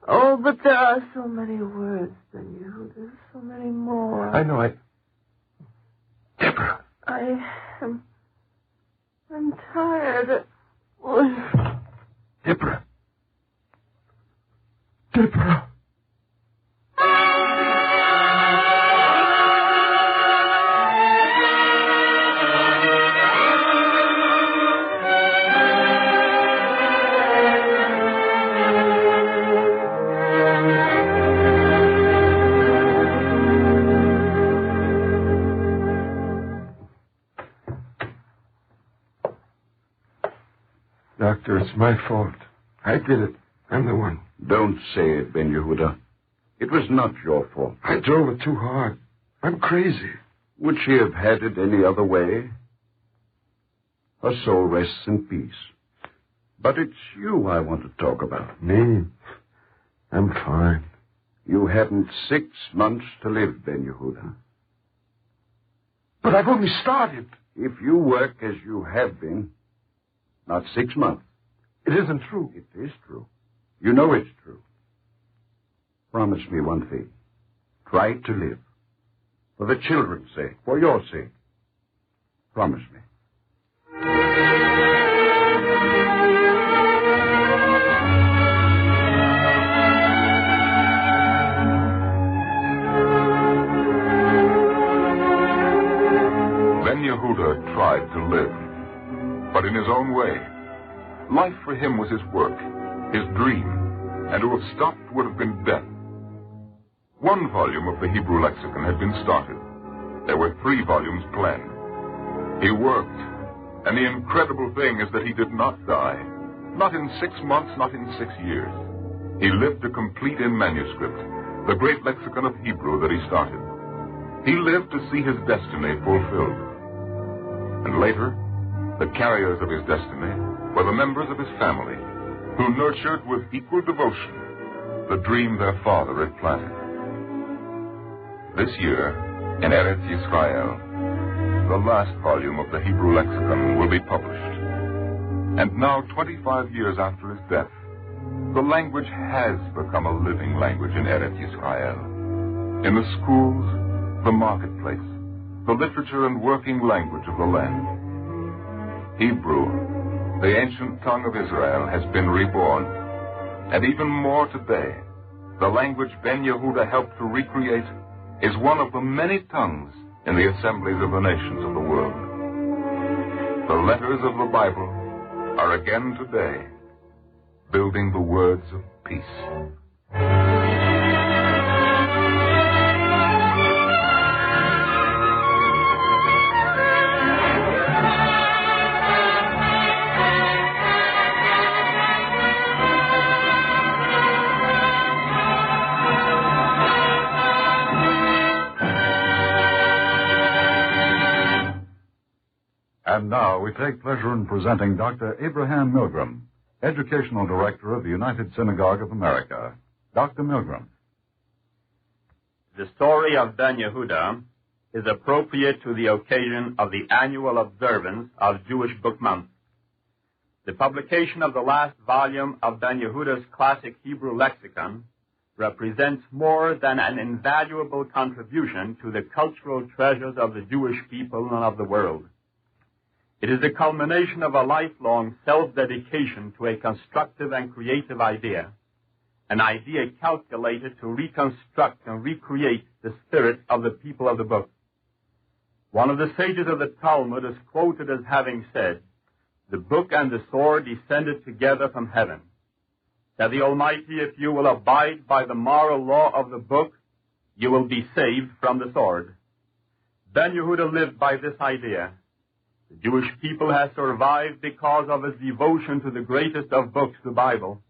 Oh, but there are so many words, Ben Yehuda. There's so many more. I know. Deborah. I'm tired. Deborah. Deborah. Doctor, it's my fault. I did it. I'm the one. Don't say it, Ben Yehuda. It was not your fault. I drove it too hard. I'm crazy. Would she have had it any other way? Her soul rests in peace. But it's you I want to talk about. Me? I'm fine. You haven't 6 months to live, Ben Yehuda. But I've only started. If you work as you have been, not 6 months. It isn't true. It is true. You know it's true. Promise me one thing. Try to live. For the children's sake. For your sake. Promise me. Ben Yehuda tried to live, but in his own way. Life for him was his work, his dream, and to have stopped would have been death. One volume of the Hebrew lexicon had been started. There were 3 volumes planned. He worked, and the incredible thing is that he did not die. Not in 6 months, not in 6 years. He lived to complete in manuscript the great lexicon of Hebrew that he started. He lived to see his destiny fulfilled. And later, the carriers of his destiny were the members of his family, who nurtured with equal devotion the dream their father had planted. This year, in Eretz Yisrael, the last volume of the Hebrew lexicon will be published. And now, 25 years after his death, the language has become a living language in Eretz Yisrael. In the schools, the marketplace, the literature and working language of the land. Hebrew, the ancient tongue of Israel, has been reborn. And even more today, the language Ben Yehuda helped to recreate is one of the many tongues in the assemblies of the nations of the world. The letters of the Bible are again today building the words of peace. And now we take pleasure in presenting Dr. Abraham Milgram, Educational Director of the United Synagogue of America. Dr. Milgram. The story of Ben Yehuda is appropriate to the occasion of the annual observance of Jewish Book Month. The publication of the last volume of Ben Yehuda's classic Hebrew lexicon represents more than an invaluable contribution to the cultural treasures of the Jewish people and of the world. It is the culmination of a lifelong self-dedication to a constructive and creative idea, an idea calculated to reconstruct and recreate the spirit of the people of the book. One of the sages of the Talmud is quoted as having said, "The book and the sword descended together from heaven." Said the Almighty, if you will abide by the moral law of the book, you will be saved from the sword. Ben Yehuda lived by this idea. The Jewish people has survived because of his devotion to the greatest of books, the Bible.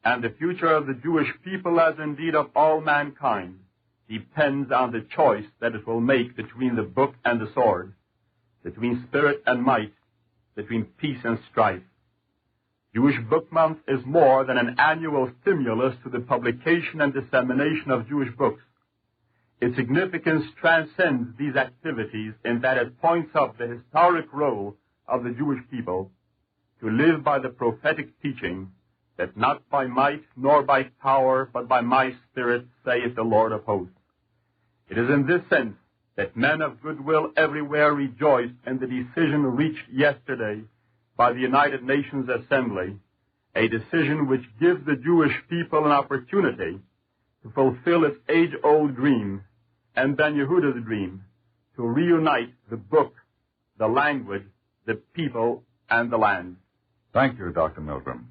And the future of the Jewish people, as indeed of all mankind, depends on the choice that it will make between the book and the sword, between spirit and might, between peace and strife. Jewish Book Month is more than an annual stimulus to the publication and dissemination of Jewish books. Its significance transcends these activities in that it points up the historic role of the Jewish people to live by the prophetic teaching that not by might nor by power, but by my spirit, saith the Lord of hosts. It is in this sense that men of goodwill everywhere rejoice in the decision reached yesterday by the United Nations Assembly, a decision which gives the Jewish people an opportunity to fulfill its age-old dream, and Ben Yehuda's dream, to reunite the book, the language, the people, and the land. Thank you, Dr. Milgram.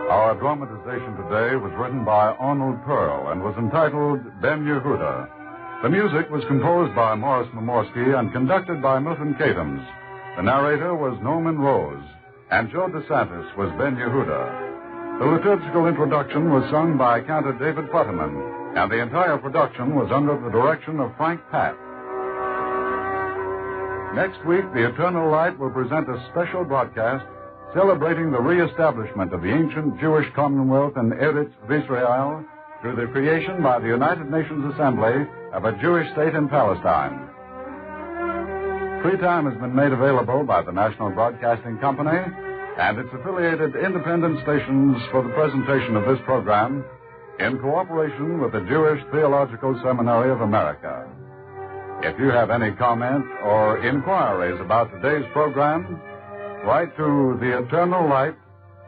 Our dramatization today was written by Arnold Pearl and was entitled Ben Yehuda. The music was composed by Morris Momorsky and conducted by Milton Cadams. The narrator was Norman Rose, and Joe DeSantis was Ben Yehuda. The liturgical introduction was sung by Cantor David Futterman, and the entire production was under the direction of Frank Patt. Next week, the Eternal Light will present a special broadcast celebrating the reestablishment of the ancient Jewish Commonwealth in Eretz Israel through the creation by the United Nations Assembly of a Jewish state in Palestine. Free time has been made available by the National Broadcasting Company and its affiliated independent stations for the presentation of this program in cooperation with the Jewish Theological Seminary of America. If you have any comment or inquiries about today's program, write to The Eternal Light,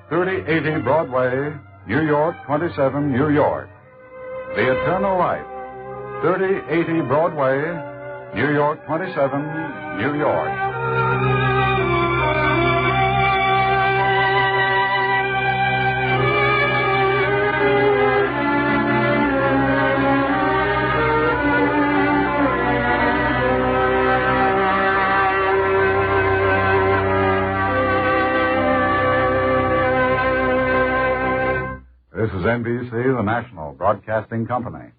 3080 Broadway, New York, 27, New York. The Eternal Light, 3080 Broadway, New York, 27, New York. This is NBC, the National Broadcasting Company.